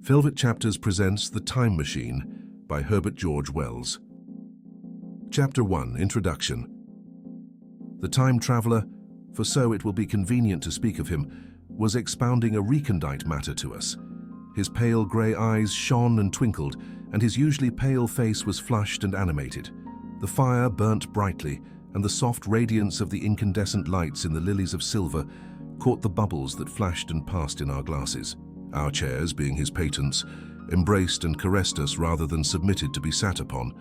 Velvet Chapters presents The Time Machine by Herbert George Wells. Chapter 1, Introduction. The time traveller, for so it will be convenient to speak of him, was expounding a recondite matter to us. His pale grey eyes shone and twinkled, and his usually pale face was flushed and animated. The fire burnt brightly, and the soft radiance of the incandescent lights in the lilies of silver caught the bubbles that flashed and passed in our glasses. Our chairs, being his patents, embraced and caressed us rather than submitted to be sat upon,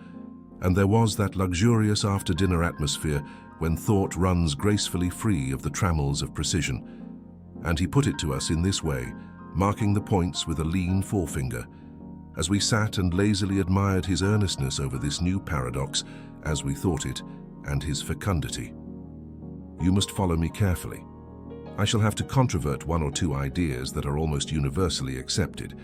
and there was that luxurious after-dinner atmosphere when thought runs gracefully free of the trammels of precision. And he put it to us in this way, marking the points with a lean forefinger, as we sat and lazily admired his earnestness over this new paradox, as we thought it, and his fecundity. You must follow me carefully. I shall have to controvert one or two ideas that are almost universally accepted.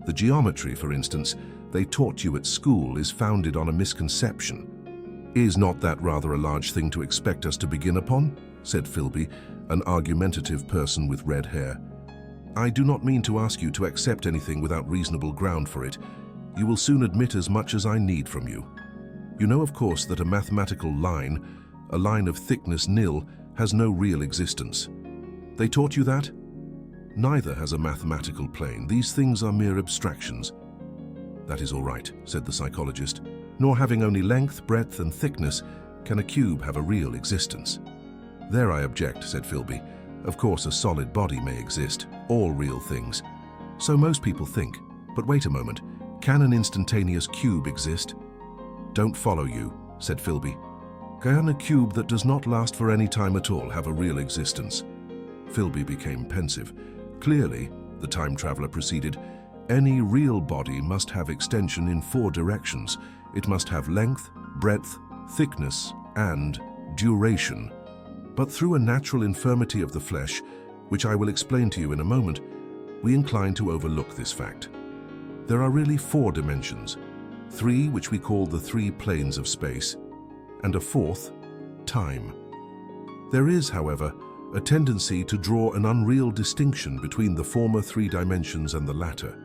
The geometry, for instance, they taught you at school is founded on a misconception. Is not that rather a large thing to expect us to begin upon? Said Philby, an argumentative person with red hair. I do not mean to ask you to accept anything without reasonable ground for it. You will soon admit as much as I need from you. You know, of course, that a mathematical line, a line of thickness nil, has no real existence. They taught you that? Neither has a mathematical plane. These things are mere abstractions. That is all right, said the psychologist. Nor having only length, breadth, and thickness can a cube have a real existence. There I object, said Philby. Of course, a solid body may exist, all real things. So most people think. But wait a moment, can an instantaneous cube exist? Don't follow you, said Philby. Can a cube that does not last for any time at all have a real existence? Philby became pensive. Clearly, the time traveller proceeded, any real body must have extension in 4 directions. It must have length, breadth, thickness, and duration. But through a natural infirmity of the flesh, which I will explain to you in a moment, we incline to overlook this fact. There are really 4 dimensions, 3 which we call the 3 planes of space, and a 4th, time. There is, however, a tendency to draw an unreal distinction between the former 3 dimensions and the latter,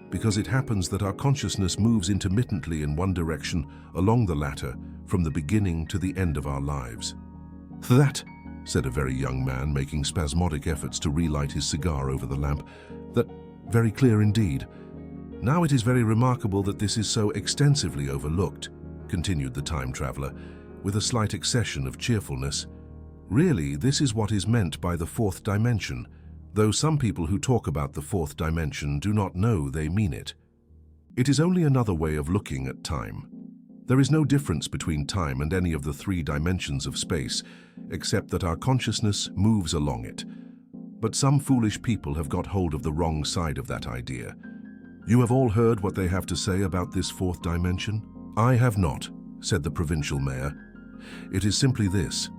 because it happens that our consciousness moves intermittently in one direction along the latter from the beginning to the end of our lives. That, said a very young man making spasmodic efforts to relight his cigar over the lamp, that very clear indeed. Now it is very remarkable that this is so extensively overlooked, continued the time traveller, with a slight accession of cheerfulness. Really, this is what is meant by the 4th dimension, though some people who talk about the 4th dimension do not know they mean it. It is only another way of looking at time. There is no difference between time and any of the 3 dimensions of space, except that our consciousness moves along it. But some foolish people have got hold of the wrong side of that idea. You have all heard what they have to say about this 4th dimension? I have not, said the provincial mayor. It is simply this,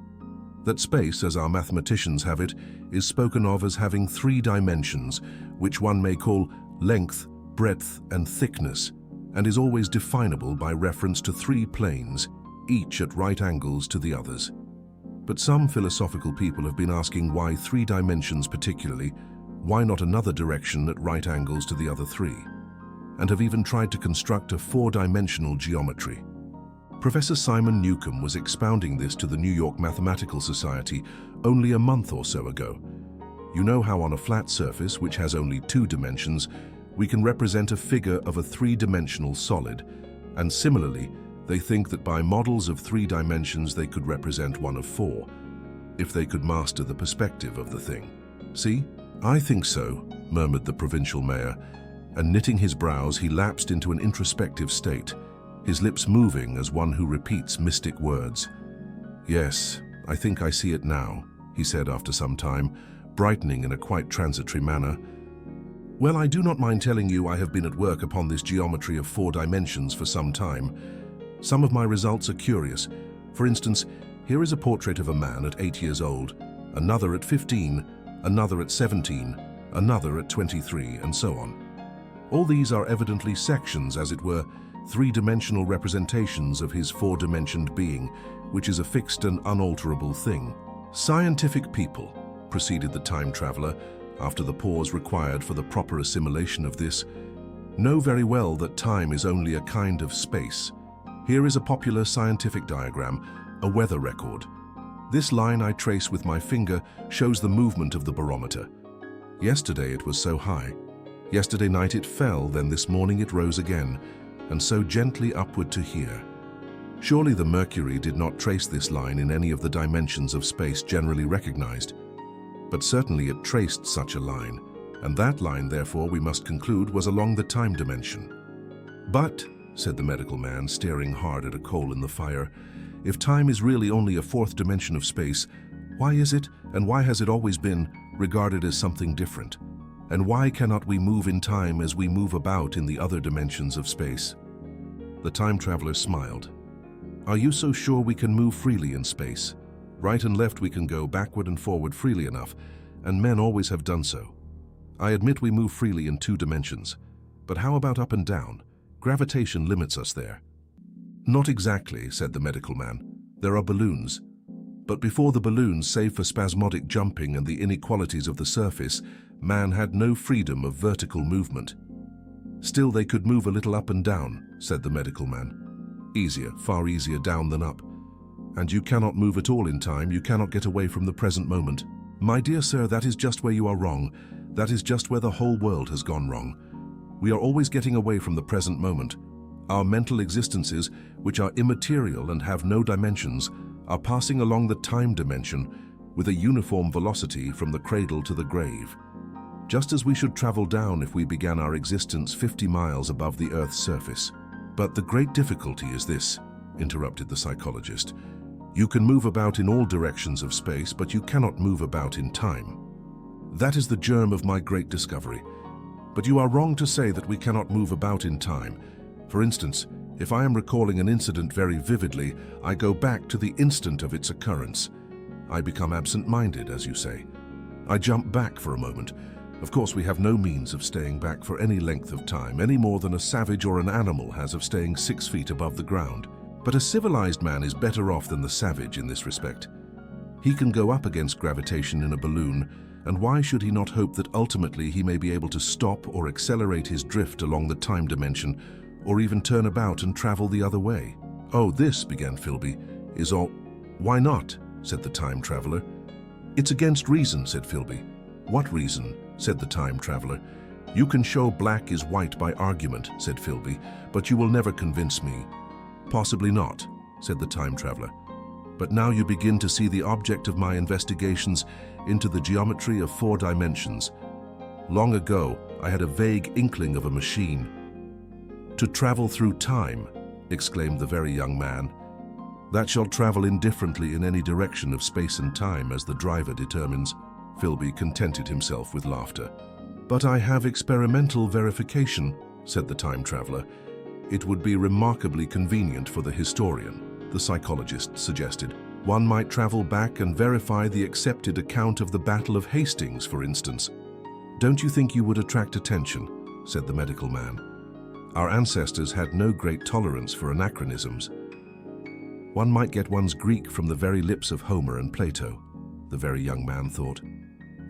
that space, as our mathematicians have it, is spoken of as having 3 dimensions, which one may call length, breadth, and thickness, and is always definable by reference to 3 planes, each at right angles to the others. But some philosophical people have been asking why 3 dimensions particularly, why not another direction at right angles to the other 3, and have even tried to construct a 4-dimensional geometry. Professor Simon Newcomb was expounding this to the New York Mathematical Society only a month or so ago. You know how on a flat surface, which has only 2 dimensions, we can represent a figure of a 3-dimensional solid, and similarly, they think that by models of 3 dimensions they could represent one of 4, if they could master the perspective of the thing. See? I think so, murmured the provincial mayor, and knitting his brows he lapsed into an introspective state, his lips moving as one who repeats mystic words. Yes, I think I see it now, he said after some time, brightening in a quite transitory manner. Well, I do not mind telling you I have been at work upon this geometry of 4 dimensions for some time. Some of my results are curious. For instance, here is a portrait of a man at 8 years old, another at 15, another at 17, another at 23, and so on. All these are evidently sections, as it were, 3-dimensional representations of his 4-dimensioned being, which is a fixed and unalterable thing. Scientific people, proceeded the time traveller, after the pause required for the proper assimilation of this, know very well that time is only a kind of space. Here is a popular scientific diagram, a weather record. This line I trace with my finger shows the movement of the barometer. Yesterday it was so high. Yesterday night it fell, then this morning it rose again, and so gently upward to here. Surely the mercury did not trace this line in any of the dimensions of space generally recognized. But certainly it traced such a line, and that line, therefore, we must conclude was along the time dimension. But, said the medical man, staring hard at a coal in the fire, if time is really only a fourth dimension of space, why is it, and why has it always been, regarded as something different? And why cannot we move in time as we move about in the other dimensions of space? The time traveler smiled. Are you so sure we can move freely in space? Right and left we can go backward and forward freely enough, and men always have done so. I admit we move freely in 2 dimensions, but how about up and down? Gravitation limits us there. Not exactly, said the medical man. There are balloons. But before the balloons, save for spasmodic jumping and the inequalities of the surface, man had no freedom of vertical movement. Still, they could move a little up and down, said the medical man. Easier, far easier down than up. And you cannot move at all in time, you cannot get away from the present moment. My dear sir, that is just where you are wrong. That is just where the whole world has gone wrong. We are always getting away from the present moment. Our mental existences, which are immaterial and have no dimensions, are passing along the time dimension with a uniform velocity from the cradle to the grave. Just as we should travel down if we began our existence 50 miles above the Earth's surface. But the great difficulty is this, interrupted the psychologist. You can move about in all directions of space, but you cannot move about in time. That is the germ of my great discovery. But you are wrong to say that we cannot move about in time. For instance, if I am recalling an incident very vividly, I go back to the instant of its occurrence. I become absent-minded, as you say. I jump back for a moment. Of course, we have no means of staying back for any length of time, any more than a savage or an animal has of staying 6 feet above the ground. But a civilized man is better off than the savage in this respect. He can go up against gravitation in a balloon, and why should he not hope that ultimately he may be able to stop or accelerate his drift along the time dimension, or even turn about and travel the other way? Oh, this, began Philby, is all... Why not? Said the time traveler. It's against reason, said Philby. What reason? Said the time traveler. You can show black is white by argument, said Philby, but you will never convince me. Possibly not, said the time traveler. But now you begin to see the object of my investigations into the geometry of 4 dimensions. Long ago, I had a vague inkling of a machine. To travel through time, exclaimed the very young man. That shall travel indifferently in any direction of space and time as the driver determines. Philby contented himself with laughter. But I have experimental verification, said the time traveler. It would be remarkably convenient for the historian, the psychologist suggested. One might travel back and verify the accepted account of the Battle of Hastings, for instance. Don't you think you would attract attention? Said the medical man. Our ancestors had no great tolerance for anachronisms. One might get one's Greek from the very lips of Homer and Plato, the very young man thought.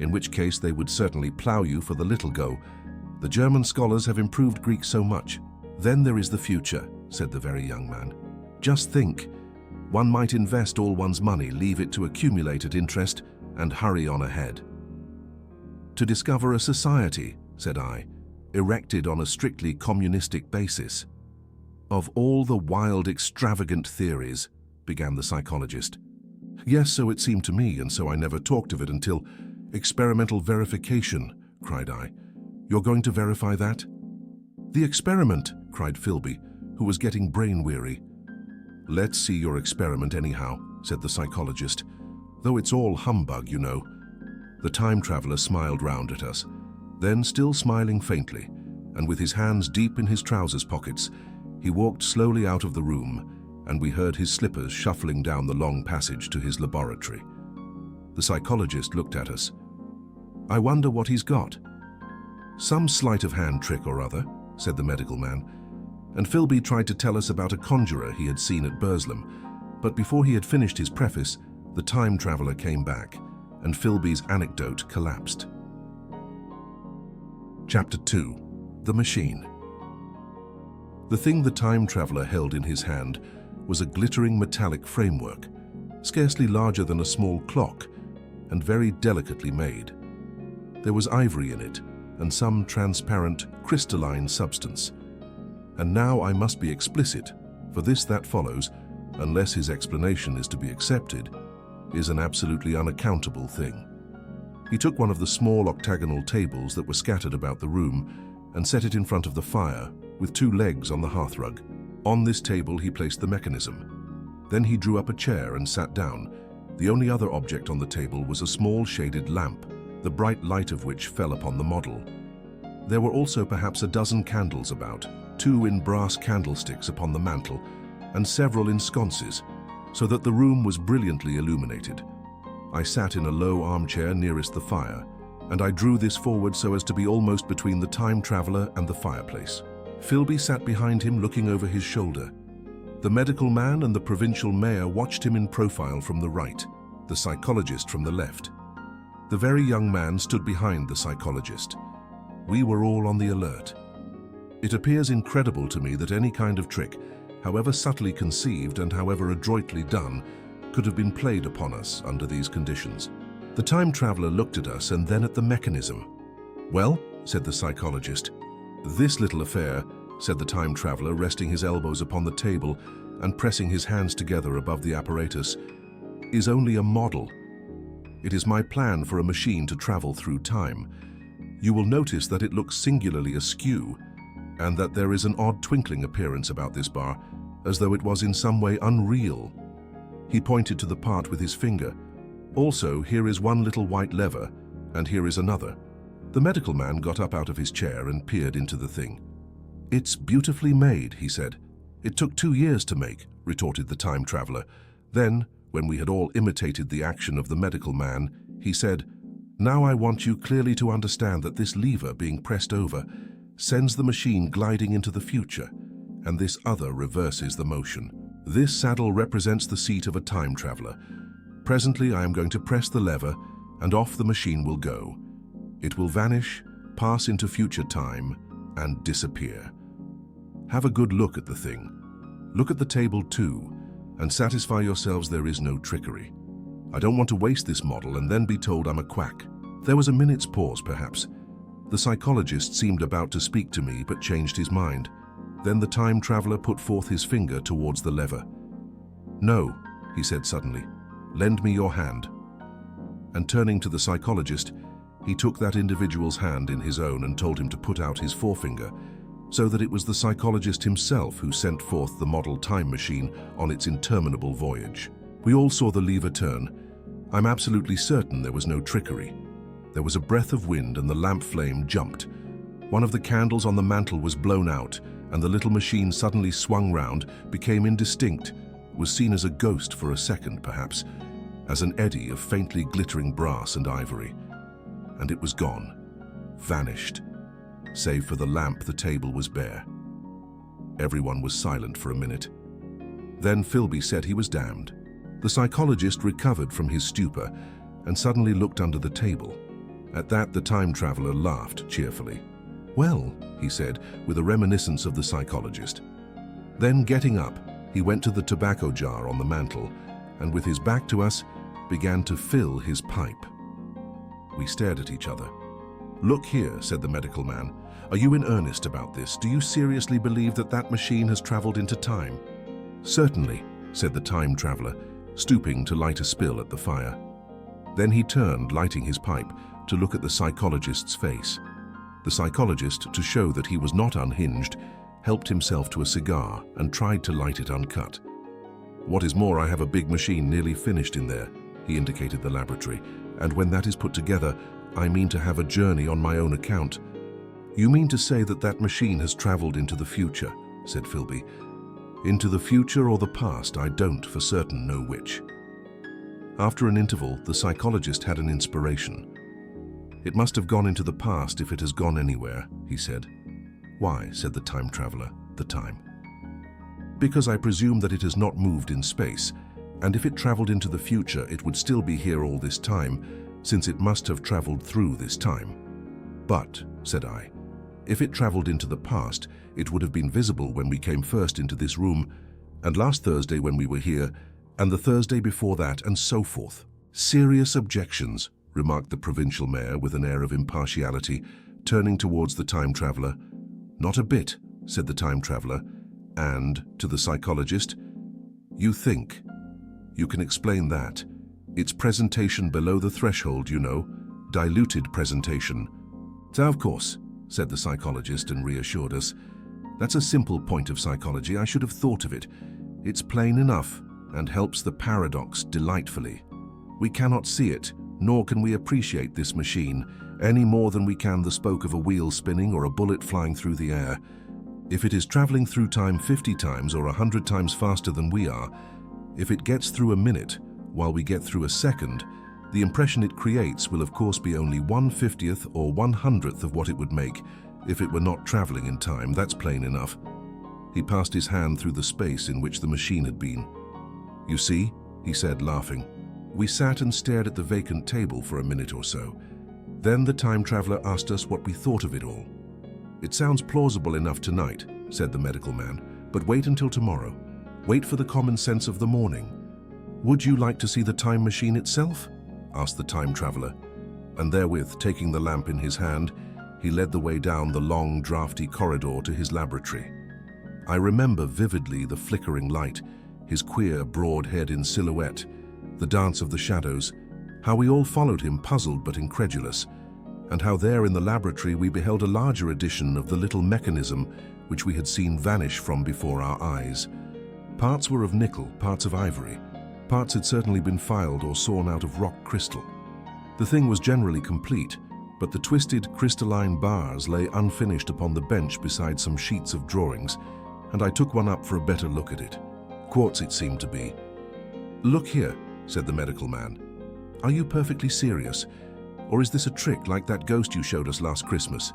In which case they would certainly plough you for the little go. The German scholars have improved Greek so much. Then there is the future, said the very young man. Just think. One might invest all one's money, leave it to accumulate at interest, and hurry on ahead. To discover a society, said I, erected on a strictly communistic basis. Of all the wild, extravagant theories, began the psychologist. Yes, so it seemed to me, and so I never talked of it until... Experimental verification, cried I. You're going to verify that? The experiment, cried Philby, who was getting brain-weary. Let's see your experiment anyhow, said the psychologist. Though it's all humbug, you know. The time traveler smiled round at us. Then, still smiling faintly, and with his hands deep in his trousers pockets, he walked slowly out of the room, and we heard his slippers shuffling down the long passage to his laboratory. The psychologist looked at us. I wonder what he's got. Some sleight of hand trick or other, said the medical man, and Philby tried to tell us about a conjurer he had seen at Burslem, but before he had finished his preface, the time traveler came back, and Philby's anecdote collapsed. Chapter 2. The Machine. The thing the time traveler held in his hand was a glittering metallic framework, scarcely larger than a small clock, and very delicately made. There was ivory in it, and some transparent, crystalline substance. And now I must be explicit, for this that follows, unless his explanation is to be accepted, is an absolutely unaccountable thing. He took one of the small octagonal tables that were scattered about the room and set it in front of the fire, with 2 legs on the hearthrug. On this table he placed the mechanism. Then he drew up a chair and sat down. The only other object on the table was a small shaded lamp, the bright light of which fell upon the model. There were also perhaps a dozen candles about, 2 in brass candlesticks upon the mantel, and several in sconces, so that the room was brilliantly illuminated. I sat in a low armchair nearest the fire, and I drew this forward so as to be almost between the time traveler and the fireplace. Philby sat behind him looking over his shoulder. The medical man and the provincial mayor watched him in profile from the right, the psychologist from the left. The very young man stood behind the psychologist. We were all on the alert. It appears incredible to me that any kind of trick, however subtly conceived and however adroitly done, could have been played upon us under these conditions. The time traveler looked at us and then at the mechanism. "Well," said the psychologist. "This little affair," said the time traveler, resting his elbows upon the table and pressing his hands together above the apparatus, "is only a model. It is my plan for a machine to travel through time. You will notice that it looks singularly askew, and that there is an odd twinkling appearance about this bar, as though it was in some way unreal." He pointed to the part with his finger. "Also, here is one little white lever, and here is another." The medical man got up out of his chair and peered into the thing. "It's beautifully made," he said. "It took 2 years to make," retorted the time traveler. Then, when we had all imitated the action of the medical man, he said, "Now I want you clearly to understand that this lever being pressed over sends the machine gliding into the future, and this other reverses the motion. This saddle represents the seat of a time traveler. Presently I am going to press the lever, and off the machine will go. It will vanish, pass into future time, and disappear. Have a good look at the thing. Look at the table too, and satisfy yourselves there is no trickery. I don't want to waste this model and then be told I'm a quack." There was a minute's pause, perhaps. The psychologist seemed about to speak to me, but changed his mind. Then the time traveler put forth his finger towards the lever. "No," he said suddenly, "lend me your hand." And turning to the psychologist, he took that individual's hand in his own and told him to put out his forefinger, so that it was the psychologist himself who sent forth the model time machine on its interminable voyage. We all saw the lever turn. I'm absolutely certain there was no trickery. There was a breath of wind and the lamp flame jumped. One of the candles on the mantel was blown out, and the little machine suddenly swung round, became indistinct, was seen as a ghost for a second perhaps, as an eddy of faintly glittering brass and ivory. And it was gone, vanished. Save for the lamp, the table was bare. Everyone was silent for a minute. Then Philby said he was damned. The psychologist recovered from his stupor and suddenly looked under the table. At that, the time traveler laughed cheerfully. "Well," he said, with a reminiscence of the psychologist. Then, getting up, he went to the tobacco jar on the mantel and, with his back to us, began to fill his pipe. We stared at each other. "Look here," said the medical man. "Are you in earnest about this? Do you seriously believe that that machine has traveled into time?" "Certainly," said the time traveler, stooping to light a spill at the fire. Then he turned, lighting his pipe, to look at the psychologist's face. The psychologist, to show that he was not unhinged, helped himself to a cigar and tried to light it uncut. "What is more, I have a big machine nearly finished in there," he indicated the laboratory, "and when that is put together, I mean to have a journey on my own account." "You mean to say that that machine has traveled into the future?" said Philby. "Into the future or the past, I don't for certain know which." After an interval, the psychologist had an inspiration. "It must have gone into the past if it has gone anywhere," he said. "Why?" said the time traveler. "The time." "Because I presume that it has not moved in space, and if it traveled into the future, it would still be here all this time, since it must have traveled through this time." "But," said I, If it traveled into the past, it would have been visible when we came first into this room, and last Thursday when we were here, and the Thursday before that, and so forth. Serious objections, remarked the provincial mayor with an air of impartiality, turning towards the time traveler. Not a bit, said the time traveler, and, to the psychologist, you think. You can explain that. It's presentation below the threshold, you know, diluted presentation. So, of course, said the psychologist and reassured us. That's a simple point of psychology. I should have thought of it. It's plain enough and helps the paradox delightfully. We cannot see it, nor can we appreciate this machine, any more than we can the spoke of a wheel spinning or a bullet flying through the air. If it is traveling through time 50 times or 100 times faster than we are, if it gets through a minute while we get through a second, the impression it creates will of course be only 1/50th or 100th of what it would make if it were not traveling in time. That's plain enough. He passed his hand through the space in which the machine had been. You see, he said, laughing. We sat and stared at the vacant table for a minute or so. Then the time traveler asked us what we thought of it all. It sounds plausible enough tonight, said the medical man, but wait until tomorrow. Wait for the common sense of the morning. Would you like to see the time machine itself? Asked the time traveler. And therewith, taking the lamp in his hand, he led the way down the long, drafty corridor to his laboratory. I remember vividly the flickering light, his queer, broad head in silhouette, the dance of the shadows, how we all followed him, puzzled but incredulous, and how there in the laboratory we beheld a larger edition of the little mechanism which we had seen vanish from before our eyes. Parts were of nickel, parts of ivory. Parts had certainly been filed or sawn out of rock crystal. The thing was generally complete, but the twisted crystalline bars lay unfinished upon the bench beside some sheets of drawings, and I took one up for a better look at it. Quartz it seemed to be. Look here, said the medical man. Are you perfectly serious? Or is this a trick like that ghost you showed us last Christmas?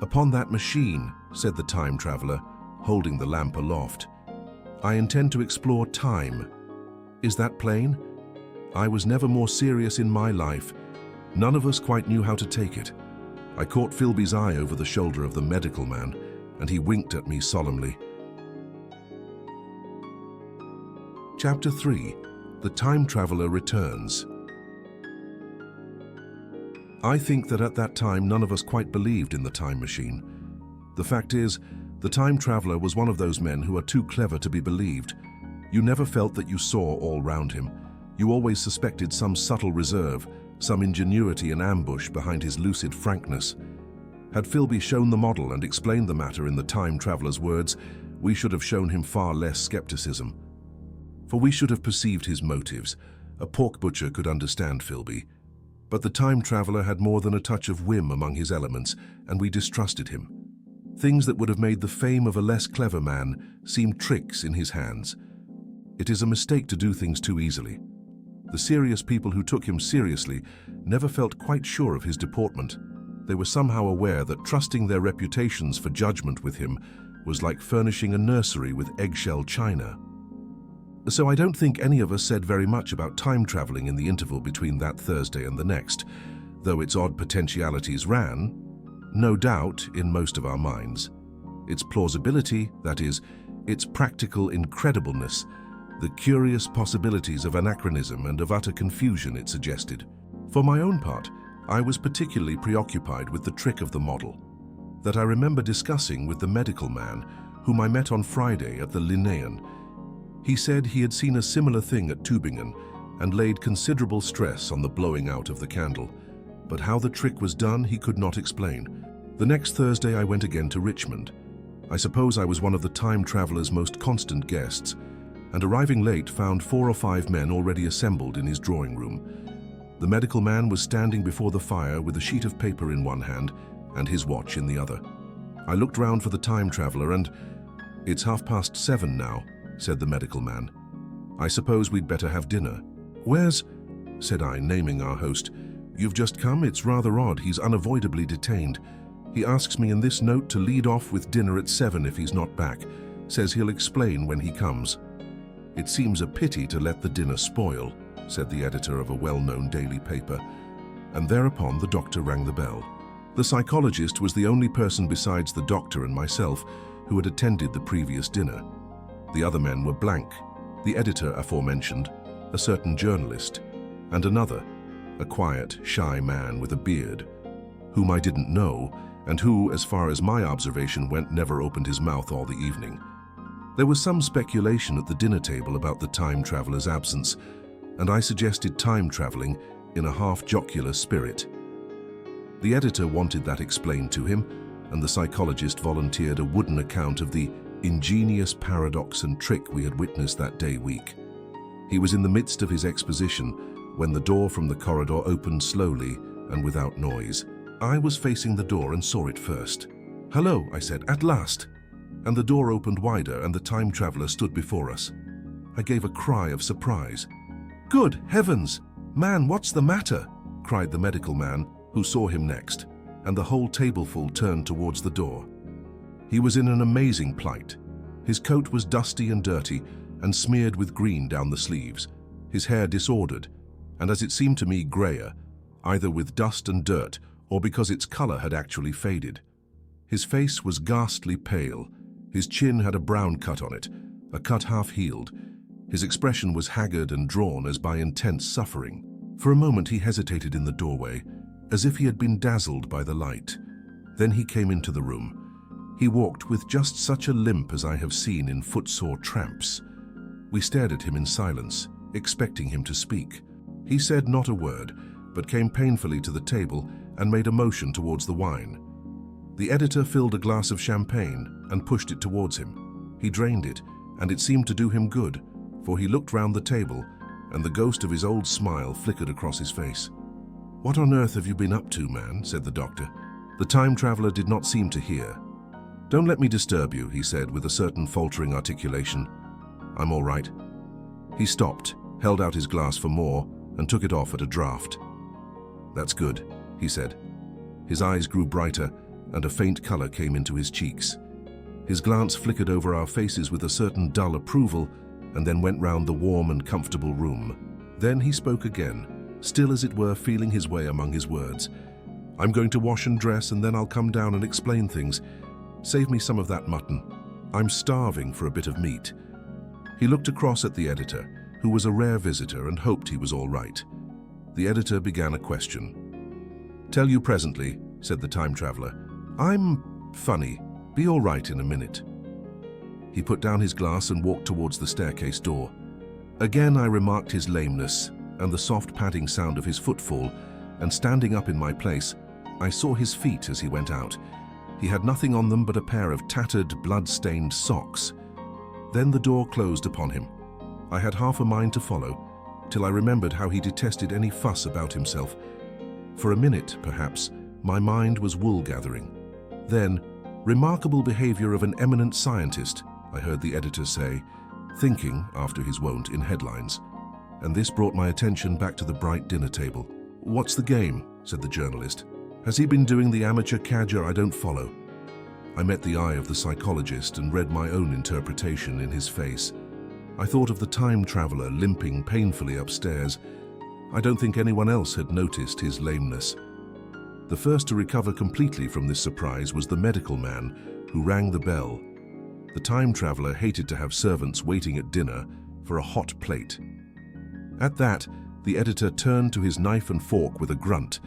Upon that machine, said the time traveler, holding the lamp aloft. I intend to explore time. Is that plain? I was never more serious in my life. None of us quite knew how to take it. I caught Philby's eye over the shoulder of the medical man, and he winked at me solemnly. Chapter 3. The Time Traveler Returns. I think that at that time none of us quite believed in the time machine. The fact is, the time traveler was one of those men who are too clever to be believed. You never felt that you saw all round him. You always suspected some subtle reserve, some ingenuity and ambush behind his lucid frankness. Had Philby shown the model and explained the matter in the time traveler's words, we should have shown him far less skepticism. For we should have perceived his motives. A pork butcher could understand Philby. But the time traveler had more than a touch of whim among his elements, and we distrusted him. Things that would have made the fame of a less clever man seemed tricks in his hands. It is a mistake to do things too easily. The serious people who took him seriously never felt quite sure of his deportment. They were somehow aware that trusting their reputations for judgment with him was like furnishing a nursery with eggshell china. So I don't think any of us said very much about time traveling in the interval between that Thursday and the next, though its odd potentialities ran, no doubt, in most of our minds. Its plausibility, that is, its practical incredibleness, the curious possibilities of anachronism and of utter confusion it suggested. For my own part, I was particularly preoccupied with the trick of the model, that I remember discussing with the medical man, whom I met on Friday at the Linnaean. He said he had seen a similar thing at Tübingen and laid considerable stress on the blowing out of the candle, but how the trick was done he could not explain. The next Thursday I went again to Richmond. I suppose I was one of the time traveler's most constant guests, and arriving late found 4 or 5 men already assembled in his drawing room. The medical man was standing before the fire with a sheet of paper in one hand and his watch in the other. I looked round for the time traveler and, "It's 7:30 now," said the medical man. "I suppose we'd better have dinner." "Where's—" said I, naming our host. "You've just come? It's rather odd. He's unavoidably detained. He asks me in this note to lead off with dinner at 7 if he's not back. Says he'll explain when he comes." "It seems a pity to let the dinner spoil," said the editor of a well-known daily paper, and thereupon the doctor rang the bell. The psychologist was the only person besides the doctor and myself who had attended the previous dinner. The other men were blank, the editor aforementioned, a certain journalist, and another, a quiet, shy man with a beard, whom I didn't know, and who, as far as my observation went, never opened his mouth all the evening. There was some speculation at the dinner table about the time traveler's absence, and I suggested time traveling in a half-jocular spirit. The editor wanted that explained to him, and the psychologist volunteered a wooden account of the ingenious paradox and trick we had witnessed that day week. He was in the midst of his exposition when the door from the corridor opened slowly and without noise. I was facing the door and saw it first. "Hello," I said, "at last." And the door opened wider and the time traveler stood before us. I gave a cry of surprise. "Good heavens! Man, what's the matter?" cried the medical man, who saw him next, and the whole tableful turned towards the door. He was in an amazing plight. His coat was dusty and dirty and smeared with green down the sleeves, his hair disordered, and as it seemed to me grayer, either with dust and dirt or because its color had actually faded. His face was ghastly pale. His chin had a brown cut on it, a cut half-healed. His expression was haggard and drawn as by intense suffering. For a moment he hesitated in the doorway, as if he had been dazzled by the light. Then he came into the room. He walked with just such a limp as I have seen in footsore tramps. We stared at him in silence, expecting him to speak. He said not a word, but came painfully to the table and made a motion towards the wine. The editor filled a glass of champagne and pushed it towards him. He drained it, and it seemed to do him good, for he looked round the table, and the ghost of his old smile flickered across his face. "What on earth have you been up to, man?" said the doctor. The time traveler did not seem to hear. "Don't let me disturb you," he said with a certain faltering articulation. "I'm all right." He stopped, held out his glass for more, and took it off at a draught. "That's good," he said. His eyes grew brighter, and a faint color came into his cheeks. His glance flickered over our faces with a certain dull approval, and then went round the warm and comfortable room. Then he spoke again, still as it were feeling his way among his words. "I'm going to wash and dress, and then I'll come down and explain things. Save me some of that mutton. I'm starving for a bit of meat." He looked across at the editor, who was a rare visitor, and hoped he was all right. The editor began a question. "Tell you presently," said the time traveler. "I'm funny. Be all right in a minute." He put down his glass and walked towards the staircase door. Again I remarked his lameness and the soft padding sound of his footfall, and standing up in my place, I saw his feet as he went out. He had nothing on them but a pair of tattered, blood-stained socks. Then the door closed upon him. I had half a mind to follow, till I remembered how he detested any fuss about himself. For a minute, perhaps, my mind was wool-gathering. Then, "Remarkable behavior of an eminent scientist," I heard the editor say, thinking, after his wont, in headlines. And this brought my attention back to the bright dinner table. "What's the game?" said the journalist. "Has he been doing the amateur cadger I don't follow?" I met the eye of the psychologist and read my own interpretation in his face. I thought of the time traveler limping painfully upstairs. I don't think anyone else had noticed his lameness. The first to recover completely from this surprise was the medical man, who rang the bell. The time traveler hated to have servants waiting at dinner for a hot plate. At that, the editor turned to his knife and fork with a grunt,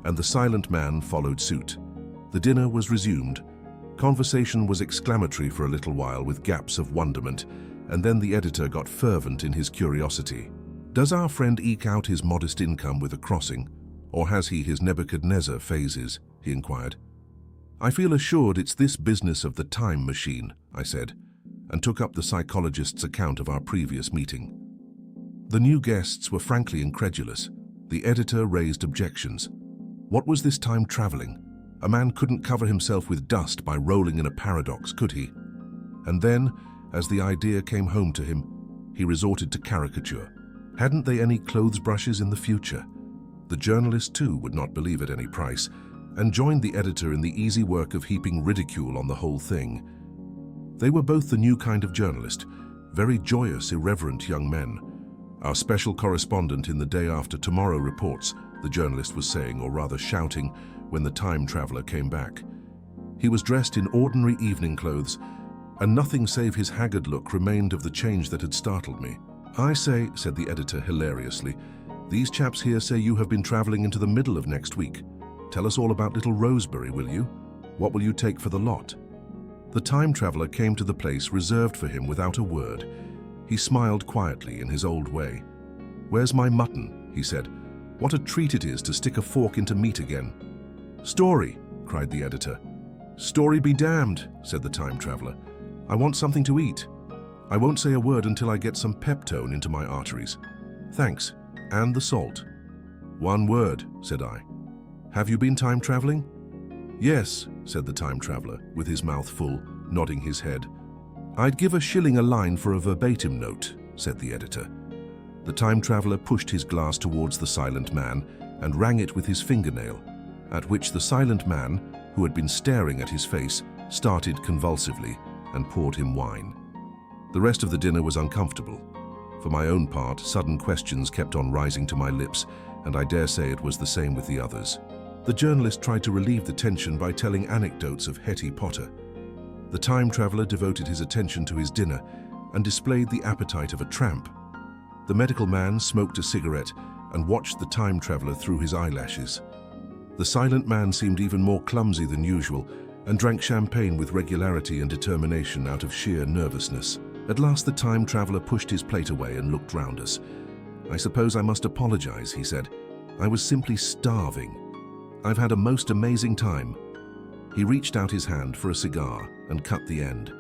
and the silent man followed suit. The dinner was resumed. Conversation was exclamatory for a little while with gaps of wonderment, and then the editor got fervent in his curiosity. "Does our friend eke out his modest income with a crossing, or has he his Nebuchadnezzar phases?" he inquired. "I feel assured it's this business of the time machine," I said, and took up the psychologist's account of our previous meeting. The new guests were frankly incredulous. The editor raised objections. What was this time traveling? A man couldn't cover himself with dust by rolling in a paradox, could he? And then, as the idea came home to him, he resorted to caricature. Hadn't they any clothes brushes in the future? The journalist, too, would not believe at any price, and joined the editor in the easy work of heaping ridicule on the whole thing. They were both the new kind of journalist, very joyous, irreverent young men. "Our special correspondent in the Day After Tomorrow reports," the journalist was saying, or rather shouting, when the time traveler came back. He was dressed in ordinary evening clothes, and nothing save his haggard look remained of the change that had startled me. "I say," said the editor hilariously, "these chaps here say you have been traveling into the middle of next week. Tell us all about little Rosebery, will you? What will you take for the lot?" The time traveler came to the place reserved for him without a word. He smiled quietly in his old way. "Where's my mutton?" he said. "What a treat it is to stick a fork into meat again." "Story!" cried the editor. "Story be damned," said the time traveler. "I want something to eat. I won't say a word until I get some peptone into my arteries. Thanks, and the salt." "One word," said I. "Have you been time traveling?" "Yes," said the time traveler, with his mouth full, nodding his head. "I'd give £1 a line for a verbatim note," said the editor. The time traveler pushed his glass towards the silent man and rang it with his fingernail, at which the silent man, who had been staring at his face, started convulsively and poured him wine. The rest of the dinner was uncomfortable. For my own part, sudden questions kept on rising to my lips, and I dare say it was the same with the others. The journalist tried to relieve the tension by telling anecdotes of Hetty Potter. The time traveler devoted his attention to his dinner and displayed the appetite of a tramp. The medical man smoked a cigarette and watched the time traveler through his eyelashes. The silent man seemed even more clumsy than usual and drank champagne with regularity and determination out of sheer nervousness. At last the time traveler pushed his plate away and looked round us. "I suppose I must apologize," he said. "I was simply starving. I've had a most amazing time." He reached out his hand for a cigar and cut the end.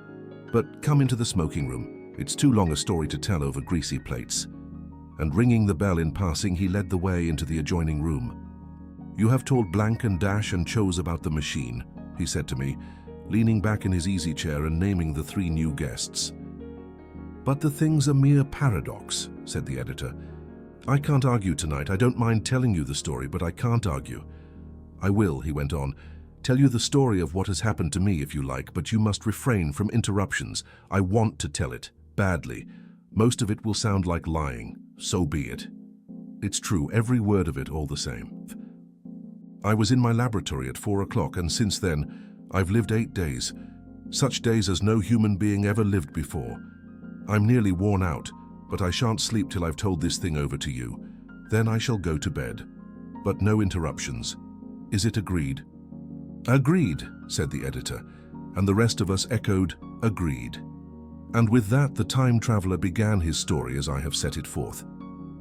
"But come into the smoking room. It's too long a story to tell over greasy plates." And ringing the bell in passing, he led the way into the adjoining room. "You have told blank and dash and chose about the machine," he said to me, leaning back in his easy chair and naming the 3 new guests. "But the thing's a mere paradox," said the editor. "I can't argue tonight. I don't mind telling you the story, but I can't argue. I will," he went on, "tell you the story of what has happened to me if you like, but you must refrain from interruptions. I want to tell it, badly. Most of it will sound like lying. So be it. It's true, every word of it all the same. I was in my laboratory at 4 o'clock, and since then, I've lived 8 days. Such days as no human being ever lived before. I'm nearly worn out, but I shan't sleep till I've told this thing over to you. Then I shall go to bed. But no interruptions. Is it agreed?" "Agreed," said the editor, and the rest of us echoed, "Agreed." And with that, the time traveler began his story as I have set it forth.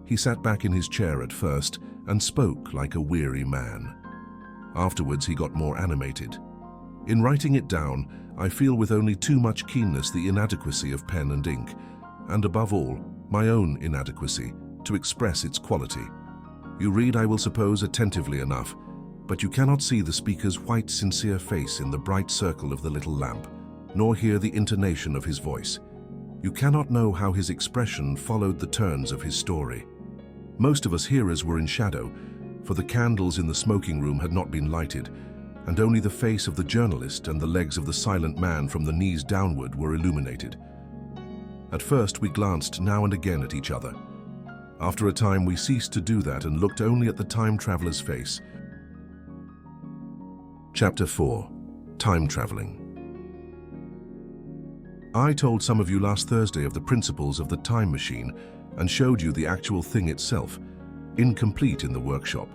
He sat back in his chair at first and spoke like a weary man. Afterwards, he got more animated. In writing it down, I feel with only too much keenness the inadequacy of pen and ink, and above all, my own inadequacy to express its quality. You read, I will suppose, attentively enough, but you cannot see the speaker's white, sincere face in the bright circle of the little lamp, nor hear the intonation of his voice. You cannot know how his expression followed the turns of his story. Most of us hearers were in shadow, for the candles in the smoking room had not been lighted, and only the face of the journalist and the legs of the silent man from the knees downward were illuminated. At first we glanced now and again at each other. After a time we ceased to do that and looked only at the time traveler's face. Chapter 4. Time Traveling. I told some of you last Thursday of the principles of the time machine and showed you the actual thing itself, incomplete in the workshop.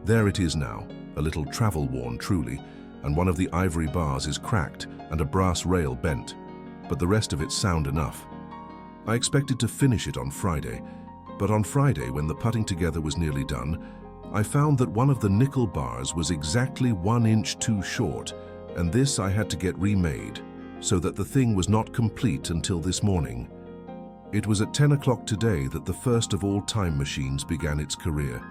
There it is now, a little travel-worn truly, and one of the ivory bars is cracked and a brass rail bent, but the rest of it's sound enough. I expected to finish it on Friday, but on Friday, when the putting together was nearly done, I found that one of the nickel bars was exactly 1 inch too short, and this I had to get remade, so that the thing was not complete until this morning. It was at 10 o'clock today that the first of all time machines began its career.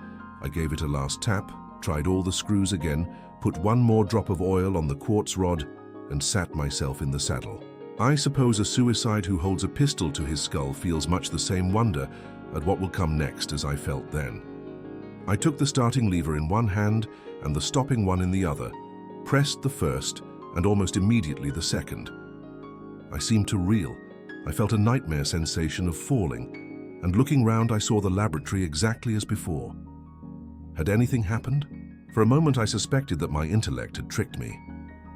I gave it a last tap, tried all the screws again, put 1 more drop of oil on the quartz rod, and sat myself in the saddle. I suppose a suicide who holds a pistol to his skull feels much the same wonder at what will come next as I felt then. I took the starting lever in one hand and the stopping one in the other, pressed the first and almost immediately the second. I seemed to reel. I felt a nightmare sensation of falling, and looking round I saw the laboratory exactly as before. Had anything happened? For a moment I suspected that my intellect had tricked me.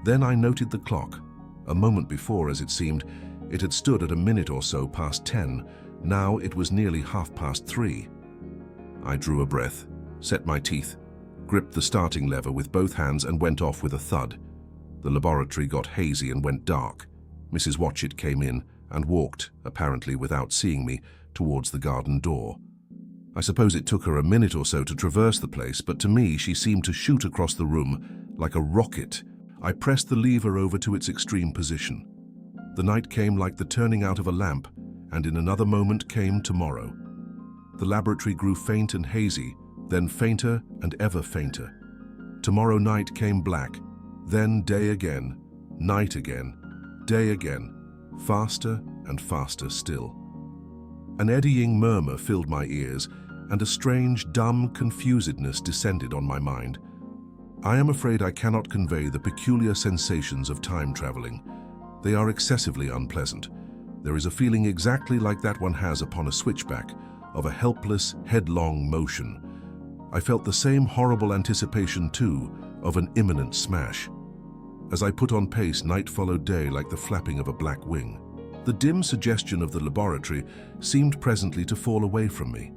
Then I noted the clock. A moment before, as it seemed, it had stood at a minute or so past 10. Now it was nearly 3:30. I drew a breath, set my teeth, gripped the starting lever with both hands and went off with a thud. The laboratory got hazy and went dark. Mrs. Watchett came in and walked, apparently without seeing me, towards the garden door. I suppose it took her a minute or so to traverse the place, but to me she seemed to shoot across the room like a rocket. I pressed the lever over to its extreme position. The night came like the turning out of a lamp, and in another moment came tomorrow. The laboratory grew faint and hazy, then fainter and ever fainter. Tomorrow night came black, then day again, night again, day again, faster and faster still. An eddying murmur filled my ears, and a strange, dumb confusedness descended on my mind. I am afraid I cannot convey the peculiar sensations of time traveling. They are excessively unpleasant. There is a feeling exactly like that one has upon a switchback, of a helpless, headlong motion. I felt the same horrible anticipation, too, of an imminent smash. As I put on pace, night followed day like the flapping of a black wing. The dim suggestion of the laboratory seemed presently to fall away from me,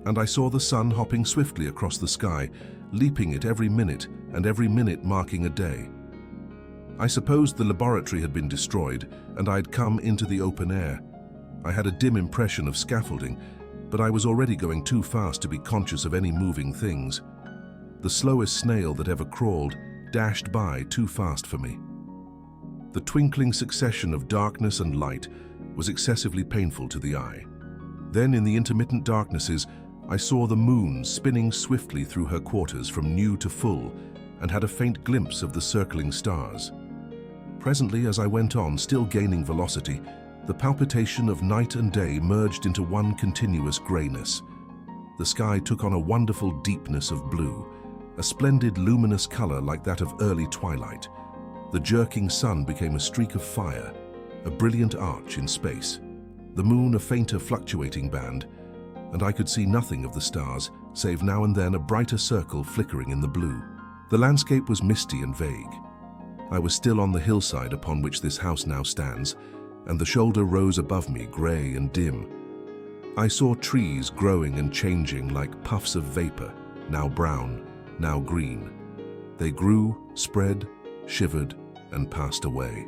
and I saw the sun hopping swiftly across the sky, leaping it every minute, and every minute marking a day. I supposed the laboratory had been destroyed, and I'd come into the open air. I had a dim impression of scaffolding, but I was already going too fast to be conscious of any moving things. The slowest snail that ever crawled dashed by too fast for me. The twinkling succession of darkness and light was excessively painful to the eye. Then, in the intermittent darknesses, I saw the moon spinning swiftly through her quarters from new to full, and had a faint glimpse of the circling stars. Presently, as I went on, still gaining velocity, the palpitation of night and day merged into one continuous grayness. The sky took on a wonderful deepness of blue, a splendid luminous color like that of early twilight. The jerking sun became a streak of fire, a brilliant arch in space, the moon a fainter fluctuating band, and I could see nothing of the stars, save now and then a brighter circle flickering in the blue. The landscape was misty and vague. I was still on the hillside upon which this house now stands, and the shoulder rose above me, grey and dim. I saw trees growing and changing like puffs of vapor, now brown, now green. They grew, spread, shivered, and passed away.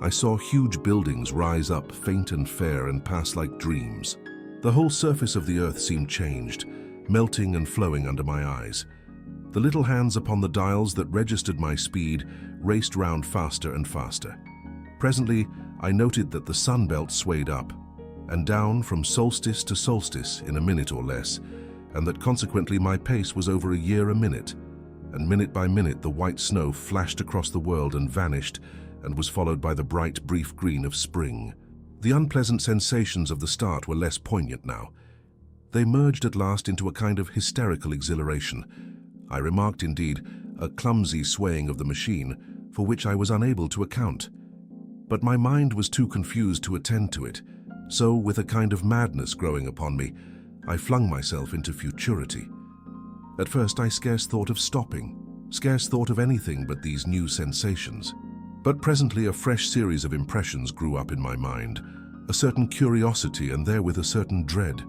I saw huge buildings rise up, faint and fair, and pass like dreams. The whole surface of the earth seemed changed, melting and flowing under my eyes. The little hands upon the dials that registered my speed raced round faster and faster. Presently, I noted that the sun belt swayed up and down from solstice to solstice in a minute or less, and that consequently my pace was over a year a minute, and minute by minute the white snow flashed across the world and vanished, and was followed by the bright, brief green of spring. The unpleasant sensations of the start were less poignant now. They merged at last into a kind of hysterical exhilaration. I remarked, indeed, a clumsy swaying of the machine, for which I was unable to account. But my mind was too confused to attend to it, so, with a kind of madness growing upon me, I flung myself into futurity. At first I scarce thought of stopping, scarce thought of anything but these new sensations. But presently a fresh series of impressions grew up in my mind, a certain curiosity and therewith a certain dread,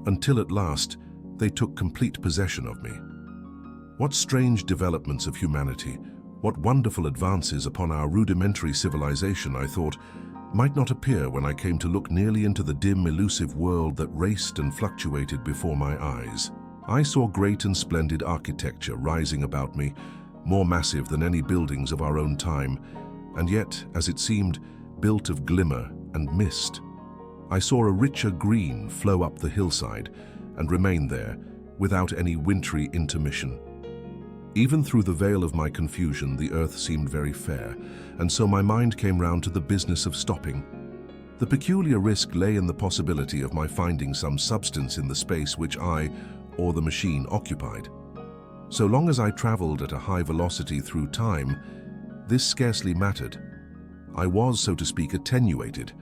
until at last they took complete possession of me. What strange developments of humanity, what wonderful advances upon our rudimentary civilization, I thought, might not appear when I came to look nearly into the dim, elusive world that raced and fluctuated before my eyes. I saw great and splendid architecture rising about me, more massive than any buildings of our own time, and yet, as it seemed, built of glimmer and mist. I saw a richer green flow up the hillside and remain there without any wintry intermission. Even through the veil of my confusion, the earth seemed very fair, and so my mind came round to the business of stopping. The peculiar risk lay in the possibility of my finding some substance in the space which I, or the machine, occupied. So long as I travelled at a high velocity through time, this scarcely mattered. I was, so to speak, attenuated,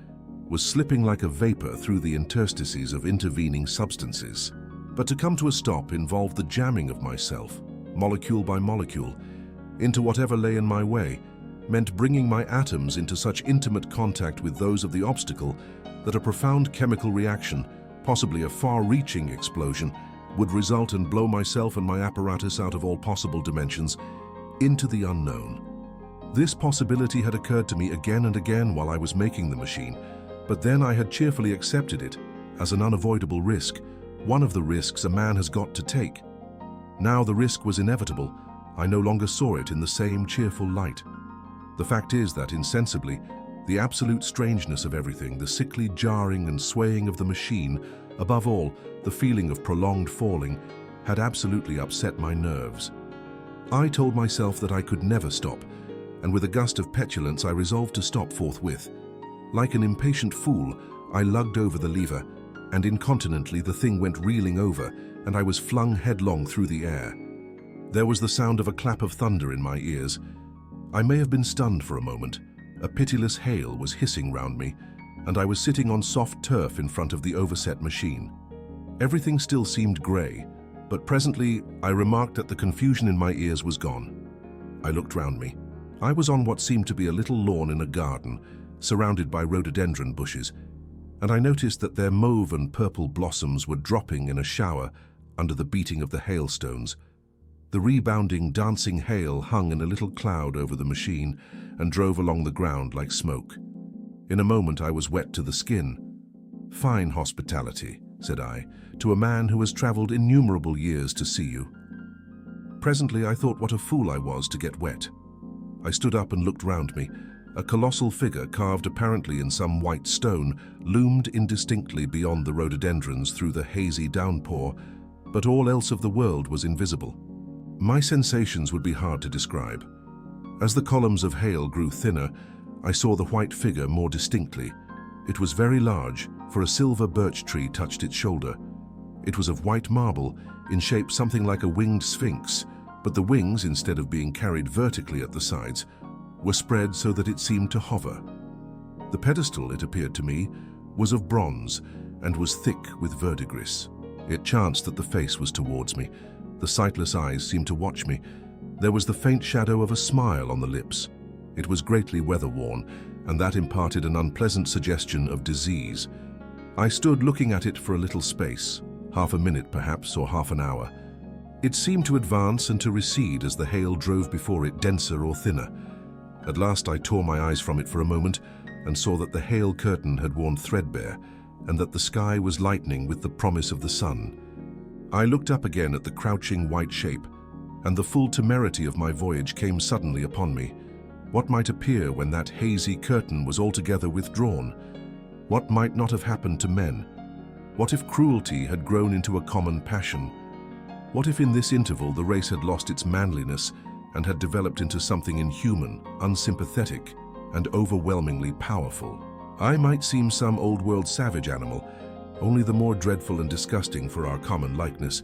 was slipping like a vapour through the interstices of intervening substances. But to come to a stop involved the jamming of myself, molecule by molecule, into whatever lay in my way, meant bringing my atoms into such intimate contact with those of the obstacle that a profound chemical reaction, possibly a far-reaching explosion, would result and blow myself and my apparatus out of all possible dimensions into the unknown. This possibility had occurred to me again and again while I was making the machine, but then I had cheerfully accepted it as an unavoidable risk, one of the risks a man has got to take. Now the risk was inevitable. I no longer saw it in the same cheerful light. The fact is that, insensibly, the absolute strangeness of everything, the sickly jarring and swaying of the machine, above all, the feeling of prolonged falling, had absolutely upset my nerves. I told myself that I could never stop, and with a gust of petulance I resolved to stop forthwith. Like an impatient fool, I lugged over the lever, and incontinently the thing went reeling over, and I was flung headlong through the air. There was the sound of a clap of thunder in my ears. I may have been stunned for a moment. A pitiless hail was hissing round me, and I was sitting on soft turf in front of the overset machine. Everything still seemed grey, but presently I remarked that the confusion in my ears was gone. I looked round me. I was on what seemed to be a little lawn in a garden, surrounded by rhododendron bushes, and I noticed that their mauve and purple blossoms were dropping in a shower under the beating of the hailstones. The rebounding, dancing hail hung in a little cloud over the machine and drove along the ground like smoke. In a moment I was wet to the skin. "Fine hospitality," said I, "to a man who has travelled innumerable years to see you." Presently I thought what a fool I was to get wet. I stood up and looked round me. A colossal figure, carved apparently in some white stone, loomed indistinctly beyond the rhododendrons through the hazy downpour, but all else of the world was invisible. My sensations would be hard to describe. As the columns of hail grew thinner, I saw the white figure more distinctly. It was very large, for a silver birch tree touched its shoulder. It was of white marble, in shape something like a winged sphinx, but the wings, instead of being carried vertically at the sides, were spread so that it seemed to hover. The pedestal, it appeared to me, was of bronze and was thick with verdigris. It chanced that the face was towards me. The sightless eyes seemed to watch me. There was the faint shadow of a smile on the lips. It was greatly weather-worn, and that imparted an unpleasant suggestion of disease. I stood looking at it for a little space, half a minute perhaps, or half an hour. It seemed to advance and to recede as the hail drove before it denser or thinner. At last I tore my eyes from it for a moment and saw that the hail curtain had worn threadbare and that the sky was lightening with the promise of the sun. I looked up again at the crouching white shape, and the full temerity of my voyage came suddenly upon me. What might appear when that hazy curtain was altogether withdrawn? What might not have happened to men? What if cruelty had grown into a common passion? What if in this interval the race had lost its manliness and had developed into something inhuman, unsympathetic, and overwhelmingly powerful? I might seem some old-world savage animal, only the more dreadful and disgusting for our common likeness,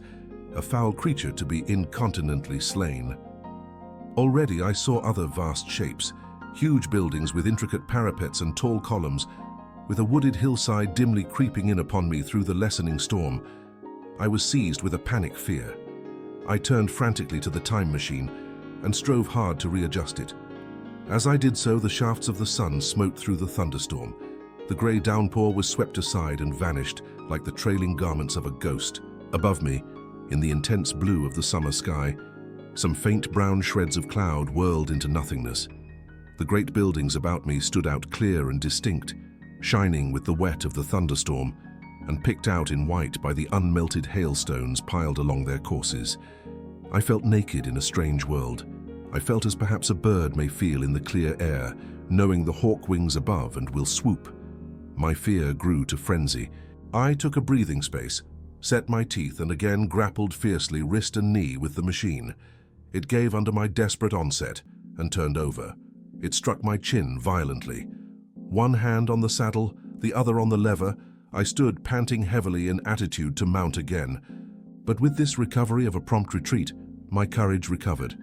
a foul creature to be incontinently slain. Already I saw other vast shapes, huge buildings with intricate parapets and tall columns, with a wooded hillside dimly creeping in upon me through the lessening storm. I was seized with a panic fear. I turned frantically to the time machine and strove hard to readjust it. As I did so, the shafts of the sun smote through the thunderstorm. The grey downpour was swept aside and vanished like the trailing garments of a ghost. Above me, in the intense blue of the summer sky, some faint brown shreds of cloud whirled into nothingness. The great buildings about me stood out clear and distinct, shining with the wet of the thunderstorm, and picked out in white by the unmelted hailstones piled along their courses. I felt naked in a strange world. I felt as perhaps a bird may feel in the clear air, knowing the hawk wings above and will swoop. My fear grew to frenzy. I took a breathing space, set my teeth, and again grappled fiercely wrist and knee with the machine. It gave under my desperate onset and turned over. It struck my chin violently. One hand on the saddle, the other on the lever, I stood panting heavily in attitude to mount again. But with this recovery of a prompt retreat, my courage recovered.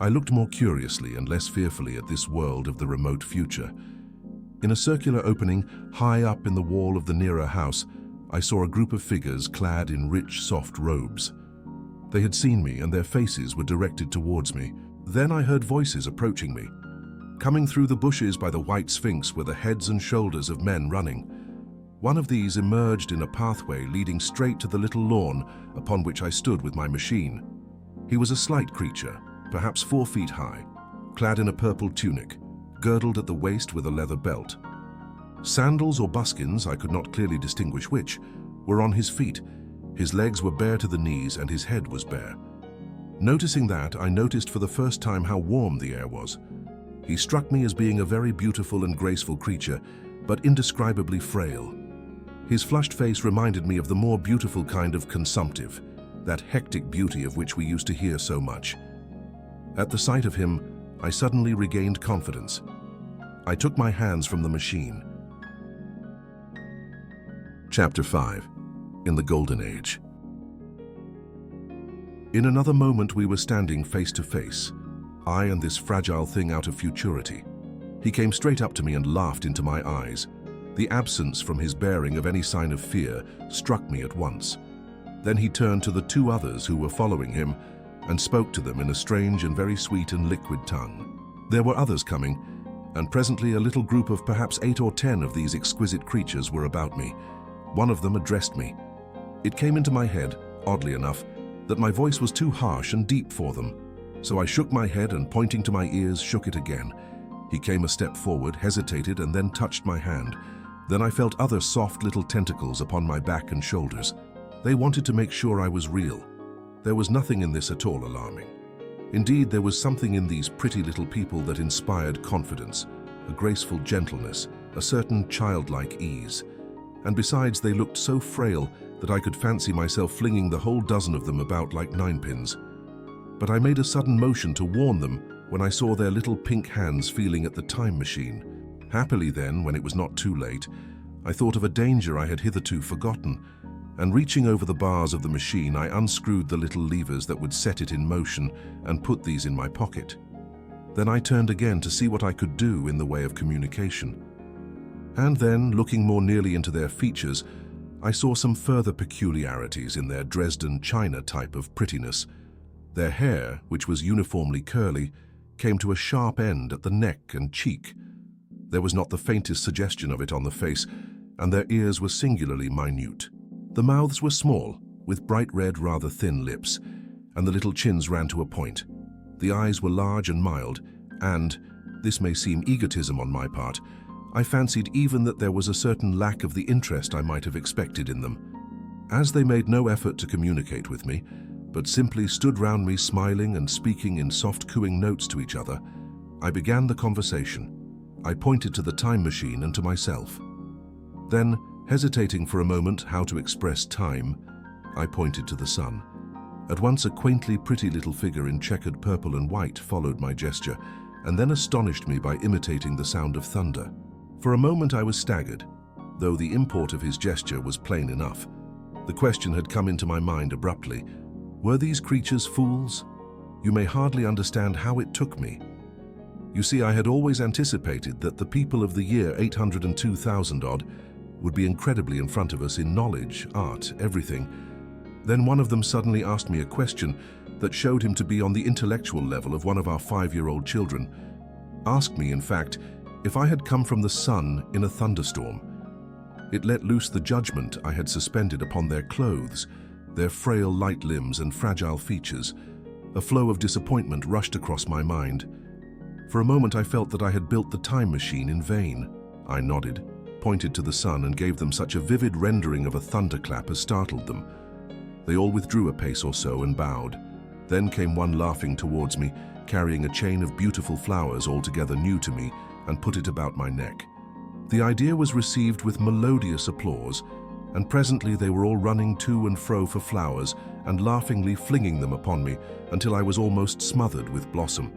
I looked more curiously and less fearfully at this world of the remote future. In a circular opening, high up in the wall of the nearer house, I saw a group of figures clad in rich, soft robes. They had seen me and their faces were directed towards me. Then I heard voices approaching me. Coming through the bushes by the white Sphinx were the heads and shoulders of men running. One of these emerged in a pathway leading straight to the little lawn upon which I stood with my machine. He was a slight creature, perhaps 4 feet high, clad in a purple tunic, girdled at the waist with a leather belt. Sandals or buskins, I could not clearly distinguish which, were on his feet. His legs were bare to the knees and his head was bare. Noticing that, I noticed for the first time how warm the air was. He struck me as being a very beautiful and graceful creature, but indescribably frail. His flushed face reminded me of the more beautiful kind of consumptive, that hectic beauty of which we used to hear so much. At the sight of him, I suddenly regained confidence. I took my hands from the machine. Chapter 5. In the Golden Age. In another moment we were standing face to face, I and this fragile thing out of futurity. He came straight up to me and laughed into my eyes. The absence from his bearing of any sign of fear struck me at once. Then he turned to the 2 others who were following him and spoke to them in a strange and very sweet and liquid tongue. There were others coming, and presently a little group of perhaps 8 or 10 of these exquisite creatures were about me. One of them addressed me. It came into my head, oddly enough, that my voice was too harsh and deep for them. So I shook my head and, pointing to my ears, shook it again. He came a step forward, hesitated, and then touched my hand. Then I felt other soft little tentacles upon my back and shoulders. They wanted to make sure I was real. There was nothing in this at all alarming. Indeed, there was something in these pretty little people that inspired confidence, a graceful gentleness, a certain childlike ease. And besides, they looked so frail that I could fancy myself flinging the whole dozen of them about like ninepins. But I made a sudden motion to warn them when I saw their little pink hands feeling at the time machine. Happily then, when it was not too late, I thought of a danger I had hitherto forgotten, and reaching over the bars of the machine, I unscrewed the little levers that would set it in motion and put these in my pocket. Then I turned again to see what I could do in the way of communication. And then, looking more nearly into their features, I saw some further peculiarities in their Dresden china type of prettiness. Their hair, which was uniformly curly, came to a sharp end at the neck and cheek. There was not the faintest suggestion of it on the face, and their ears were singularly minute. The mouths were small, with bright red, rather thin lips, and the little chins ran to a point. The eyes were large and mild, and, this may seem egotism on my part, I fancied even that there was a certain lack of the interest I might have expected in them. As they made no effort to communicate with me, but simply stood round me smiling and speaking in soft cooing notes to each other, I began the conversation. I pointed to the time machine and to myself. Then, hesitating for a moment how to express time, I pointed to the sun. At once a quaintly pretty little figure in checkered purple and white followed my gesture, and then astonished me by imitating the sound of thunder. For a moment I was staggered, though the import of his gesture was plain enough. The question had come into my mind abruptly. Were these creatures fools? You may hardly understand how it took me. You see, I had always anticipated that the people of the year 802,000 odd would be incredibly in front of us in knowledge, art, everything. Then one of them suddenly asked me a question that showed him to be on the intellectual level of one of our 5-year-old children. Asked me, in fact, if I had come from the sun in a thunderstorm. It let loose the judgment I had suspended upon their clothes, their frail light limbs and fragile features. A flow of disappointment rushed across my mind. For a moment I felt that I had built the time machine in vain. I nodded, pointed to the sun and gave them such a vivid rendering of a thunderclap as startled them. They all withdrew a pace or so and bowed. Then came one laughing towards me, carrying a chain of beautiful flowers altogether new to me, and put it about my neck. The idea was received with melodious applause, and presently they were all running to and fro for flowers and laughingly flinging them upon me until I was almost smothered with blossom.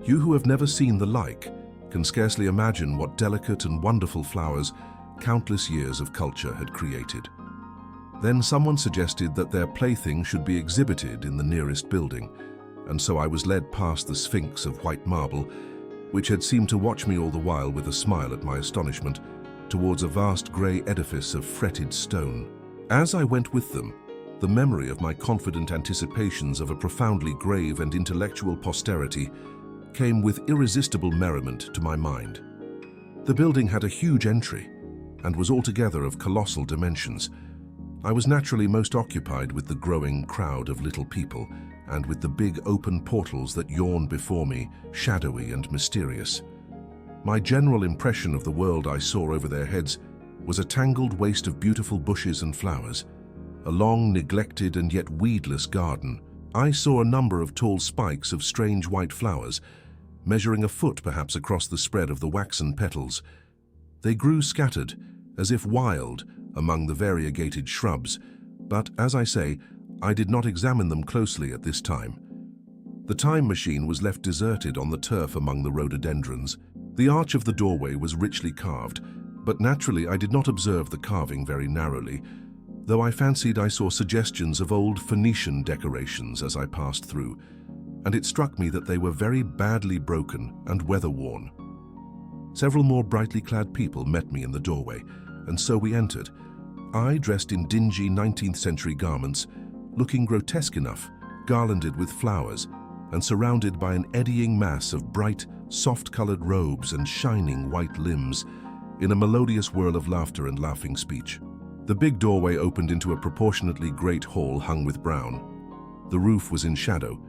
You who have never seen the like can scarcely imagine what delicate and wonderful flowers countless years of culture had created. Then someone suggested that their plaything should be exhibited in the nearest building, and so I was led past the Sphinx of white marble, which had seemed to watch me all the while with a smile at my astonishment, towards a vast grey edifice of fretted stone. As I went with them, the memory of my confident anticipations of a profoundly grave and intellectual posterity came with irresistible merriment to my mind. The building had a huge entry and was altogether of colossal dimensions. I was naturally most occupied with the growing crowd of little people and with the big open portals that yawned before me, shadowy and mysterious. My general impression of the world I saw over their heads was a tangled waste of beautiful bushes and flowers, a long, neglected and yet weedless garden. I saw a number of tall spikes of strange white flowers, measuring a foot perhaps across the spread of the waxen petals. They grew scattered, as if wild, among the variegated shrubs, but, as I say, I did not examine them closely at this time. The time machine was left deserted on the turf among the rhododendrons. The arch of the doorway was richly carved, but naturally I did not observe the carving very narrowly, though I fancied I saw suggestions of old Phoenician decorations as I passed through, and it struck me that they were very badly broken and weather-worn. Several more brightly clad people met me in the doorway, and so we entered, I dressed in dingy 19th century garments, looking grotesque enough, garlanded with flowers, and surrounded by an eddying mass of bright, soft-colored robes and shining white limbs, in a melodious whirl of laughter and laughing speech. The big doorway opened into a proportionately great hall hung with brown. The roof was in shadow,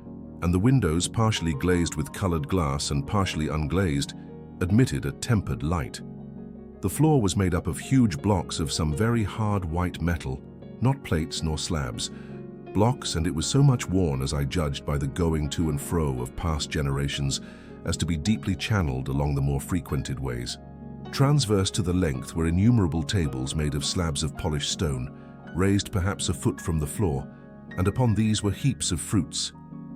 and the windows, partially glazed with colored glass and partially unglazed, admitted a tempered light. The floor was made up of huge blocks of some very hard white metal, not plates nor slabs, blocks, and it was so much worn, as I judged by the going to and fro of past generations, as to be deeply channeled along the more frequented ways. Transverse to the length were innumerable tables made of slabs of polished stone, raised perhaps a foot from the floor, and upon these were heaps of fruits.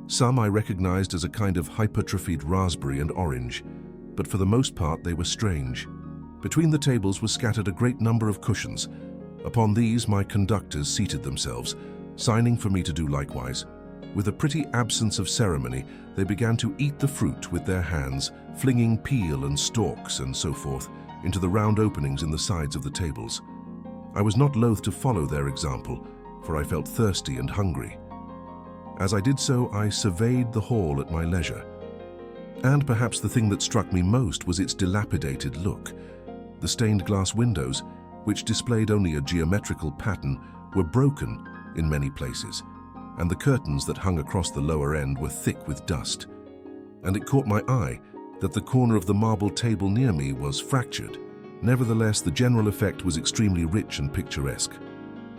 Some I recognized as a kind of hypertrophied raspberry and orange, but for the most part they were strange. Between the tables was scattered a great number of cushions. Upon these my conductors seated themselves, signing for me to do likewise. With a pretty absence of ceremony, they began to eat the fruit with their hands, flinging peel and stalks and so forth into the round openings in the sides of the tables. I was not loath to follow their example, for I felt thirsty and hungry. As I did so, I surveyed the hall at my leisure. And perhaps the thing that struck me most was its dilapidated look. The stained glass windows, which displayed only a geometrical pattern, were broken in many places, and the curtains that hung across the lower end were thick with dust. And it caught my eye that the corner of the marble table near me was fractured. Nevertheless, the general effect was extremely rich and picturesque.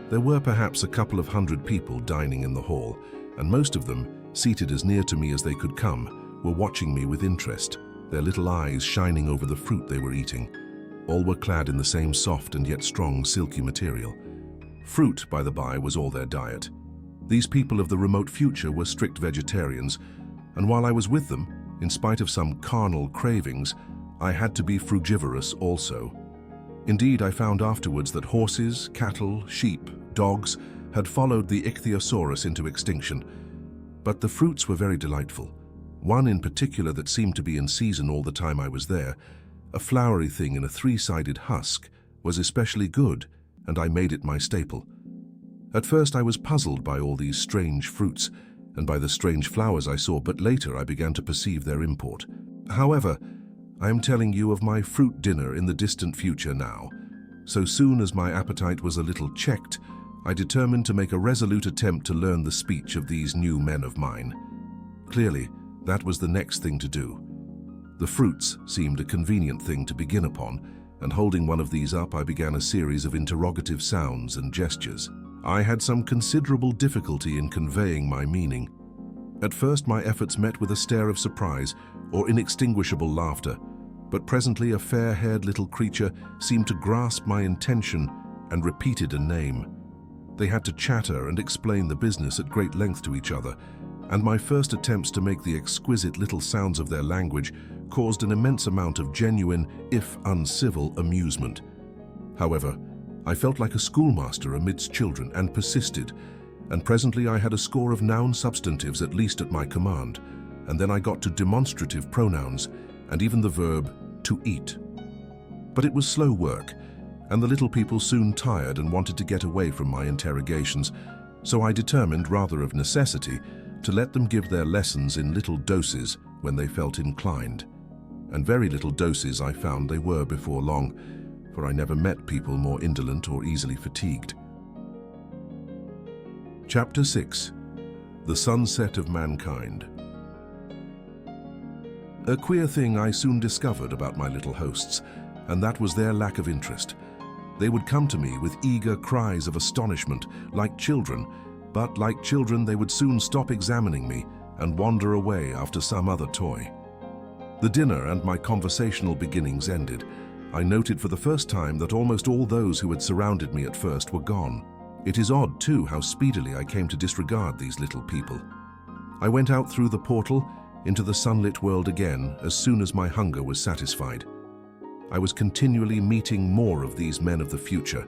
There were perhaps a couple of hundred people dining in the hall, and most of them, seated as near to me as they could come, were watching me with interest, their little eyes shining over the fruit they were eating. All were clad in the same soft and yet strong silky material. Fruit, by the by, was all their diet. These people of the remote future were strict vegetarians, and while I was with them, in spite of some carnal cravings, I had to be frugivorous also. Indeed, I found afterwards that horses, cattle, sheep, dogs had followed the ichthyosaurus into extinction. But the fruits were very delightful. One in particular that seemed to be in season all the time I was there, a flowery thing in a three-sided husk, was especially good, and I made it my staple. At first I was puzzled by all these strange fruits, and by the strange flowers I saw, but later I began to perceive their import. However, I am telling you of my fruit dinner in the distant future now. So soon as my appetite was a little checked, I determined to make a resolute attempt to learn the speech of these new men of mine. Clearly, that was the next thing to do. The fruits seemed a convenient thing to begin upon, and holding one of these up, I began a series of interrogative sounds and gestures. I had some considerable difficulty in conveying my meaning. At first, my efforts met with a stare of surprise or inextinguishable laughter, but presently a fair-haired little creature seemed to grasp my intention and repeated a name. They had to chatter and explain the business at great length to each other, and my first attempts to make the exquisite little sounds of their language caused an immense amount of genuine, if uncivil, amusement. However, I felt like a schoolmaster amidst children and persisted, and presently I had a score of noun substantives at least at my command, and then I got to demonstrative pronouns and even the verb to eat. But it was slow work, and the little people soon tired and wanted to get away from my interrogations, So I determined, rather of necessity, to let them give their lessons in little doses when they felt inclined. And very little doses I found they were before long, for I never met people more indolent or easily fatigued. Chapter 6. The Sunset of Mankind. A queer thing I soon discovered about my little hosts, and that was their lack of interest. They would come to me with eager cries of astonishment, like children, but like children they would soon stop examining me and wander away after some other toy. The dinner and my conversational beginnings ended. I noted for the first time that almost all those who had surrounded me at first were gone. It is odd, too, how speedily I came to disregard these little people. I went out through the portal into the sunlit world again as soon as my hunger was satisfied. I was continually meeting more of these men of the future,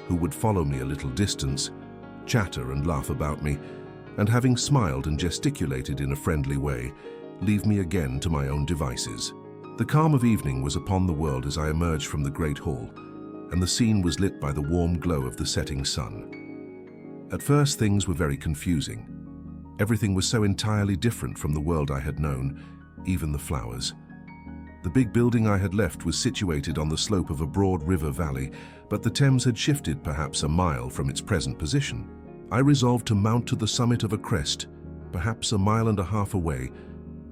who would follow me a little distance, chatter and laugh about me, and having smiled and gesticulated in a friendly way, leave me again to my own devices. The calm of evening was upon the world as I emerged from the great hall, and the scene was lit by the warm glow of the setting sun. At first things were very confusing. Everything was so entirely different from the world I had known, even the flowers. The big building I had left was situated on the slope of a broad river valley, but the Thames had shifted perhaps a mile from its present position. I resolved to mount to the summit of a crest, perhaps a mile and a half away,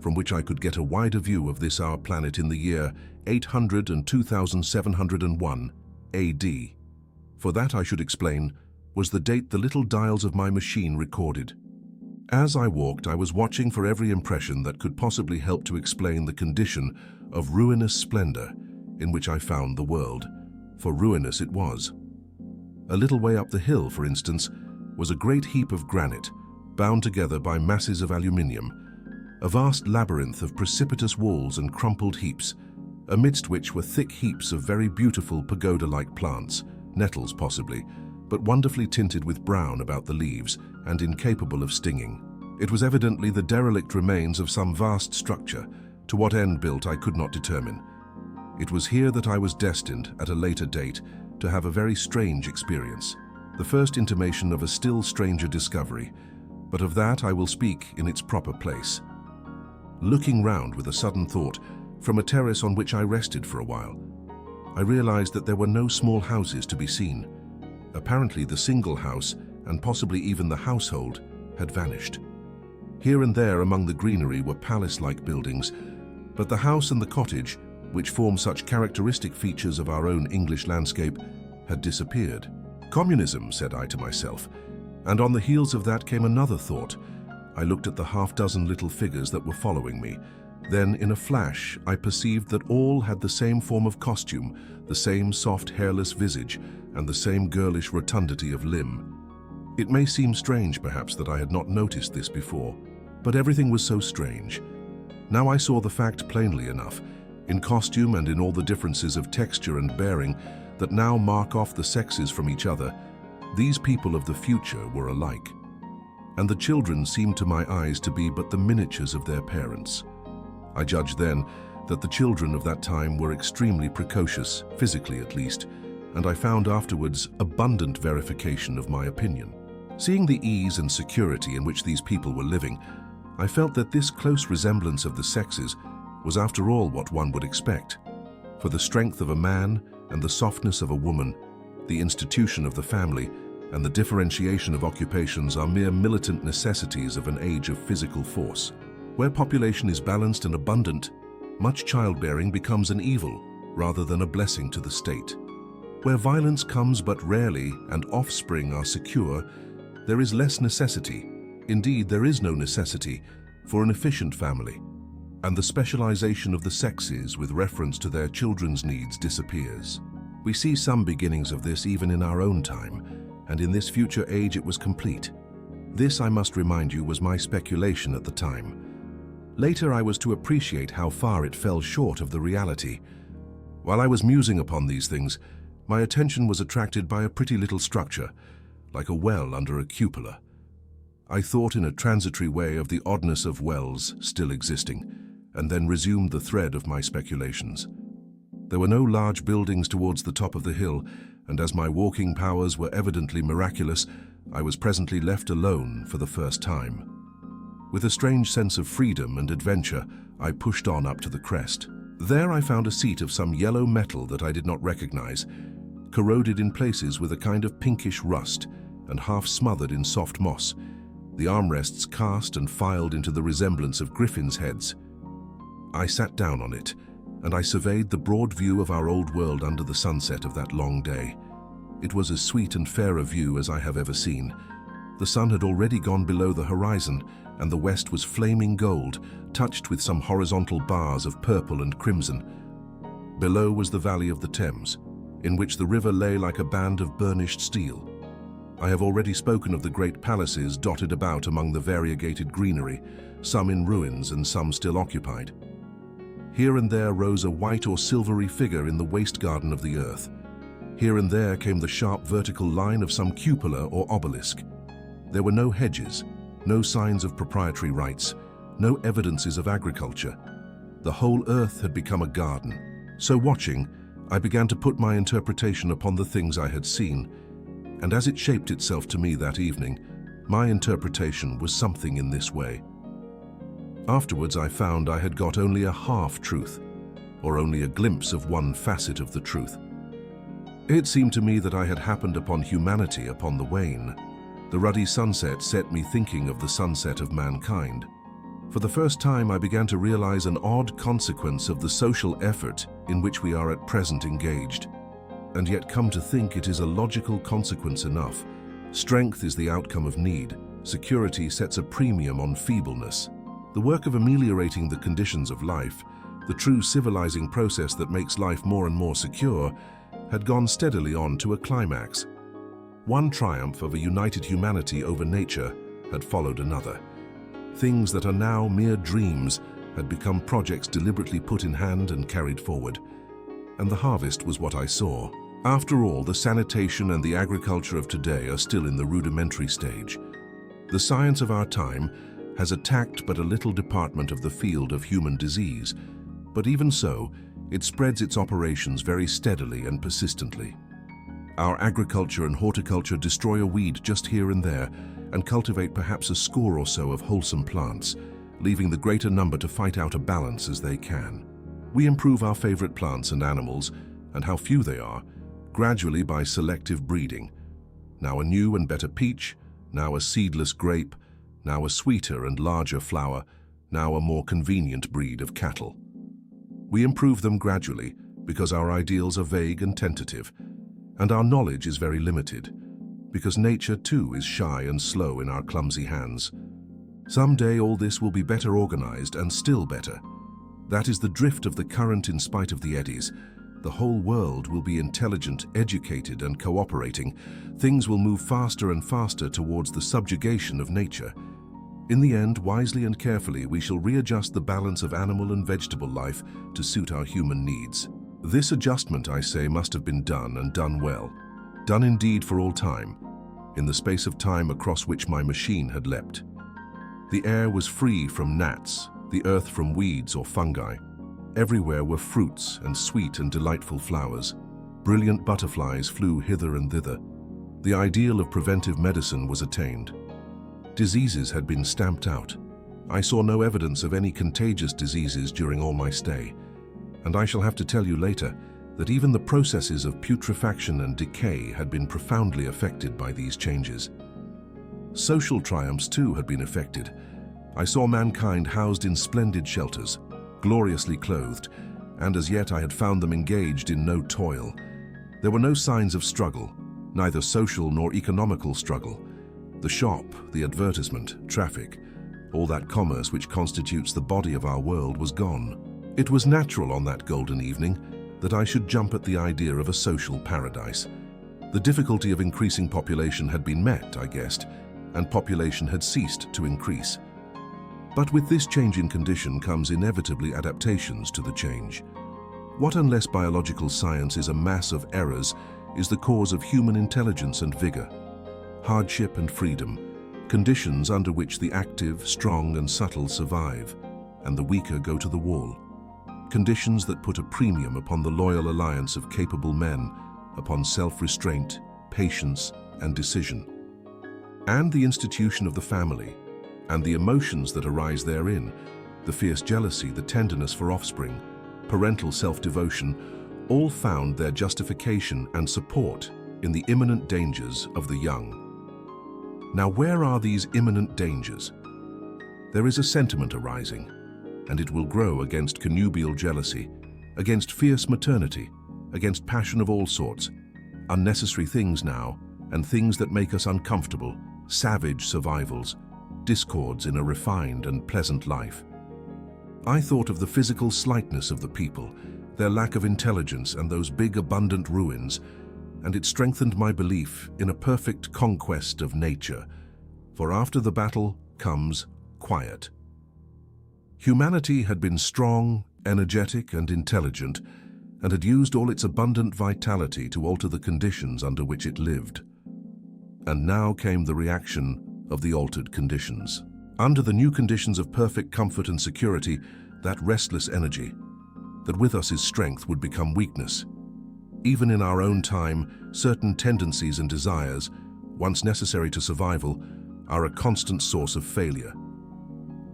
from which I could get a wider view of this our planet in the year 800 and 2701 AD. For that, I should explain, was the date the little dials of my machine recorded. As I walked, I was watching for every impression that could possibly help to explain the condition of ruinous splendor in which I found the world, for ruinous it was. A little way up the hill, for instance, was a great heap of granite, bound together by masses of aluminium, a vast labyrinth of precipitous walls and crumpled heaps, amidst which were thick heaps of very beautiful pagoda-like plants, nettles possibly, but wonderfully tinted with brown about the leaves and incapable of stinging. It was evidently the derelict remains of some vast structure, to what end built I could not determine. It was here that I was destined, at a later date, to have a very strange experience, the first intimation of a still stranger discovery, but of that I will speak in its proper place. Looking round with a sudden thought, from a terrace on which I rested for a while, I realized that there were no small houses to be seen. Apparently the single house, and possibly even the household, had vanished. Here and there among the greenery were palace-like buildings, but the house and the cottage, which form such characteristic features of our own English landscape, had disappeared. Communism, said I to myself, and on the heels of that came another thought. I looked at the half-dozen little figures that were following me. Then, in a flash, I perceived that all had the same form of costume, the same soft, hairless visage, and the same girlish rotundity of limb. It may seem strange, perhaps, that I had not noticed this before, but everything was so strange. Now I saw the fact plainly enough, in costume and in all the differences of texture and bearing that now mark off the sexes from each other. These people of the future were alike, and the children seemed to my eyes to be but the miniatures of their parents. I judged then that the children of that time were extremely precocious, physically at least, and I found afterwards abundant verification of my opinion. Seeing the ease and security in which these people were living, I felt that this close resemblance of the sexes was after all what one would expect. For the strength of a man and the softness of a woman, the institution of the family, and the differentiation of occupations are mere militant necessities of an age of physical force. Where population is balanced and abundant, much childbearing becomes an evil rather than a blessing to the state. Where violence comes but rarely and offspring are secure, there is less necessity, indeed there is no necessity, for an efficient family, and the specialization of the sexes with reference to their children's needs disappears. We see some beginnings of this even in our own time, and in this future age it was complete. This, I must remind you, was my speculation at the time. Later I was to appreciate how far it fell short of the reality. While I was musing upon these things, my attention was attracted by a pretty little structure, like a well under a cupola. I thought in a transitory way of the oddness of wells still existing, and then resumed the thread of my speculations. There were no large buildings towards the top of the hill, and as my walking powers were evidently miraculous, I was presently left alone for the first time. With a strange sense of freedom and adventure, I pushed on up to the crest. There I found a seat of some yellow metal that I did not recognize, corroded in places with a kind of pinkish rust and half smothered in soft moss, the armrests cast and filed into the resemblance of griffins' heads. I sat down on it, and I surveyed the broad view of our old world under the sunset of that long day. It was as sweet and fair a view as I have ever seen. The sun had already gone below the horizon, and the west was flaming gold, touched with some horizontal bars of purple and crimson. Below was the valley of the Thames, in which the river lay like a band of burnished steel. I have already spoken of the great palaces dotted about among the variegated greenery, some in ruins and some still occupied. Here and there rose a white or silvery figure in the waste garden of the earth. Here and there came the sharp vertical line of some cupola or obelisk. There were no hedges, no signs of proprietary rights, no evidences of agriculture. The whole earth had become a garden. So watching, I began to put my interpretation upon the things I had seen, and as it shaped itself to me that evening, my interpretation was something in this way. Afterwards I found I had got only a half-truth, or only a glimpse of one facet of the truth. It seemed to me that I had happened upon humanity upon the wane. The ruddy sunset set me thinking of the sunset of mankind. For the first time I began to realize an odd consequence of the social effort in which we are at present engaged. And yet come to think, it is a logical consequence enough. Strength is the outcome of need. Security sets a premium on feebleness. The work of ameliorating the conditions of life, the true civilizing process that makes life more and more secure, had gone steadily on to a climax. One triumph of a united humanity over nature had followed another. Things that are now mere dreams had become projects deliberately put in hand and carried forward. And the harvest was what I saw. After all, the sanitation and the agriculture of today are still in the rudimentary stage. The science of our time has attacked but a little department of the field of human disease, but even so, it spreads its operations very steadily and persistently. Our agriculture and horticulture destroy a weed just here and there and cultivate perhaps a score or so of wholesome plants, leaving the greater number to fight out a balance as they can. We improve our favorite plants and animals, and how few they are, gradually by selective breeding. Now a new and better peach, now a seedless grape, now a sweeter and larger flower, now a more convenient breed of cattle. We improve them gradually because our ideals are vague and tentative, and our knowledge is very limited, because nature too is shy and slow in our clumsy hands. Someday all this will be better organized and still better. That is the drift of the current in spite of the eddies. The whole world will be intelligent, educated, and cooperating. Things will move faster and faster towards the subjugation of nature. In the end, wisely and carefully, we shall readjust the balance of animal and vegetable life to suit our human needs. This adjustment, I say, must have been done, and done well. Done indeed for all time, in the space of time across which my machine had leapt. The air was free from gnats, the earth from weeds or fungi. Everywhere were fruits and sweet and delightful flowers. Brilliant butterflies flew hither and thither. The ideal of preventive medicine was attained. Diseases had been stamped out. I saw no evidence of any contagious diseases during all my stay, and I shall have to tell you later that even the processes of putrefaction and decay had been profoundly affected by these changes. Social triumphs too had been effected. I saw mankind housed in splendid shelters, gloriously clothed, and as yet I had found them engaged in no toil. There were no signs of struggle, neither social nor economical struggle. The shop, the advertisement, traffic, all that commerce which constitutes the body of our world was gone. It was natural on that golden evening that I should jump at the idea of a social paradise. The difficulty of increasing population had been met, I guessed, and population had ceased to increase. But with this change in condition comes inevitably adaptations to the change. What unless biological science is a mass of errors is the cause of human intelligence and vigor? Hardship and freedom, conditions under which the active, strong and subtle survive, and the weaker go to the wall. Conditions that put a premium upon the loyal alliance of capable men, upon self-restraint, patience and decision. and the institution of the family, and the emotions that arise therein, the fierce jealousy, the tenderness for offspring, parental self-devotion, all found their justification and support in the imminent dangers of the young. Now, where are these imminent dangers? There is a sentiment arising, and it will grow against connubial jealousy, against fierce maternity, against passion of all sorts, unnecessary things now, and things that make us uncomfortable, savage survivals, discords in a refined and pleasant life. I thought of the physical slightness of the people, their lack of intelligence and those big abundant ruins, and it strengthened my belief in a perfect conquest of nature, for after the battle comes quiet. Humanity had been strong, energetic and intelligent, and had used all its abundant vitality to alter the conditions under which it lived. And now came the reaction of the altered conditions. Under the new conditions of perfect comfort and security, that restless energy, that with us is strength, would become weakness. Even in our own time, certain tendencies and desires, once necessary to survival, are a constant source of failure.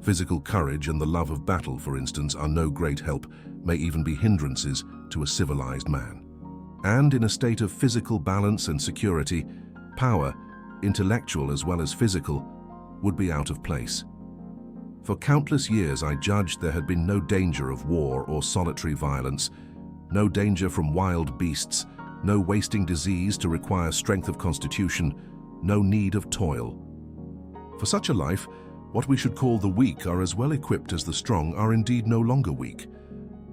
Physical courage and the love of battle, for instance, are no great help, may even be hindrances to a civilized man. And in a state of physical balance and security, power, intellectual as well as physical, would be out of place. For countless years I judged there had been no danger of war or solitary violence, no danger from wild beasts, no wasting disease to require strength of constitution, no need of toil. For such a life, what we should call the weak are as well equipped as the strong are indeed no longer weak.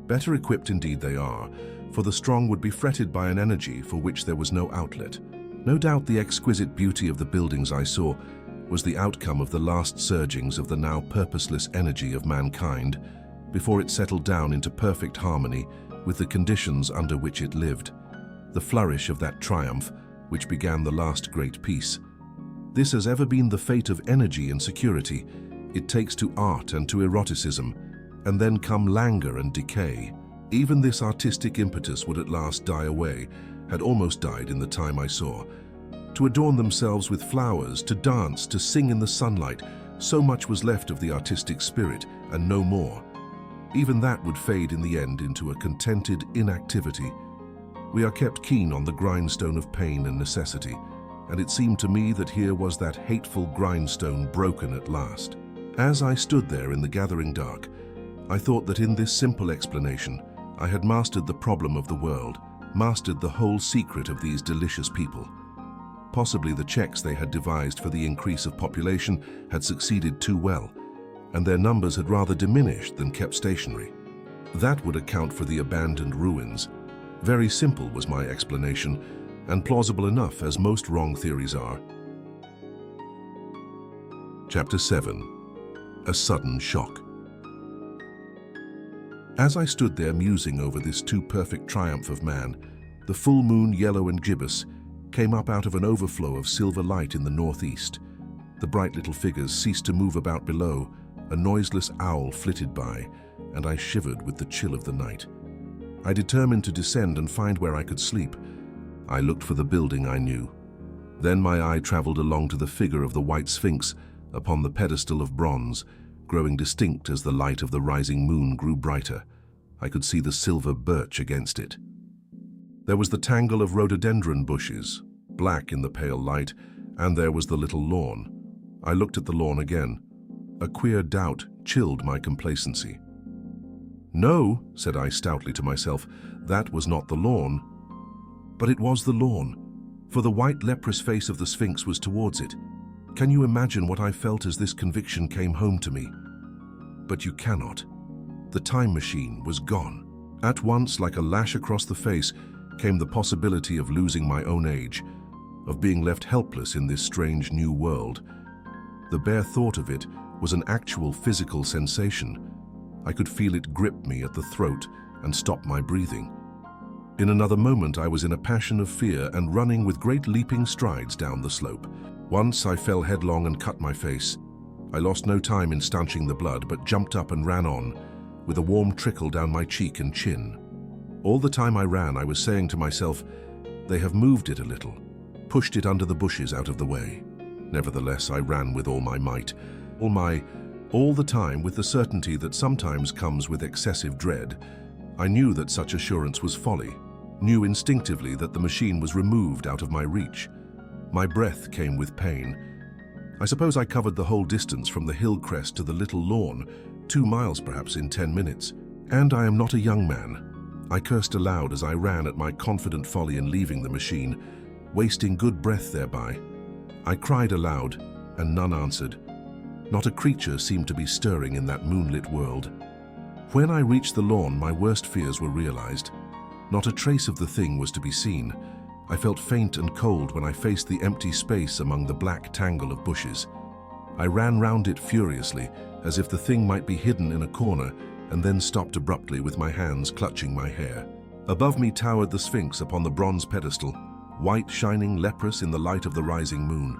Better equipped indeed they are, for the strong would be fretted by an energy for which there was no outlet. No doubt the exquisite beauty of the buildings I saw was the outcome of the last surgings of the now purposeless energy of mankind before it settled down into perfect harmony with the conditions under which it lived, the flourish of that triumph which began the last great peace. This has ever been the fate of energy and security. It takes to art and to eroticism, and then come languor and decay. Even this artistic impetus would at last die away, had almost died in the time I saw. To adorn themselves with flowers, to dance, to sing in the sunlight, so much was left of the artistic spirit, and no more. Even that would fade in the end into a contented inactivity. We are kept keen on the grindstone of pain and necessity, and it seemed to me that here was that hateful grindstone broken at last. As I stood there in the gathering dark, I thought that in this simple explanation, I had mastered the problem of the world, mastered the whole secret of these delicious people. Possibly the checks they had devised for the increase of population had succeeded too well, and their numbers had rather diminished than kept stationary. That would account for the abandoned ruins. Very simple was my explanation, and plausible enough as most wrong theories are. Chapter 7. A Sudden Shock. As I stood there musing over this too perfect triumph of man, the full moon, yellow and gibbous, came up out of an overflow of silver light in the northeast. The bright little figures ceased to move about below, a noiseless owl flitted by, and I shivered with the chill of the night. I determined to descend and find where I could sleep. I looked for the building I knew. Then my eye traveled along to the figure of the white Sphinx upon the pedestal of bronze, growing distinct as the light of the rising moon grew brighter. I could see the silver birch against it. There was the tangle of rhododendron bushes, black in the pale light, and there was the little lawn. I looked at the lawn again. A queer doubt chilled my complacency. No, said I stoutly to myself, that was not the lawn. But it was the lawn, for the white leprous face of the Sphinx was towards it. Can you imagine what I felt as this conviction came home to me? But you cannot. The time machine was gone. At once, like a lash across the face, came the possibility of losing my own age, of being left helpless in this strange new world. The bare thought of it was an actual physical sensation. I could feel it grip me at the throat and stop my breathing. In another moment I was in a passion of fear and running with great leaping strides down the slope. Once I fell headlong and cut my face. I lost no time in stanching the blood, but jumped up and ran on, with a warm trickle down my cheek and chin. All the time I ran, I was saying to myself, they have moved it a little, pushed it under the bushes out of the way. Nevertheless, I ran with all my might, all the time with the certainty that sometimes comes with excessive dread. I knew that such assurance was folly, knew instinctively that the machine was removed out of my reach. My breath came with pain. I suppose I covered the whole distance from the hill crest to the little lawn, 2 miles perhaps, in 10 minutes. And I am not a young man. I cursed aloud as I ran at my confident folly in leaving the machine, wasting good breath thereby. I cried aloud, and none answered. Not a creature seemed to be stirring in that moonlit world. When I reached the lawn, my worst fears were realized. Not a trace of the thing was to be seen. I felt faint and cold when I faced the empty space among the black tangle of bushes. I ran round it furiously, as if the thing might be hidden in a corner, and then stopped abruptly with my hands clutching my hair. Above me towered the Sphinx upon the bronze pedestal, white, shining, leprous in the light of the rising moon.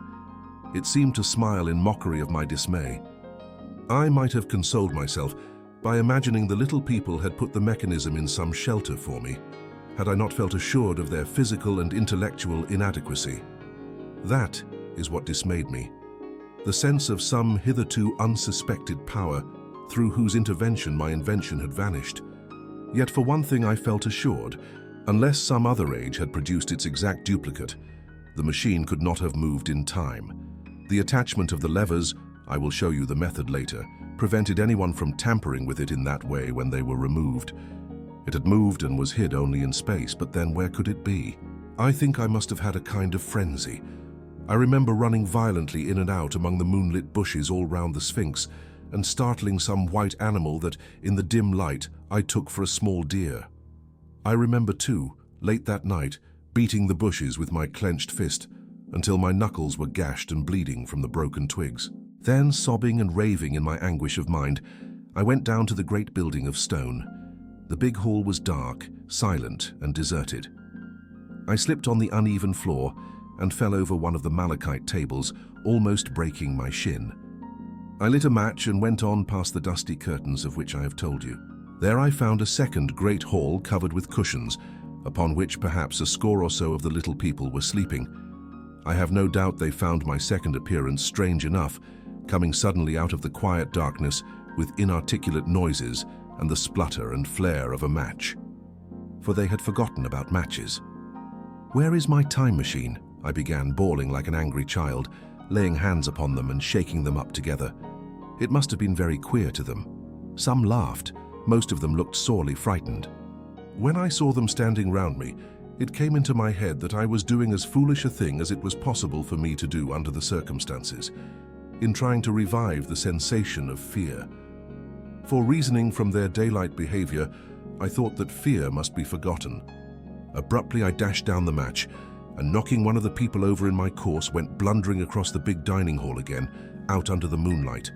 It seemed to smile in mockery of my dismay. I might have consoled myself by imagining the little people had put the mechanism in some shelter for me, had I not felt assured of their physical and intellectual inadequacy. That is what dismayed me. The sense of some hitherto unsuspected power through whose intervention my invention had vanished. Yet for one thing I felt assured, unless some other age had produced its exact duplicate, the machine could not have moved in time. The attachment of the levers, I will show you the method later, prevented anyone from tampering with it in that way when they were removed. It had moved and was hid only in space, but then where could it be? I think I must have had a kind of frenzy. I remember running violently in and out among the moonlit bushes all round the Sphinx and startling some white animal that, in the dim light, I took for a small deer. I remember, too, late that night, beating the bushes with my clenched fist until my knuckles were gashed and bleeding from the broken twigs. Then, sobbing and raving in my anguish of mind, I went down to the great building of stone. The big hall was dark, silent, and deserted. I slipped on the uneven floor and fell over one of the malachite tables, almost breaking my shin. I lit a match and went on past the dusty curtains of which I have told you. There I found a second great hall covered with cushions, upon which perhaps a score or so of the little people were sleeping. I have no doubt they found my second appearance strange enough, coming suddenly out of the quiet darkness with inarticulate noises and the splutter and flare of a match. For they had forgotten about matches. "Where is my time machine?" I began, bawling like an angry child, laying hands upon them and shaking them up together. It must have been very queer to them. Some laughed, most of them looked sorely frightened. When I saw them standing round me, it came into my head that I was doing as foolish a thing as it was possible for me to do under the circumstances, in trying to revive the sensation of fear. For reasoning from their daylight behavior, I thought that fear must be forgotten. Abruptly I dashed down the match, and knocking one of the people over in my course, went blundering across the big dining hall again, out under the moonlight.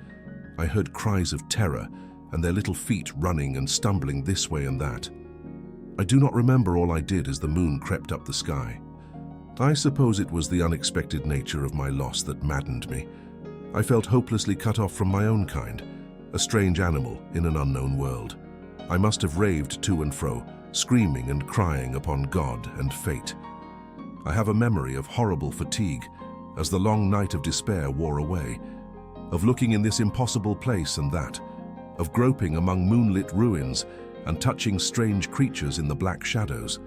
I heard cries of terror, and their little feet running and stumbling this way and that. I do not remember all I did as the moon crept up the sky. I suppose it was the unexpected nature of my loss that maddened me. I felt hopelessly cut off from my own kind, a strange animal in an unknown world. I must have raved to and fro, screaming and crying upon God and fate. I have a memory of horrible fatigue as the long night of despair wore away, of looking in this impossible place and that, of groping among moonlit ruins and touching strange creatures in the black shadows.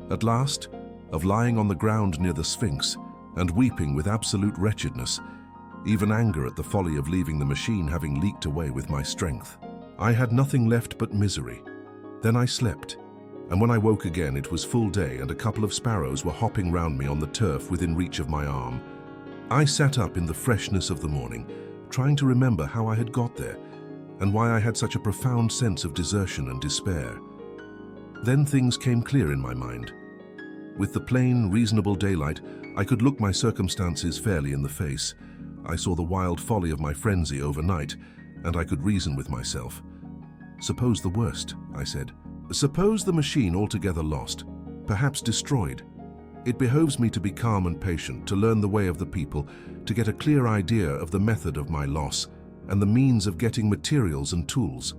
At last, of lying on the ground near the Sphinx and weeping with absolute wretchedness, even anger at the folly of leaving the machine having leaked away with my strength. I had nothing left but misery. Then I slept, and when I woke again it was full day and a couple of sparrows were hopping round me on the turf within reach of my arm. I sat up in the freshness of the morning, trying to remember how I had got there and why I had such a profound sense of desertion and despair. Then things came clear in my mind. With the plain, reasonable daylight, I could look my circumstances fairly in the face. I saw the wild folly of my frenzy overnight, and I could reason with myself. "Suppose the worst," I said. "Suppose the machine altogether lost, perhaps destroyed. It behoves me to be calm and patient, to learn the way of the people, to get a clear idea of the method of my loss, and the means of getting materials and tools,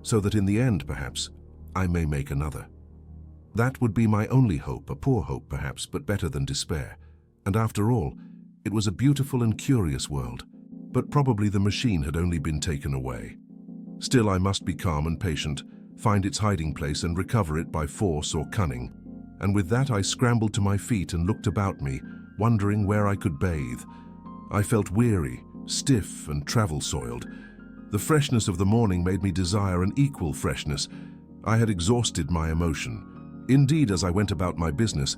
so that in the end, perhaps, I may make another. That would be my only hope, a poor hope perhaps, but better than despair. And after all, It was a beautiful and curious world, but probably the machine had only been taken away. Still, I must be calm and patient, find its hiding place and recover it by force or cunning. And with that, I scrambled to my feet and looked about me, wondering where I could bathe. I felt weary, stiff, and travel-soiled. The freshness of the morning made me desire an equal freshness. I had exhausted my emotion. Indeed, as I went about my business,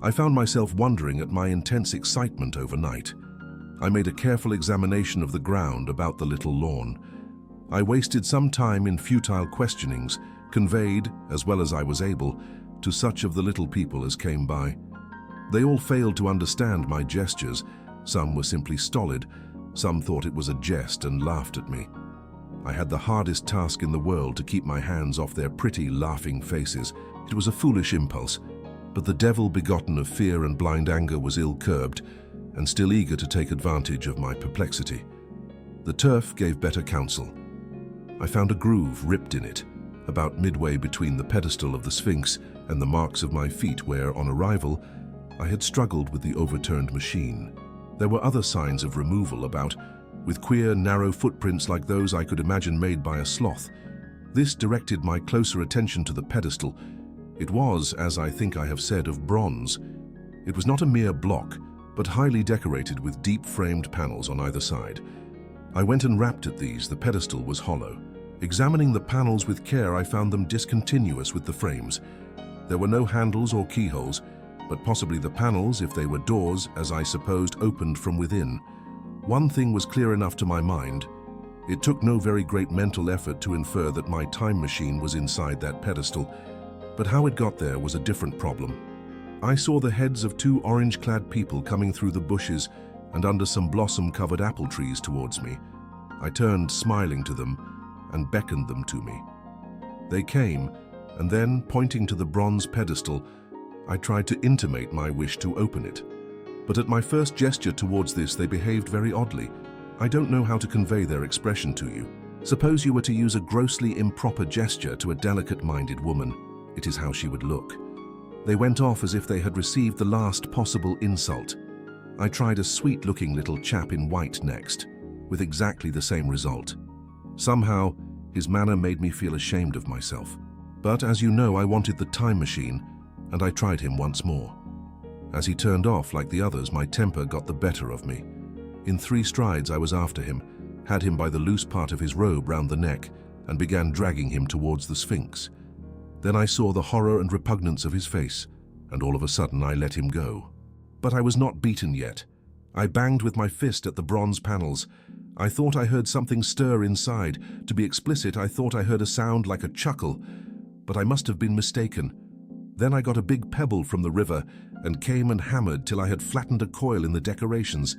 I found myself wondering at my intense excitement overnight. I made a careful examination of the ground about the little lawn. I wasted some time in futile questionings, conveyed, as well as I was able, to such of the little people as came by. They all failed to understand my gestures. Some were simply stolid. Some thought it was a jest and laughed at me. I had the hardest task in the world to keep my hands off their pretty, laughing faces. It was a foolish impulse, but the devil begotten of fear and blind anger was ill-curbed and still eager to take advantage of my perplexity. The turf gave better counsel. I found a groove ripped in it, about midway between the pedestal of the Sphinx and the marks of my feet where, on arrival, I had struggled with the overturned machine. There were other signs of removal about, with queer, narrow footprints like those I could imagine made by a sloth. This directed my closer attention to the pedestal. It was, as I think I have said, of bronze. It was not a mere block, but highly decorated with deep-framed panels on either side. I went and rapped at these. The pedestal was hollow. Examining the panels with care, I found them discontinuous with the frames. There were no handles or keyholes, but possibly the panels, if they were doors, as I supposed, opened from within. One thing was clear enough to my mind. It took no very great mental effort to infer that my time machine was inside that pedestal, but how it got there was a different problem. I saw the heads of two orange-clad people coming through the bushes and under some blossom-covered apple trees towards me. I turned, smiling to them, and beckoned them to me. They came, and then, pointing to the bronze pedestal, I tried to intimate my wish to open it. But at my first gesture towards this, they behaved very oddly. I don't know how to convey their expression to you. Suppose you were to use a grossly improper gesture to a delicate-minded woman. It is how she would look. They went off as if they had received the last possible insult. I tried a sweet-looking little chap in white next, with exactly the same result. Somehow, his manner made me feel ashamed of myself. But as you know, I wanted the time machine, and I tried him once more. As he turned off like the others, my temper got the better of me. In 3 strides I was after him, had him by the loose part of his robe round the neck, and began dragging him towards the Sphinx. Then I saw the horror and repugnance of his face, and all of a sudden I let him go. But I was not beaten yet. I banged with my fist at the bronze panels. I thought I heard something stir inside. To be explicit, I thought I heard a sound like a chuckle, but I must have been mistaken. Then I got a big pebble from the river and came and hammered till I had flattened a coil in the decorations,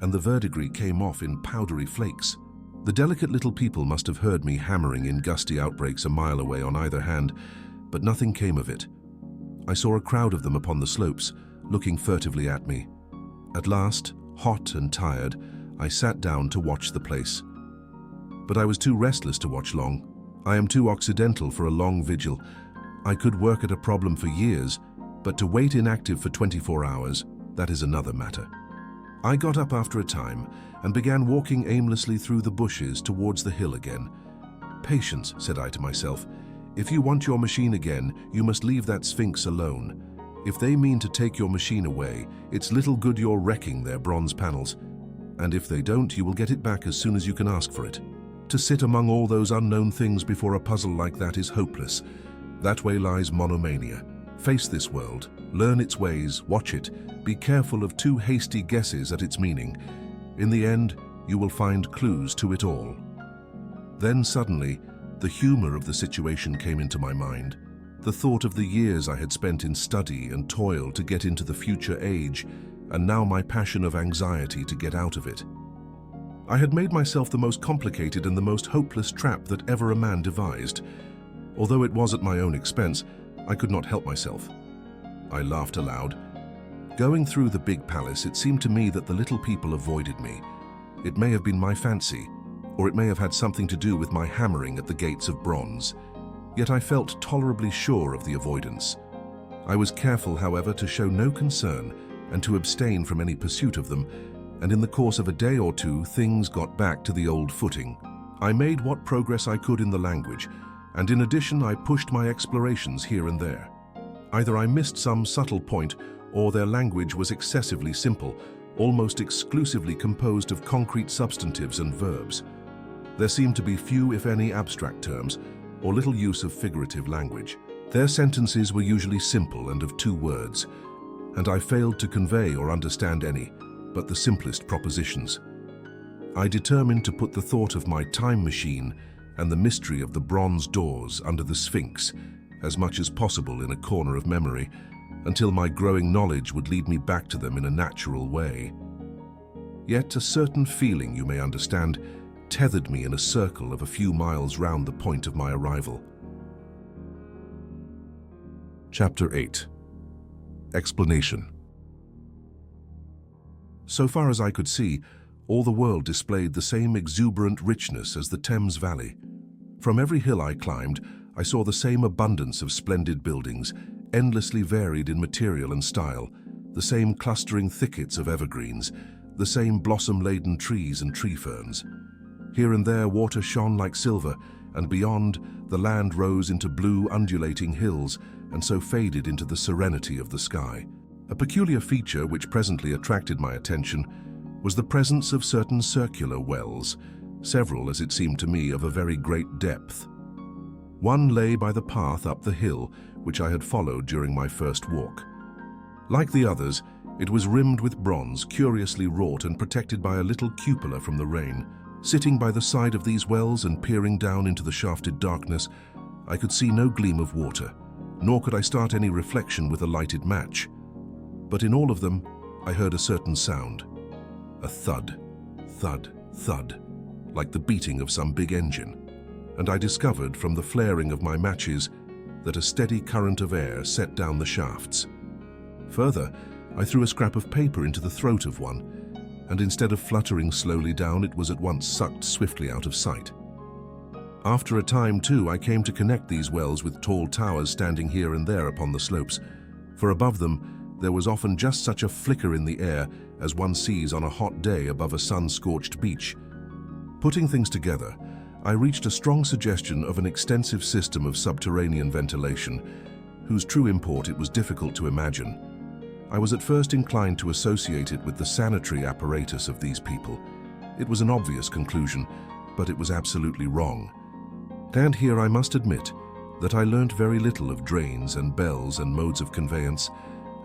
and the verdigris came off in powdery flakes. The delicate little people must have heard me hammering in gusty outbreaks a mile away on either hand, but nothing came of it. I saw a crowd of them upon the slopes, looking furtively at me. At last, hot and tired, I sat down to watch the place. But I was too restless to watch long. I am too occidental for a long vigil. I could work at a problem for years, but to wait inactive for 24 hours, that is another matter. I got up after a time and began walking aimlessly through the bushes towards the hill again. "Patience," said I to myself. "If you want your machine again, you must leave that Sphinx alone. If they mean to take your machine away, it's little good you're wrecking their bronze panels. And if they don't, you will get it back as soon as you can ask for it. To sit among all those unknown things before a puzzle like that is hopeless. That way lies monomania. Face this world, learn its ways, watch it, be careful of too hasty guesses at its meaning. In the end, you will find clues to it all." Then suddenly, the humor of the situation came into my mind. The thought of the years I had spent in study and toil to get into the future age, and now my passion of anxiety to get out of it. I had made myself the most complicated and the most hopeless trap that ever a man devised. Although it was at my own expense, I could not help myself. I laughed aloud. Going through the big palace, it seemed to me that the little people avoided me. It may have been my fancy, or it may have had something to do with my hammering at the gates of bronze. Yet I felt tolerably sure of the avoidance. I was careful, however, to show no concern, and to abstain from any pursuit of them, and in the course of a day or two things got back to the old footing. I made what progress I could in the language, and in addition I pushed my explorations here and there. Either I missed some subtle point, or their language was excessively simple, almost exclusively composed of concrete substantives and verbs. There seemed to be few, if any, abstract terms, or little use of figurative language. Their sentences were usually simple and of 2 words, and I failed to convey or understand any, but the simplest propositions. I determined to put the thought of my time machine and the mystery of the bronze doors under the Sphinx as much as possible in a corner of memory, until my growing knowledge would lead me back to them in a natural way. Yet a certain feeling, you may understand, tethered me in a circle of a few miles round the point of my arrival. Chapter 8. Explanation. So far as I could see, all the world displayed the same exuberant richness as the Thames Valley. From every hill I climbed, I saw the same abundance of splendid buildings, endlessly varied in material and style, the same clustering thickets of evergreens, the same blossom-laden trees and tree ferns. Here and there water shone like silver, and beyond, the land rose into blue, undulating hills, and so faded into the serenity of the sky. A peculiar feature which presently attracted my attention was the presence of certain circular wells, several, as it seemed to me, of a very great depth. One lay by the path up the hill, which I had followed during my first walk. Like the others, it was rimmed with bronze, curiously wrought and protected by a little cupola from the rain. Sitting by the side of these wells and peering down into the shafted darkness, I could see no gleam of water, nor could I start any reflection with a lighted match. But in all of them, I heard a certain sound. A thud, thud, thud, like the beating of some big engine. And I discovered from the flaring of my matches that a steady current of air set down the shafts. Further, I threw a scrap of paper into the throat of one, and instead of fluttering slowly down, it was at once sucked swiftly out of sight. After a time, too, I came to connect these wells with tall towers standing here and there upon the slopes, for above them there was often just such a flicker in the air as one sees on a hot day above a sun-scorched beach. Putting things together, I reached a strong suggestion of an extensive system of subterranean ventilation, whose true import it was difficult to imagine. I was at first inclined to associate it with the sanitary apparatus of these people. It was an obvious conclusion, but it was absolutely wrong. And here I must admit that I learnt very little of drains and bells and modes of conveyance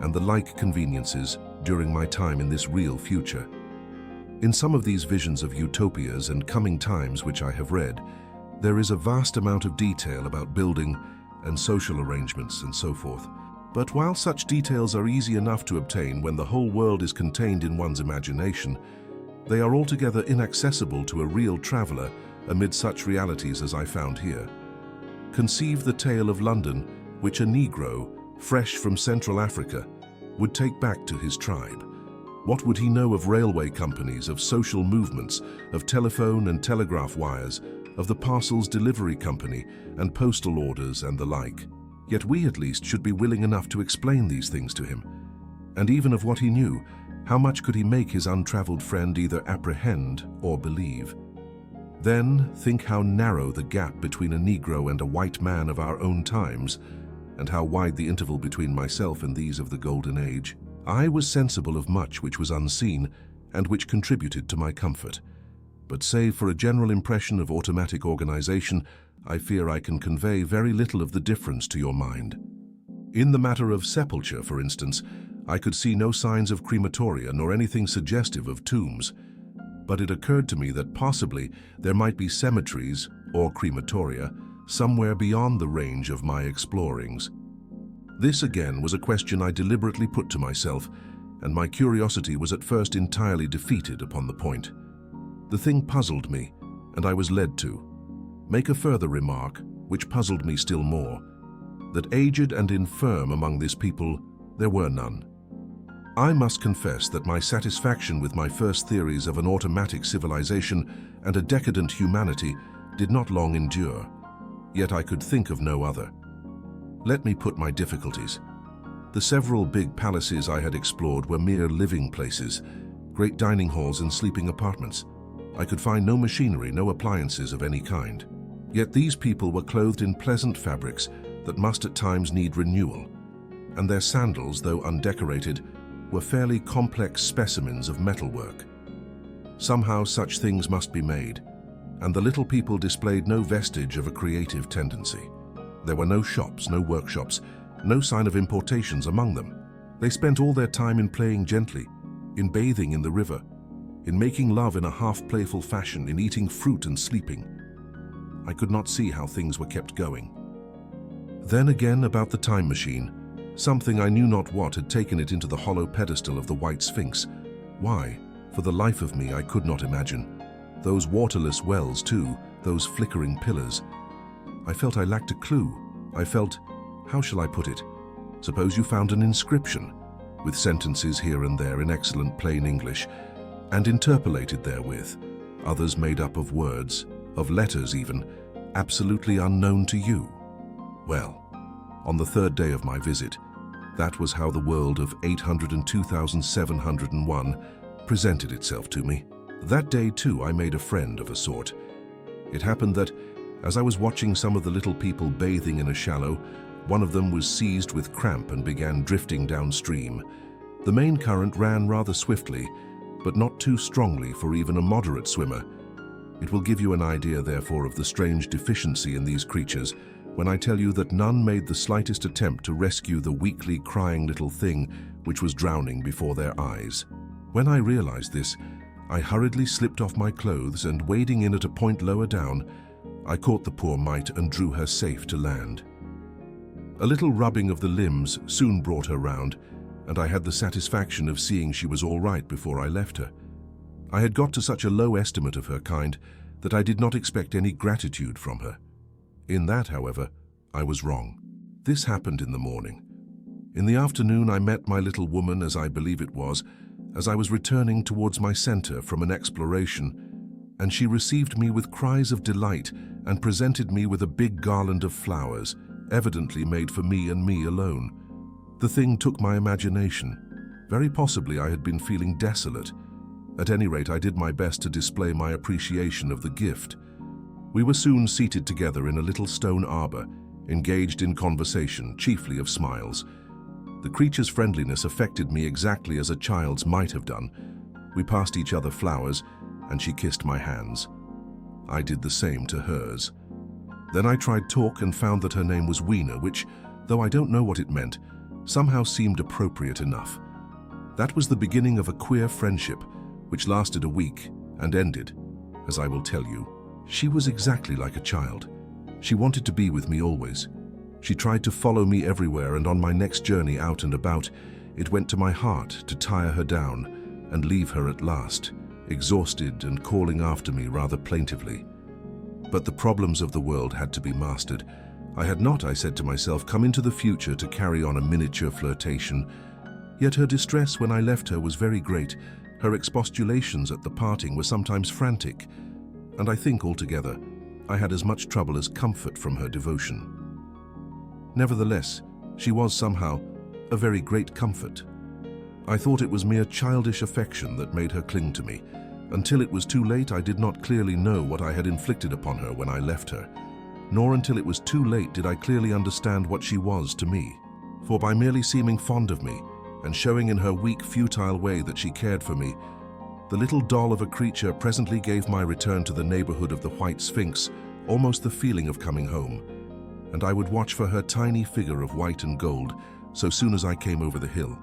and the like conveniences during my time in this real future. In some of these visions of utopias and coming times which I have read, there is a vast amount of detail about building and social arrangements and so forth. But while such details are easy enough to obtain when the whole world is contained in one's imagination, they are altogether inaccessible to a real traveller amid such realities as I found here. Conceive the tale of London, which a Negro, fresh from Central Africa, would take back to his tribe. What would he know of railway companies, of social movements, of telephone and telegraph wires, of the parcels delivery company and postal orders and the like? Yet we at least should be willing enough to explain these things to him. And even of what he knew, how much could he make his untravelled friend either apprehend or believe? Then think how narrow the gap between a Negro and a white man of our own times, and how wide the interval between myself and these of the Golden Age. I was sensible of much which was unseen and which contributed to my comfort. But save for a general impression of automatic organization, I fear I can convey very little of the difference to your mind. In the matter of sepulture, for instance, I could see no signs of crematoria nor anything suggestive of tombs. But it occurred to me that possibly there might be cemeteries or crematoria somewhere beyond the range of my explorings. This again was a question I deliberately put to myself, and my curiosity was at first entirely defeated upon the point. The thing puzzled me, and I was led to make a further remark, which puzzled me still more, that aged and infirm among this people there were none. I must confess that my satisfaction with my first theories of an automatic civilization and a decadent humanity did not long endure, yet I could think of no other. Let me put my difficulties. The several big palaces I had explored were mere living places, great dining halls and sleeping apartments. I could find no machinery, no appliances of any kind. Yet these people were clothed in pleasant fabrics that must at times need renewal, and their sandals, though undecorated, were fairly complex specimens of metalwork. Somehow such things must be made, and the little people displayed no vestige of a creative tendency. There were no shops, no workshops, no sign of importations among them. They spent all their time in playing gently, in bathing in the river, in making love in a half-playful fashion, in eating fruit and sleeping. I could not see how things were kept going. Then again about the time machine, something I knew not what had taken it into the hollow pedestal of the white Sphinx. Why? For the life of me, I could not imagine. Those waterless wells too, those flickering pillars. I felt I lacked a clue. I felt, how shall I put it? Suppose you found an inscription, with sentences here and there in excellent plain English, and interpolated therewith, others made up of words, of letters even, absolutely unknown to you. Well, on the third day of my visit, that was how the world of 802,701 presented itself to me. That day too I made a friend of a sort. It happened that, as I was watching some of the little people bathing in a shallow, one of them was seized with cramp and began drifting downstream. The main current ran rather swiftly, but not too strongly for even a moderate swimmer. It will give you an idea, therefore, of the strange deficiency in these creatures when I tell you that none made the slightest attempt to rescue the weakly crying little thing which was drowning before their eyes. When I realized this, I hurriedly slipped off my clothes and, wading in at a point lower down, I caught the poor mite and drew her safe to land. A little rubbing of the limbs soon brought her round, and I had the satisfaction of seeing she was all right before I left her. I had got to such a low estimate of her kind that I did not expect any gratitude from her. In that, however, I was wrong. This happened in the morning. In the afternoon I met my little woman, as I believe it was, as I was returning towards my center from an exploration, and she received me with cries of delight and presented me with a big garland of flowers, evidently made for me and me alone. The thing took my imagination. Very possibly I had been feeling desolate. At any rate, I did my best to display my appreciation of the gift. We were soon seated together in a little stone arbor, engaged in conversation, chiefly of smiles. The creature's friendliness affected me exactly as a child's might have done. We passed each other flowers, and she kissed my hands. I did the same to hers. Then I tried talk and found that her name was Weena, which, though I don't know what it meant, somehow seemed appropriate enough. That was the beginning of a queer friendship, which lasted a week and ended, as I will tell you. She was exactly like a child. She wanted to be with me always. She tried to follow me everywhere, and on my next journey out and about, it went to my heart to tire her down and leave her at last, exhausted and calling after me rather plaintively. But the problems of the world had to be mastered. I had not, I said to myself, come into the future to carry on a miniature flirtation. Yet her distress when I left her was very great. Her expostulations at the parting were sometimes frantic, and I think altogether I had as much trouble as comfort from her devotion. Nevertheless, she was somehow a very great comfort. I thought it was mere childish affection that made her cling to me. Until it was too late, I did not clearly know what I had inflicted upon her when I left her. Nor until it was too late did I clearly understand what she was to me. For by merely seeming fond of me, and showing in her weak, futile way that she cared for me, the little doll of a creature presently gave my return to the neighborhood of the white Sphinx almost the feeling of coming home, and I would watch for her tiny figure of white and gold so soon as I came over the hill.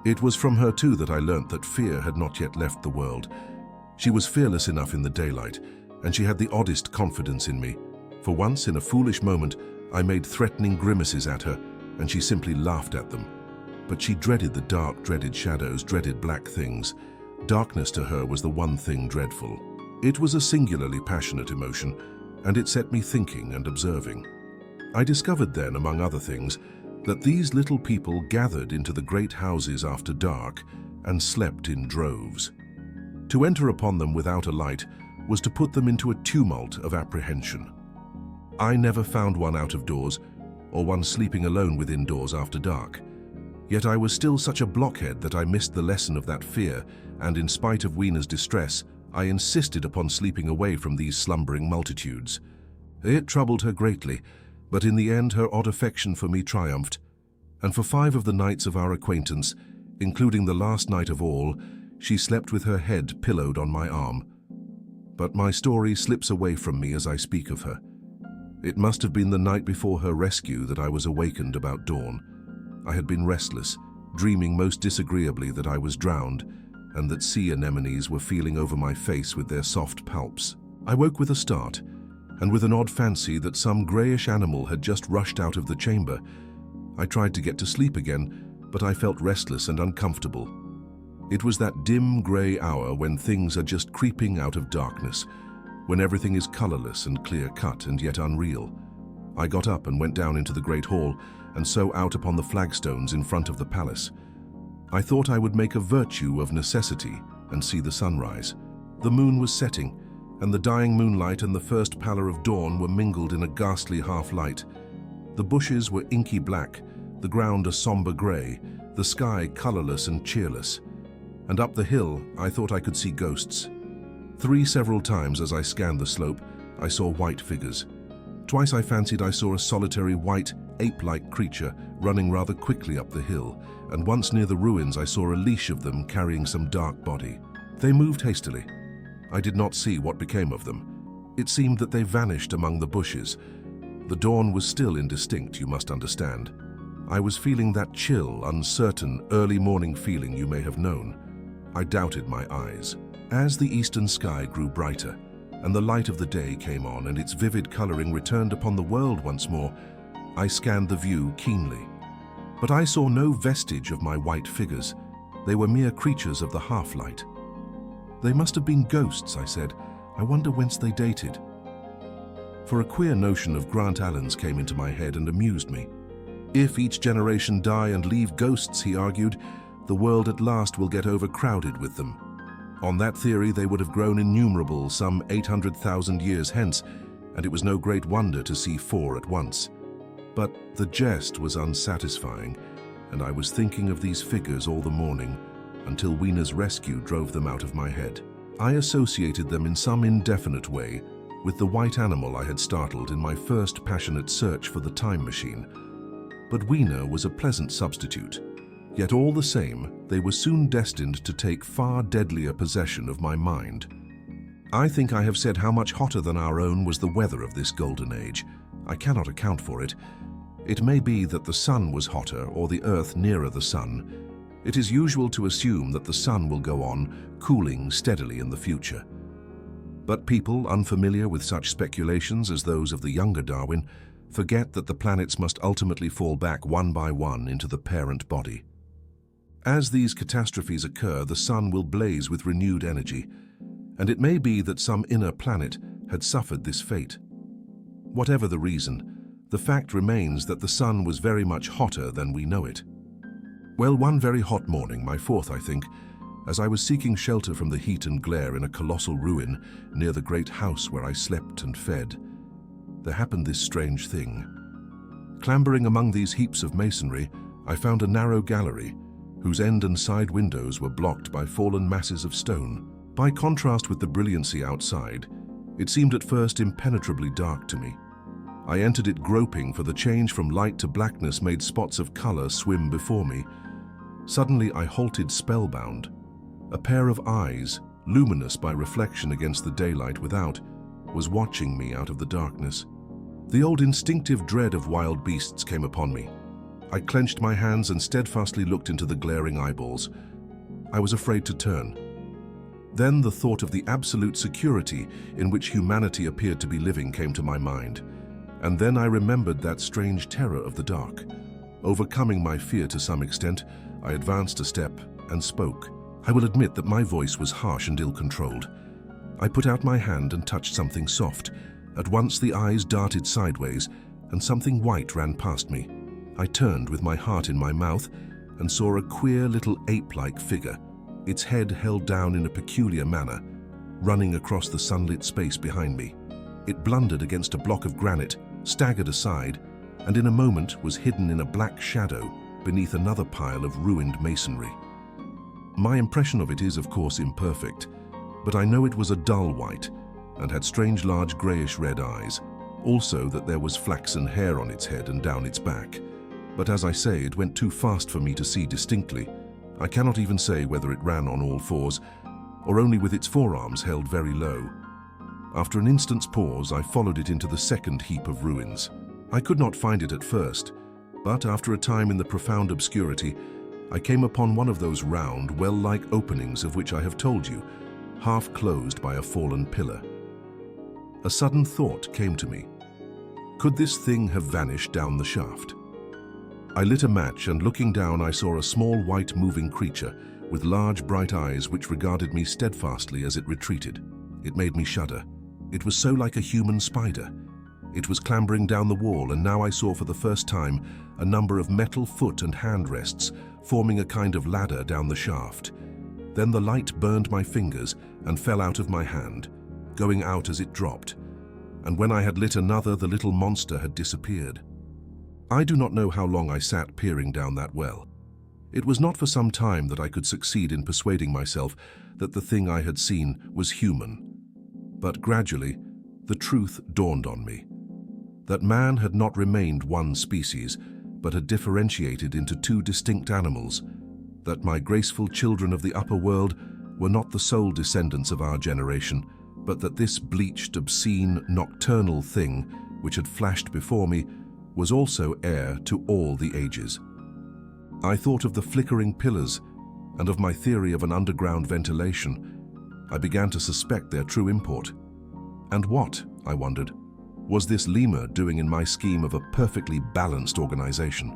It was from her too that I learnt that fear had not yet left the world. She was fearless enough in the daylight, and she had the oddest confidence in me. For once, in a foolish moment, I made threatening grimaces at her, and she simply laughed at them. But she dreaded the dark, dreaded shadows, dreaded black things. Darkness to her was the one thing dreadful. It was a singularly passionate emotion, and it set me thinking and observing. I discovered then, among other things, that these little people gathered into the great houses after dark and slept in droves. To enter upon them without a light was to put them into a tumult of apprehension. I never found one out of doors, or one sleeping alone within doors after dark. Yet I was still such a blockhead that I missed the lesson of that fear, and in spite of Weena's distress, I insisted upon sleeping away from these slumbering multitudes. It troubled her greatly, but in the end her odd affection for me triumphed, and for 5 of the nights of our acquaintance, including the last night of all, she slept with her head pillowed on my arm. But my story slips away from me as I speak of her. It must have been the night before her rescue that I was awakened about dawn. I had been restless, dreaming most disagreeably that I was drowned, and that sea anemones were feeling over my face with their soft palps. I woke with a start, and with an odd fancy that some greyish animal had just rushed out of the chamber. I tried to get to sleep again, but I felt restless and uncomfortable. It was that dim grey hour when things are just creeping out of darkness, when everything is colourless and clear-cut and yet unreal. I got up and went down into the great hall, and so out upon the flagstones in front of the palace. I thought I would make a virtue of necessity and see the sunrise. The moon was setting, and the dying moonlight and the first pallor of dawn were mingled in a ghastly half-light. The bushes were inky black, the ground a sombre grey, the sky colourless and cheerless. And up the hill, I thought I could see ghosts. 3 several times as I scanned the slope, I saw white figures. Twice I fancied I saw a solitary white, ape-like creature running rather quickly up the hill, and once near the ruins I saw a leash of them carrying some dark body. They moved hastily. I did not see what became of them. It seemed that they vanished among the bushes. The dawn was still indistinct, you must understand. I was feeling that chill, uncertain, early morning feeling you may have known. I doubted my eyes. As the eastern sky grew brighter, and the light of the day came on and its vivid colouring returned upon the world once more, I scanned the view keenly. But I saw no vestige of my white figures. They were mere creatures of the half-light. They must have been ghosts, I said. I wonder whence they dated. For a queer notion of Grant Allen's came into my head and amused me. If each generation die and leave ghosts, he argued, the world at last will get overcrowded with them. On that theory, they would have grown innumerable some 800,000 years hence, and it was no great wonder to see 4 at once. But the jest was unsatisfying, and I was thinking of these figures all the morning, until Weena's rescue drove them out of my head. I associated them in some indefinite way with the white animal I had startled in my first passionate search for the time machine. But Weena was a pleasant substitute. Yet all the same, they were soon destined to take far deadlier possession of my mind. I think I have said how much hotter than our own was the weather of this golden age. I cannot account for it. It may be that the sun was hotter or the earth nearer the sun. It is usual to assume that the sun will go on cooling steadily in the future. But people unfamiliar with such speculations as those of the younger Darwin forget that the planets must ultimately fall back one by one into the parent body. As these catastrophes occur, the sun will blaze with renewed energy, and it may be that some inner planet had suffered this fate. Whatever the reason, the fact remains that the sun was very much hotter than we know it. Well, one very hot morning, my 4th I think, as I was seeking shelter from the heat and glare in a colossal ruin near the great house where I slept and fed, there happened this strange thing. Clambering among these heaps of masonry, I found a narrow gallery, whose end and side windows were blocked by fallen masses of stone. By contrast with the brilliancy outside, it seemed at first impenetrably dark to me. I entered it groping, for the change from light to blackness made spots of colour swim before me. Suddenly I halted spellbound. A pair of eyes, luminous by reflection against the daylight without, was watching me out of the darkness. The old instinctive dread of wild beasts came upon me. I clenched my hands and steadfastly looked into the glaring eyeballs. I was afraid to turn. Then the thought of the absolute security in which humanity appeared to be living came to my mind. And then I remembered that strange terror of the dark. Overcoming my fear to some extent, I advanced a step and spoke. I will admit that my voice was harsh and ill-controlled. I put out my hand and touched something soft. At once the eyes darted sideways, and something white ran past me. I turned with my heart in my mouth and saw a queer little ape-like figure, its head held down in a peculiar manner, running across the sunlit space behind me. It blundered against a block of granite, staggered aside, and in a moment was hidden in a black shadow, beneath another pile of ruined masonry. My impression of it is, of course, imperfect, but I know it was a dull white and had strange large greyish-red eyes. Also that there was flaxen hair on its head and down its back. But as I say, it went too fast for me to see distinctly. I cannot even say whether it ran on all fours, or only with its forearms held very low. After an instant's pause, I followed it into the second heap of ruins. I could not find it at first, but after a time in the profound obscurity, I came upon one of those round, well-like openings of which I have told you, half closed by a fallen pillar. A sudden thought came to me. Could this thing have vanished down the shaft? I lit a match, and looking down I saw a small white moving creature with large bright eyes which regarded me steadfastly as it retreated. It made me shudder. It was so like a human spider. It was clambering down the wall, and now I saw for the first time a number of metal foot and hand rests forming a kind of ladder down the shaft. Then the light burned my fingers and fell out of my hand, going out as it dropped. And when I had lit another, the little monster had disappeared. I do not know how long I sat peering down that well. It was not for some time that I could succeed in persuading myself that the thing I had seen was human. But gradually, the truth dawned on me. That man had not remained one species, but had differentiated into two distinct animals. That my graceful children of the upper world were not the sole descendants of our generation, but that this bleached, obscene, nocturnal thing, which had flashed before me, was also heir to all the ages. I thought of the flickering pillars and of my theory of an underground ventilation. I began to suspect their true import. And what, I wondered, was this lemur doing in my scheme of a perfectly balanced organization?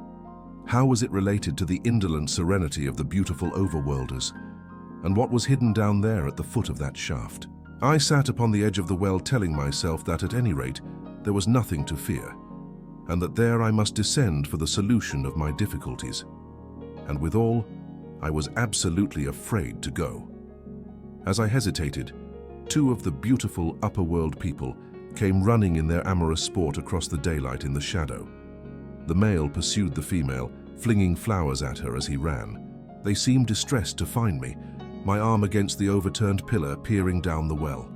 How was it related to the indolent serenity of the beautiful overworlders? And what was hidden down there at the foot of that shaft? I sat upon the edge of the well, telling myself that at any rate there was nothing to fear, and that there I must descend for the solution of my difficulties. And withal, I was absolutely afraid to go. As I hesitated, two of the beautiful upper-world people came running in their amorous sport across the daylight in the shadow. The male pursued the female, flinging flowers at her as he ran. They seemed distressed to find me, my arm against the overturned pillar, peering down the well.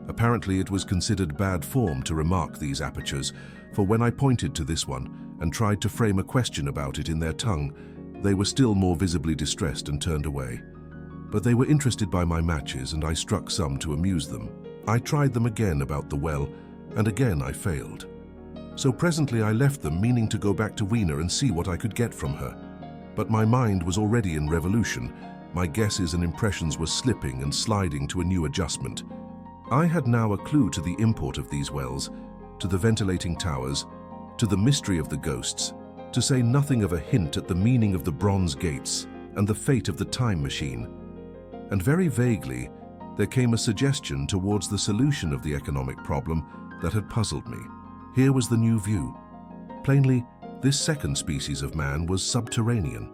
Apparently it was considered bad form to remark these apertures, for when I pointed to this one and tried to frame a question about it in their tongue, they were still more visibly distressed and turned away. But they were interested by my matches, and I struck some to amuse them. I tried them again about the well, and again I failed. So presently I left them, meaning to go back to Weena and see what I could get from her. But my mind was already in revolution. My guesses and impressions were slipping and sliding to a new adjustment. I had now a clue to the import of these wells, to the ventilating towers, to the mystery of the ghosts, to say nothing of a hint at the meaning of the bronze gates and the fate of the time machine. And very vaguely, there came a suggestion towards the solution of the economic problem that had puzzled me. Here was the new view. Plainly, this second species of man was subterranean.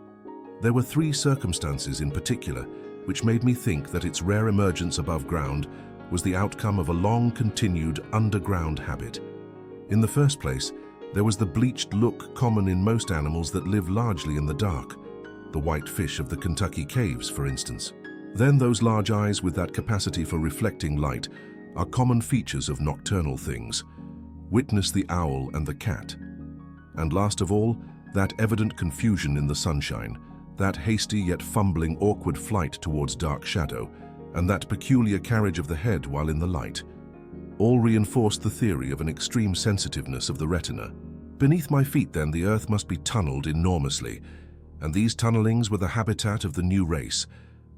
There were three circumstances in particular which made me think that its rare emergence above ground was the outcome of a long-continued underground habit. In the first place, there was the bleached look common in most animals that live largely in the dark, the white fish of the Kentucky caves, for instance. Then those large eyes with that capacity for reflecting light are common features of nocturnal things. Witness the owl and the cat. And last of all, that evident confusion in the sunshine, that hasty yet fumbling awkward flight towards dark shadow, and that peculiar carriage of the head while in the light, all reinforced the theory of an extreme sensitiveness of the retina. Beneath my feet, then, the earth must be tunneled enormously, and these tunnelings were the habitat of the new race.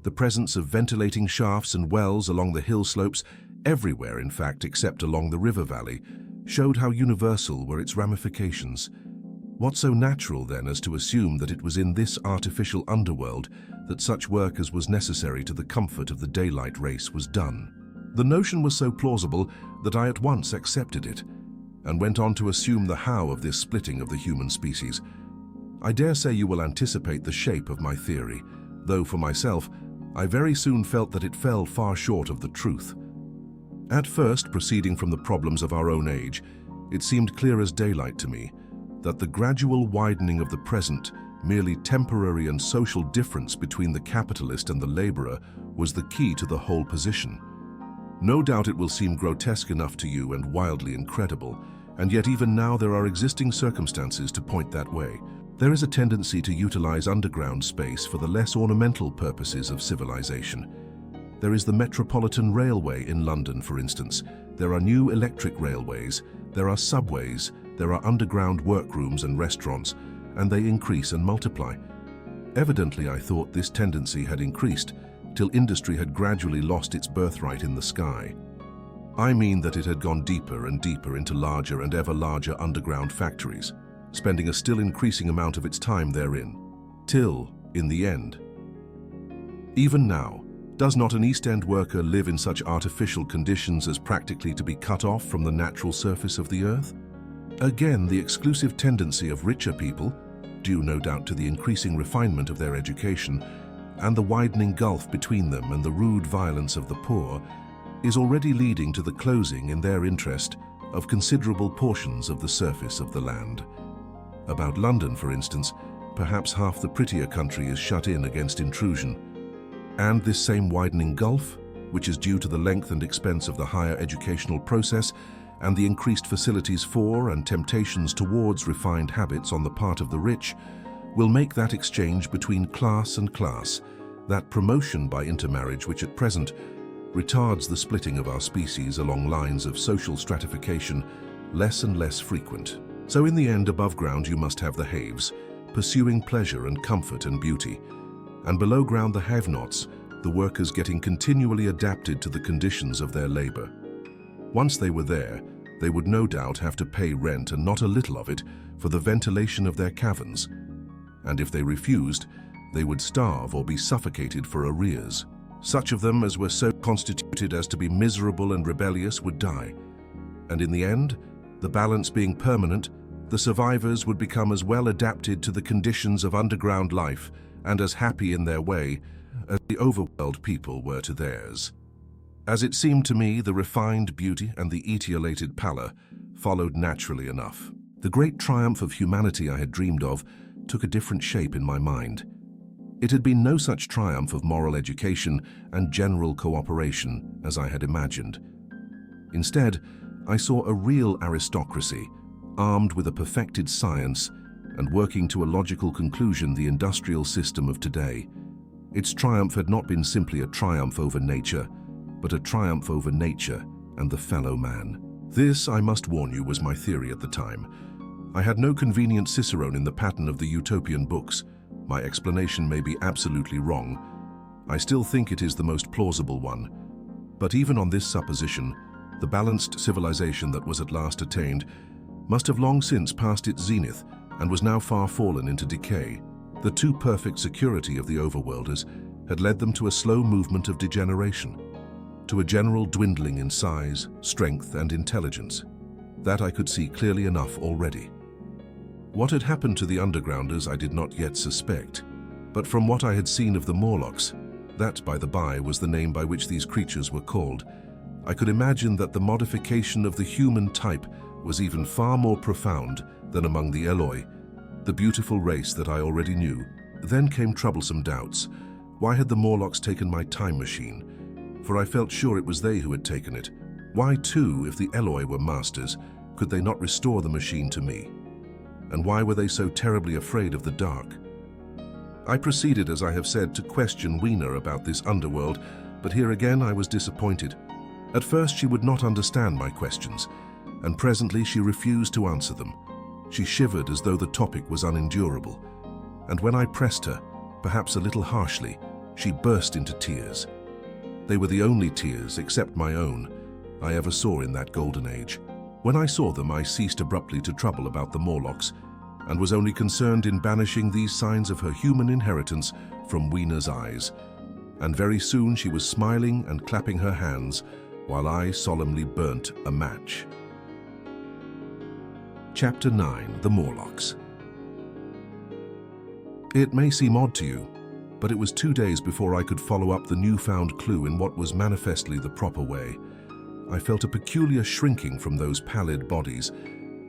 The presence of ventilating shafts and wells along the hill slopes, everywhere in fact except along the river valley, showed how universal were its ramifications. What so natural then as to assume that it was in this artificial underworld that such work as was necessary to the comfort of the daylight race was done? The notion was so plausible that I at once accepted it, and went on to assume the how of this splitting of the human species. I dare say you will anticipate the shape of my theory, though for myself, I very soon felt that it fell far short of the truth. At first, proceeding from the problems of our own age, it seemed clear as daylight to me that the gradual widening of the present merely temporary and social difference between the capitalist and the laborer was the key to the whole position. No doubt it will seem grotesque enough to you and wildly incredible, and yet even now there are existing circumstances to point that way. There is a tendency to utilize underground space for the less ornamental purposes of civilization. There is the Metropolitan Railway in London, for instance. There are new electric railways, there are subways, there are underground workrooms and restaurants, and they increase and multiply. Evidently, I thought this tendency had increased, till industry had gradually lost its birthright in the sky. I mean that it had gone deeper and deeper into larger and ever larger underground factories, spending a still increasing amount of its time therein, till, in the end. Even now, does not an East End worker live in such artificial conditions as practically to be cut off from the natural surface of the earth? Again, the exclusive tendency of richer people, due no doubt to the increasing refinement of their education, and the widening gulf between them and the rude violence of the poor, is already leading to the closing, in their interest, of considerable portions of the surface of the land. About London, for instance, perhaps half the prettier country is shut in against intrusion. And this same widening gulf, which is due to the length and expense of the higher educational process and the increased facilities for and temptations towards refined habits on the part of the rich, will make that exchange between class and class, that promotion by intermarriage which at present retards the splitting of our species along lines of social stratification, less and less frequent. So in the end, above ground you must have the haves, pursuing pleasure and comfort and beauty, and below ground the have-nots, the workers getting continually adapted to the conditions of their labor. Once they were there, they would no doubt have to pay rent, and not a little of it, for the ventilation of their caverns. And if they refused, they would starve or be suffocated for arrears. Such of them as were so constituted as to be miserable and rebellious would die. And in the end, the balance being permanent, the survivors would become as well adapted to the conditions of underground life and as happy in their way as the overworld people were to theirs. As it seemed to me, the refined beauty and the etiolated pallor followed naturally enough. The great triumph of humanity I had dreamed of took a different shape in my mind. It had been no such triumph of moral education and general cooperation as I had imagined. Instead, I saw a real aristocracy, armed with a perfected science and working to a logical conclusion the industrial system of today. Its triumph had not been simply a triumph over nature, but a triumph over nature and the fellow man. This, I must warn you, was my theory at the time. I had no convenient Cicerone in the pattern of the utopian books. My explanation may be absolutely wrong. I still think it is the most plausible one. But even on this supposition, the balanced civilization that was at last attained must have long since passed its zenith and was now far fallen into decay. The too perfect security of the overworlders had led them to a slow movement of degeneration, to a general dwindling in size, strength, and intelligence. That I could see clearly enough already. What had happened to the undergrounders I did not yet suspect, but from what I had seen of the Morlocks, that, by the by, was the name by which these creatures were called, I could imagine that the modification of the human type was even far more profound than among the Eloi, the beautiful race that I already knew. Then came troublesome doubts. Why had the Morlocks taken my time machine? For I felt sure it was they who had taken it. Why, too, if the Eloi were masters, could they not restore the machine to me? And why were they so terribly afraid of the dark? I proceeded, as I have said, to question Weena about this underworld, but here again I was disappointed. At first she would not understand my questions, and presently she refused to answer them. She shivered as though the topic was unendurable, and when I pressed her, perhaps a little harshly, she burst into tears. They were the only tears, except my own, I ever saw in that golden age. When I saw them, I ceased abruptly to trouble about the Morlocks, and was only concerned in banishing these signs of her human inheritance from Weena's eyes. And very soon she was smiling and clapping her hands, while I solemnly burnt a match. Chapter 9. The Morlocks. It may seem odd to you, but it was 2 days before I could follow up the newfound clue in what was manifestly the proper way. I felt a peculiar shrinking from those pallid bodies.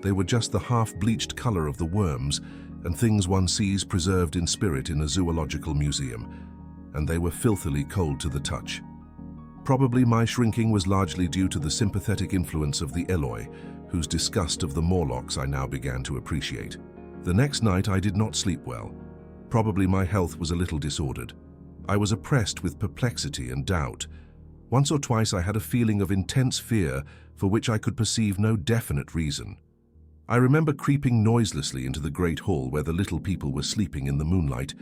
They were just the half-bleached color of the worms, and things one sees preserved in spirit in a zoological museum, and they were filthily cold to the touch. Probably my shrinking was largely due to the sympathetic influence of the Eloi, whose disgust of the Morlocks I now began to appreciate. The next night I did not sleep well. Probably my health was a little disordered. I was oppressed with perplexity and doubt. Once or twice I had a feeling of intense fear for which I could perceive no definite reason. I remember creeping noiselessly into the great hall where the little people were sleeping in the moonlight.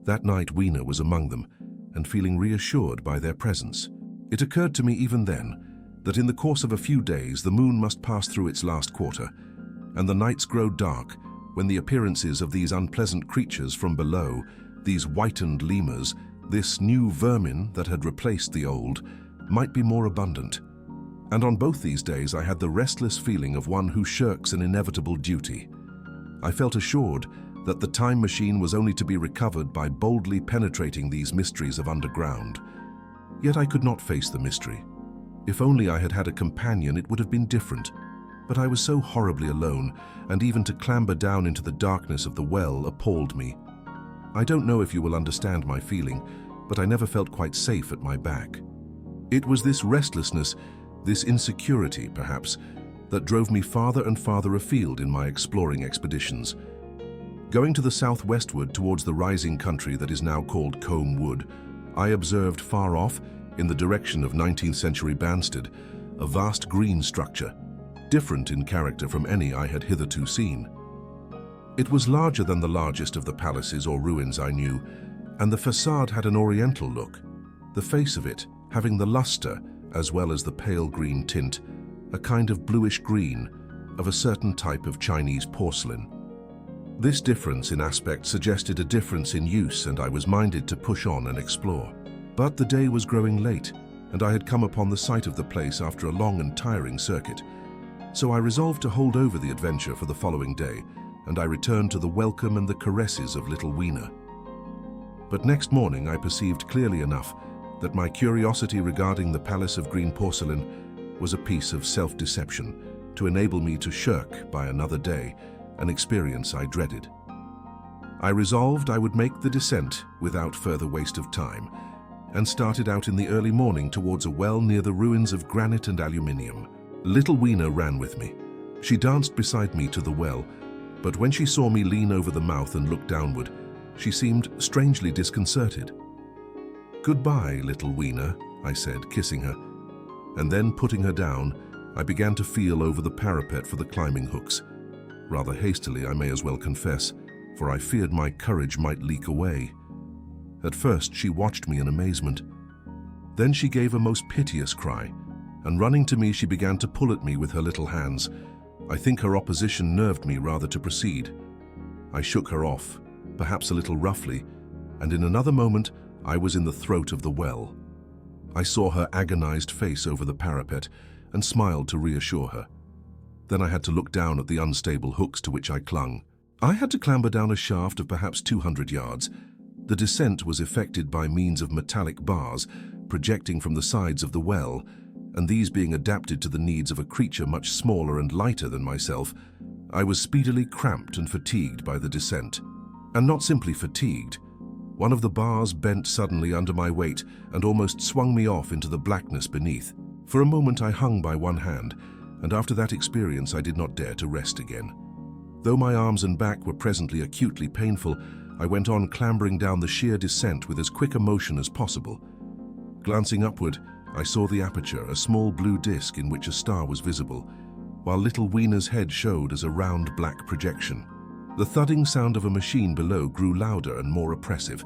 That night Weena was among them, and feeling reassured by their presence. It occurred to me even then that in the course of a few days the moon must pass through its last quarter, and the nights grow dark when the appearances of these unpleasant creatures from below, these whitened lemurs, this new vermin that had replaced the old, might be more abundant. And on both these days I had the restless feeling of one who shirks an inevitable duty. I felt assured that the time machine was only to be recovered by boldly penetrating these mysteries of underground. Yet I could not face the mystery. If only I had had a companion, it would have been different. But I was so horribly alone, and even to clamber down into the darkness of the well appalled me. I don't know if you will understand my feeling, but I never felt quite safe at my back. It was this restlessness, this insecurity, perhaps, that drove me farther and farther afield in my exploring expeditions. Going to the southwestward towards the rising country that is now called Combe Wood, I observed far off, in the direction of 19th century Banstead, a vast green structure, different in character from any I had hitherto seen. It was larger than the largest of the palaces or ruins I knew, and the facade had an oriental look, the face of it having the luster as well as the pale green tint, a kind of bluish green of a certain type of Chinese porcelain. This difference in aspect suggested a difference in use, and I was minded to push on and explore. But the day was growing late, and I had come upon the site of the place after a long and tiring circuit. So I resolved to hold over the adventure for the following day, and I returned to the welcome and the caresses of little Weena. But next morning I perceived clearly enough that my curiosity regarding the Palace of Green Porcelain was a piece of self-deception to enable me to shirk by another day an experience I dreaded. I resolved I would make the descent without further waste of time, and started out in the early morning towards a well near the ruins of granite and aluminium. Little Weena ran with me. She danced beside me to the well, but when she saw me lean over the mouth and look downward, she seemed strangely disconcerted. "Goodbye, little Weena," I said, kissing her, and then putting her down, I began to feel over the parapet for the climbing hooks. Rather hastily, I may as well confess, for I feared my courage might leak away. At first she watched me in amazement. Then she gave a most piteous cry, and running to me she began to pull at me with her little hands. I think her opposition nerved me rather to proceed. I shook her off, perhaps a little roughly, and in another moment I was in the throat of the well. I saw her agonized face over the parapet and smiled to reassure her. Then I had to look down at the unstable hooks to which I clung. I had to clamber down a shaft of perhaps 200 yards. The descent was effected by means of metallic bars projecting from the sides of the well, and these being adapted to the needs of a creature much smaller and lighter than myself, I was speedily cramped and fatigued by the descent. And not simply fatigued. One of the bars bent suddenly under my weight and almost swung me off into the blackness beneath. For a moment I hung by one hand, and after that experience I did not dare to rest again. Though my arms and back were presently acutely painful, I went on clambering down the sheer descent with as quick a motion as possible. Glancing upward, I saw the aperture, a small blue disc in which a star was visible, while little Weena's head showed as a round black projection. The thudding sound of a machine below grew louder and more oppressive.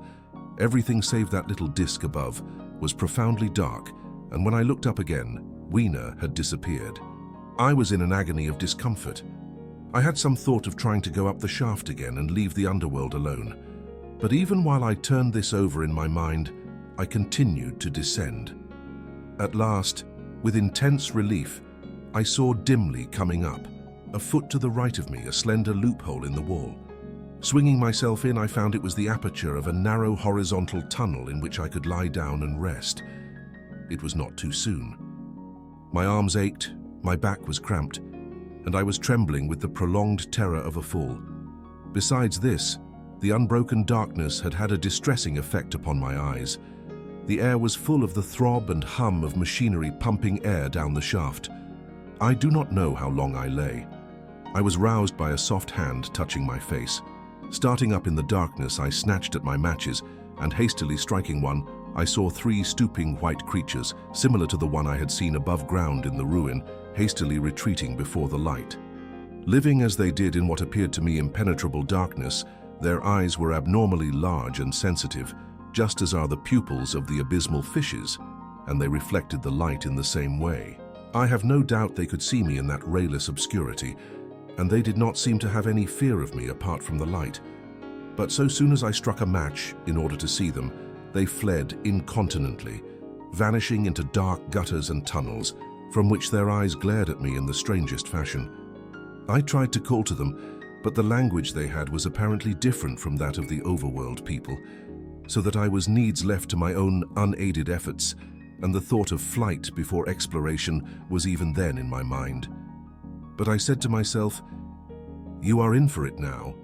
Everything save that little disc above was profoundly dark, and when I looked up again, Weena had disappeared. I was in an agony of discomfort. I had some thought of trying to go up the shaft again and leave the underworld alone. But even while I turned this over in my mind, I continued to descend. At last, with intense relief, I saw dimly coming up, a foot to the right of me, a slender loophole in the wall. Swinging myself in, I found it was the aperture of a narrow horizontal tunnel in which I could lie down and rest. It was not too soon. My arms ached, my back was cramped, and I was trembling with the prolonged terror of a fall. Besides this, the unbroken darkness had had a distressing effect upon my eyes. The air was full of the throb and hum of machinery pumping air down the shaft. I do not know how long I lay. I was roused by a soft hand touching my face. Starting up in the darkness, I snatched at my matches, and hastily striking one, I saw 3 stooping white creatures, similar to the one I had seen above ground in the ruin, hastily retreating before the light. Living as they did in what appeared to me impenetrable darkness, their eyes were abnormally large and sensitive, just as are the pupils of the abysmal fishes, and they reflected the light in the same way. I have no doubt they could see me in that rayless obscurity, and they did not seem to have any fear of me apart from the light. But so soon as I struck a match in order to see them, they fled incontinently, vanishing into dark gutters and tunnels, from which their eyes glared at me in the strangest fashion. I tried to call to them, but the language they had was apparently different from that of the overworld people, so that I was needs left to my own unaided efforts, and the thought of flight before exploration was even then in my mind. But I said to myself, "You are in for it now,"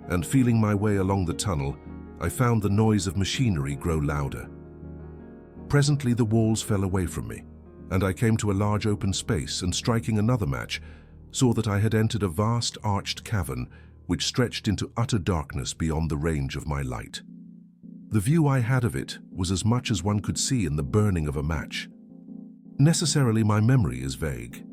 and feeling my way along the tunnel, I found the noise of machinery grow louder. Presently the walls fell away from me, and I came to a large open space, and striking another match, saw that I had entered a vast arched cavern which stretched into utter darkness beyond the range of my light. The view I had of it was as much as one could see in the burning of a match. Necessarily my memory is vague.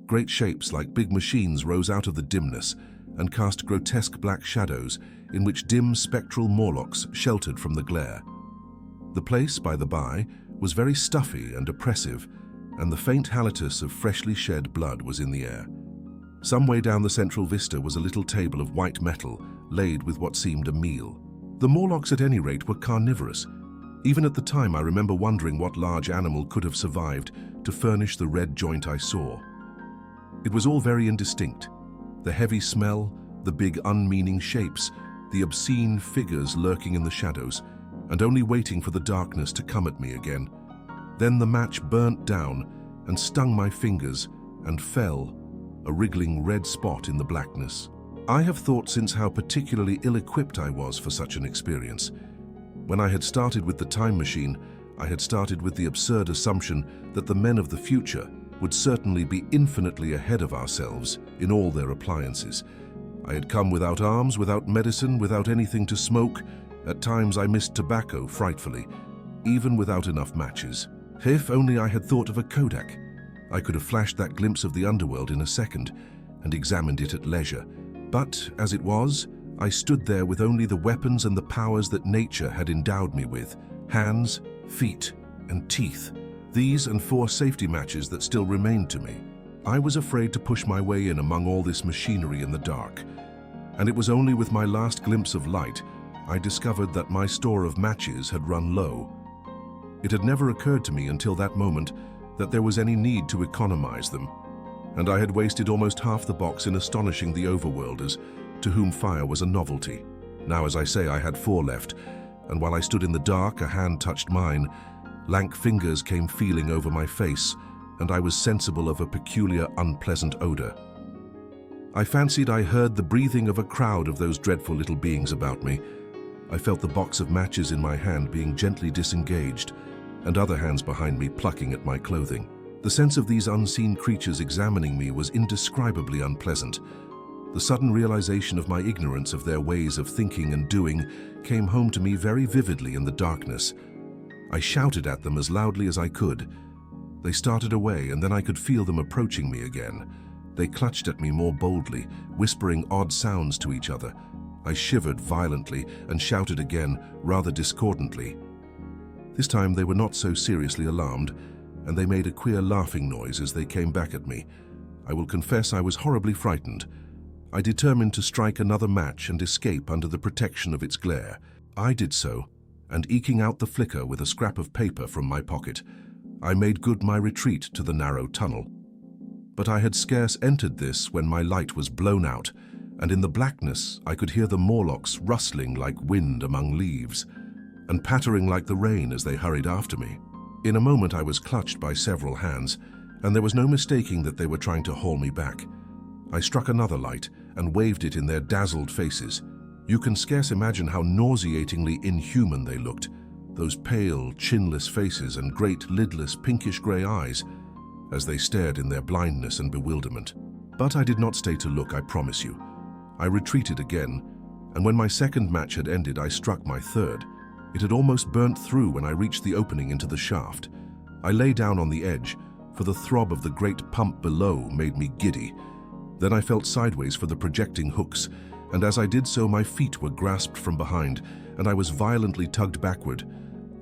Great shapes like big machines rose out of the dimness and cast grotesque black shadows in which dim spectral Morlocks sheltered from the glare. The place, by the by, was very stuffy and oppressive, and the faint halitus of freshly shed blood was in the air. Some way down the central vista was a little table of white metal laid with what seemed a meal. The Morlocks at any rate were carnivorous. Even at the time I remember wondering what large animal could have survived to furnish the red joint I saw. It was all very indistinct. The heavy smell, the big unmeaning shapes, the obscene figures lurking in the shadows, and only waiting for the darkness to come at me again. Then the match burnt down and stung my fingers and fell, a wriggling red spot in the blackness. I have thought since how particularly ill-equipped I was for such an experience. When I had started with the time machine, I had started with the absurd assumption that the men of the future would certainly be infinitely ahead of ourselves in all their appliances. I had come without arms, without medicine, without anything to smoke. At times I missed tobacco frightfully, even without enough matches. If only I had thought of a Kodak, I could have flashed that glimpse of the underworld in a second and examined it at leisure. But, as it was, I stood there with only the weapons and the powers that nature had endowed me with: hands, feet, and teeth. These and 4 safety matches that still remained to me. I was afraid to push my way in among all this machinery in the dark, and it was only with my last glimpse of light I discovered that my store of matches had run low. It had never occurred to me until that moment that there was any need to economize them, and I had wasted almost half the box in astonishing the overworlders, to whom fire was a novelty. Now, as I say, I had 4 left, and while I stood in the dark, a hand touched mine. Lank fingers came feeling over my face, and I was sensible of a peculiar, unpleasant odor. I fancied I heard the breathing of a crowd of those dreadful little beings about me. I felt the box of matches in my hand being gently disengaged, and other hands behind me plucking at my clothing. The sense of these unseen creatures examining me was indescribably unpleasant. The sudden realization of my ignorance of their ways of thinking and doing came home to me very vividly in the darkness. I shouted at them as loudly as I could. They started away, and then I could feel them approaching me again. They clutched at me more boldly, whispering odd sounds to each other. I shivered violently and shouted again, rather discordantly. This time they were not so seriously alarmed, and they made a queer laughing noise as they came back at me. I will confess I was horribly frightened. I determined to strike another match and escape under the protection of its glare. I did so, and eking out the flicker with a scrap of paper from my pocket, I made good my retreat to the narrow tunnel. But I had scarce entered this when my light was blown out, and in the blackness I could hear the Morlocks rustling like wind among leaves, and pattering like the rain as they hurried after me. In a moment I was clutched by several hands, and there was no mistaking that they were trying to haul me back. I struck another light and waved it in their dazzled faces. You can scarce imagine how nauseatingly inhuman they looked, those pale, chinless faces and great, lidless, pinkish-grey eyes, as they stared in their blindness and bewilderment. But I did not stay to look, I promise you. I retreated again, and when my second match had ended, I struck my third. It had almost burnt through when I reached the opening into the shaft. I lay down on the edge, for the throb of the great pump below made me giddy. Then I felt sideways for the projecting hooks, and as I did so, my feet were grasped from behind, and I was violently tugged backward.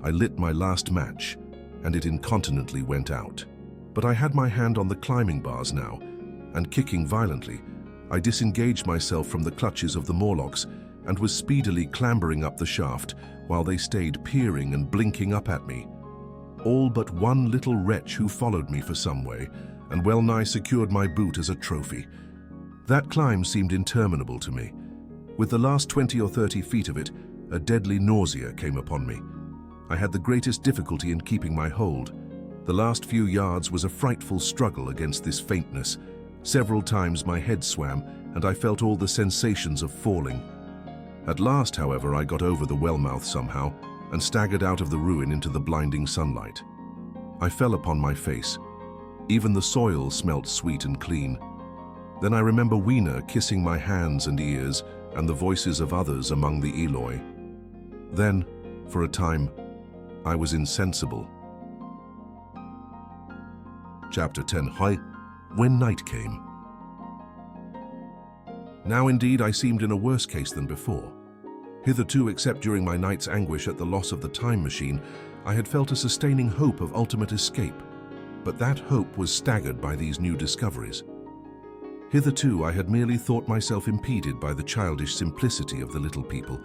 I lit my last match, and it incontinently went out. But I had my hand on the climbing bars now, and kicking violently, I disengaged myself from the clutches of the Morlocks and was speedily clambering up the shaft while they stayed peering and blinking up at me. All but one little wretch who followed me for some way and well-nigh secured my boot as a trophy. That climb seemed interminable to me. With the last 20 or 30 feet of it, a deadly nausea came upon me. I had the greatest difficulty in keeping my hold. The last few yards was a frightful struggle against this faintness. Several times my head swam, and I felt all the sensations of falling. At last, however, I got over the well-mouth somehow and staggered out of the ruin into the blinding sunlight. I fell upon my face. Even the soil smelt sweet and clean. Then I remember Weena kissing my hands and ears and the voices of others among the Eloi. Then, for a time, I was insensible. Chapter 10. When night came. Now indeed I seemed in a worse case than before. Hitherto, except during my night's anguish at the loss of the time machine, I had felt a sustaining hope of ultimate escape, but that hope was staggered by these new discoveries. Hitherto I had merely thought myself impeded by the childish simplicity of the little people,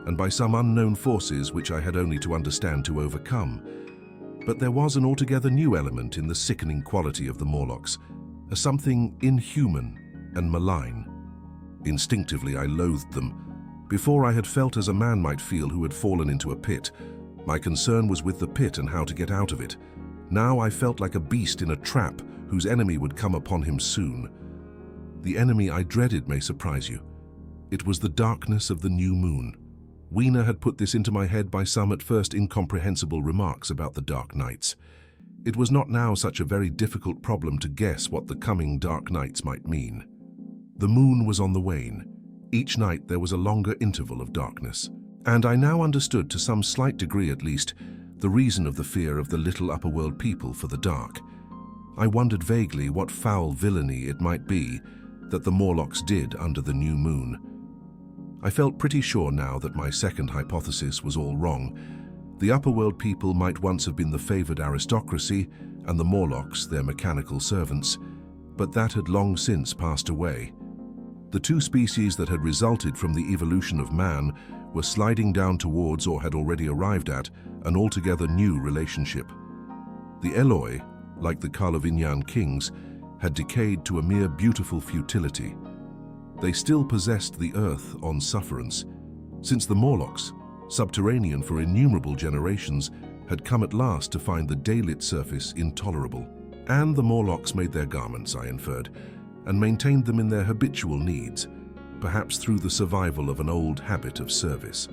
and by some unknown forces which I had only to understand to overcome. But there was an altogether new element in the sickening quality of the Morlocks, a something inhuman and malign. Instinctively I loathed them. Before I had felt as a man might feel who had fallen into a pit. My concern was with the pit and how to get out of it. Now I felt like a beast in a trap whose enemy would come upon him soon. The enemy I dreaded may surprise you. It was the darkness of the new moon. Weena had put this into my head by some at first incomprehensible remarks about the dark nights. It was not now such a very difficult problem to guess what the coming dark nights might mean. The moon was on the wane. Each night there was a longer interval of darkness. And I now understood, to some slight degree at least, the reason of the fear of the little upper-world people for the dark. I wondered vaguely what foul villainy it might be that the Morlocks did under the new moon. I felt pretty sure now that my second hypothesis was all wrong. The upper-world people might once have been the favored aristocracy, and the Morlocks their mechanical servants, but that had long since passed away. The two species that had resulted from the evolution of man were sliding down towards, or had already arrived at, an altogether new relationship. The Eloi, like the Carlovingian kings, had decayed to a mere beautiful futility. They still possessed the earth on sufferance, since the Morlocks, subterranean for innumerable generations, had come at last to find the daylit surface intolerable. And the Morlocks made their garments, I inferred, and maintained them in their habitual needs, perhaps through the survival of an old habit of service.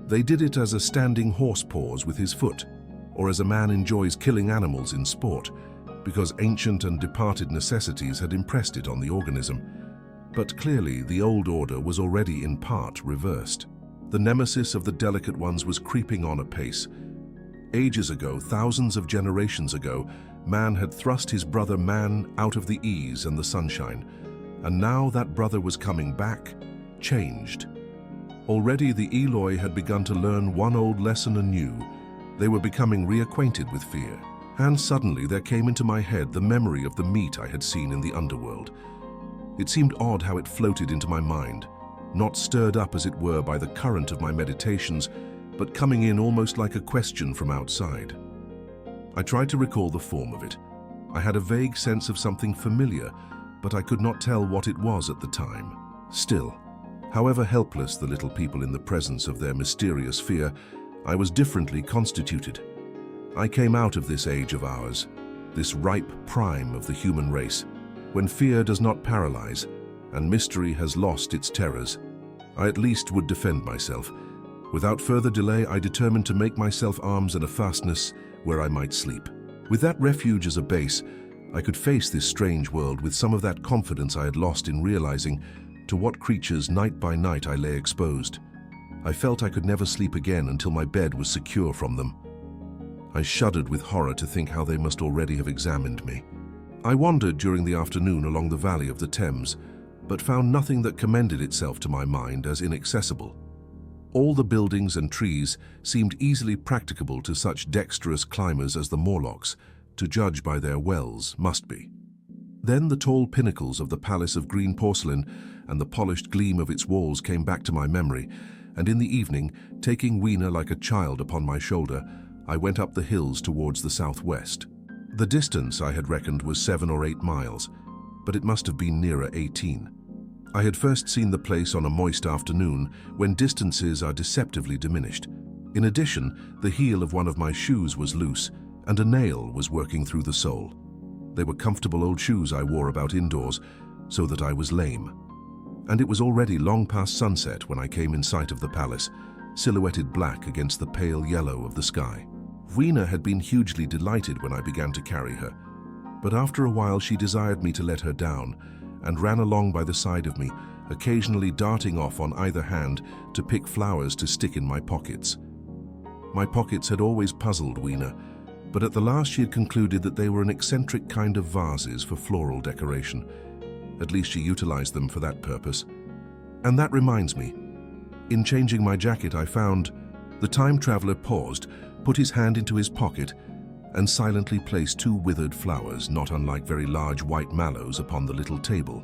They did it as a standing horse paws with his foot, or as a man enjoys killing animals in sport, because ancient and departed necessities had impressed it on the organism. But clearly the old order was already in part reversed. The nemesis of the delicate ones was creeping on apace. Ages ago, thousands of generations ago, man had thrust his brother man out of the ease and the sunshine, and now that brother was coming back, changed. Already the Eloi had begun to learn one old lesson anew. They were becoming reacquainted with fear. And suddenly there came into my head the memory of the meat I had seen in the underworld. It seemed odd how it floated into my mind, not stirred up as it were by the current of my meditations, but coming in almost like a question from outside. I tried to recall the form of it. I had a vague sense of something familiar, but I could not tell what it was at the time. Still, however helpless the little people in the presence of their mysterious fear, I was differently constituted. I came out of this age of ours, this ripe prime of the human race, when fear does not paralyze and mystery has lost its terrors. I at least would defend myself. Without further delay, I determined to make myself arms and a fastness where I might sleep. With that refuge as a base, I could face this strange world with some of that confidence I had lost in realizing to what creatures night by night I lay exposed. I felt I could never sleep again until my bed was secure from them. I shuddered with horror to think how they must already have examined me. I wandered during the afternoon along the valley of the Thames, but found nothing that commended itself to my mind as inaccessible. All the buildings and trees seemed easily practicable to such dexterous climbers as the Morlocks, to judge by their wells, must be. Then the tall pinnacles of the Palace of Green Porcelain and the polished gleam of its walls came back to my memory, and in the evening, taking Weena like a child upon my shoulder, I went up the hills towards the southwest. The distance I had reckoned was 7 or 8 miles, but it must have been nearer 18. I had first seen the place on a moist afternoon when distances are deceptively diminished. In addition, the heel of one of my shoes was loose, and a nail was working through the sole. They were comfortable old shoes I wore about indoors, so that I was lame. And it was already long past sunset when I came in sight of the palace, silhouetted black against the pale yellow of the sky. Weena had been hugely delighted when I began to carry her, but after a while she desired me to let her down, and ran along by the side of me, occasionally darting off on either hand to pick flowers to stick in my pockets. My pockets had always puzzled Weena, but at the last she had concluded that they were an eccentric kind of vases for floral decoration. At least she utilized them for that purpose. And that reminds me, in changing my jacket I found the time traveler paused, put his hand into his pocket, and silently placed 2 withered flowers, not unlike very large white mallows, upon the little table.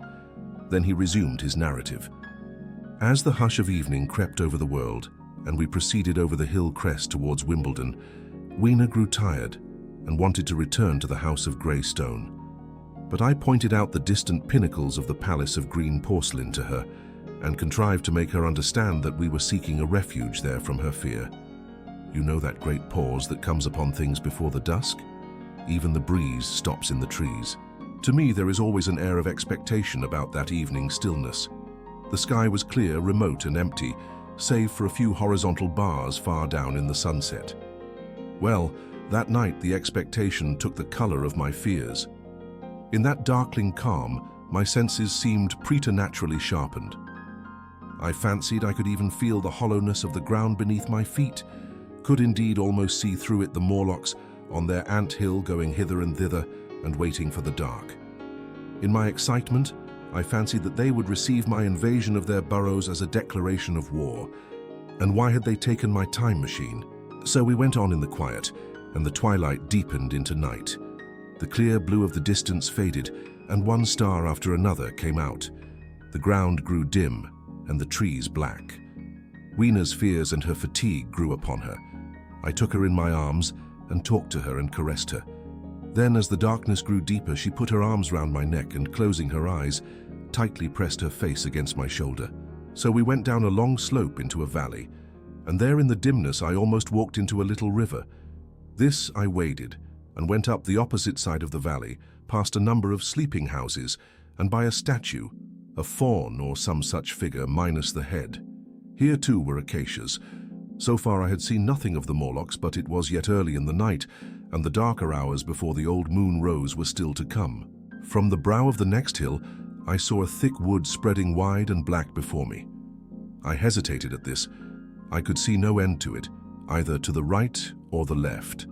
Then he resumed his narrative. As the hush of evening crept over the world, and we proceeded over the hill crest towards Wimbledon, Weena grew tired and wanted to return to the House of Grey Stone. But I pointed out the distant pinnacles of the Palace of Green Porcelain to her, and contrived to make her understand that we were seeking a refuge there from her fear. You know that great pause that comes upon things before the dusk? Even the breeze stops in the trees. To me, there is always an air of expectation about that evening stillness. The sky was clear, remote and empty, save for a few horizontal bars far down in the sunset. Well, that night the expectation took the color of my fears. In that darkling calm, my senses seemed preternaturally sharpened. I fancied I could even feel the hollowness of the ground beneath my feet, could indeed almost see through it the Morlocks on their ant-hill going hither and thither and waiting for the dark. In my excitement, I fancied that they would receive my invasion of their burrows as a declaration of war. And why had they taken my time machine? So we went on in the quiet, and the twilight deepened into night. The clear blue of the distance faded, and one star after another came out. The ground grew dim, and the trees black. Weena's fears and her fatigue grew upon her. I took her in my arms and talked to her and caressed her. Then, as the darkness grew deeper, she put her arms round my neck and, closing her eyes, tightly pressed her face against my shoulder. So we went down a long slope into a valley, and there in the dimness I almost walked into a little river. This I waded, and went up the opposite side of the valley, past a number of sleeping houses, and by a statue, a faun or some such figure minus the head. Here too were acacias. So far I had seen nothing of the Morlocks, but it was yet early in the night, and the darker hours before the old moon rose were still to come. From the brow of the next hill, I saw a thick wood spreading wide and black before me. I hesitated at this. I could see no end to it, either to the right or the left.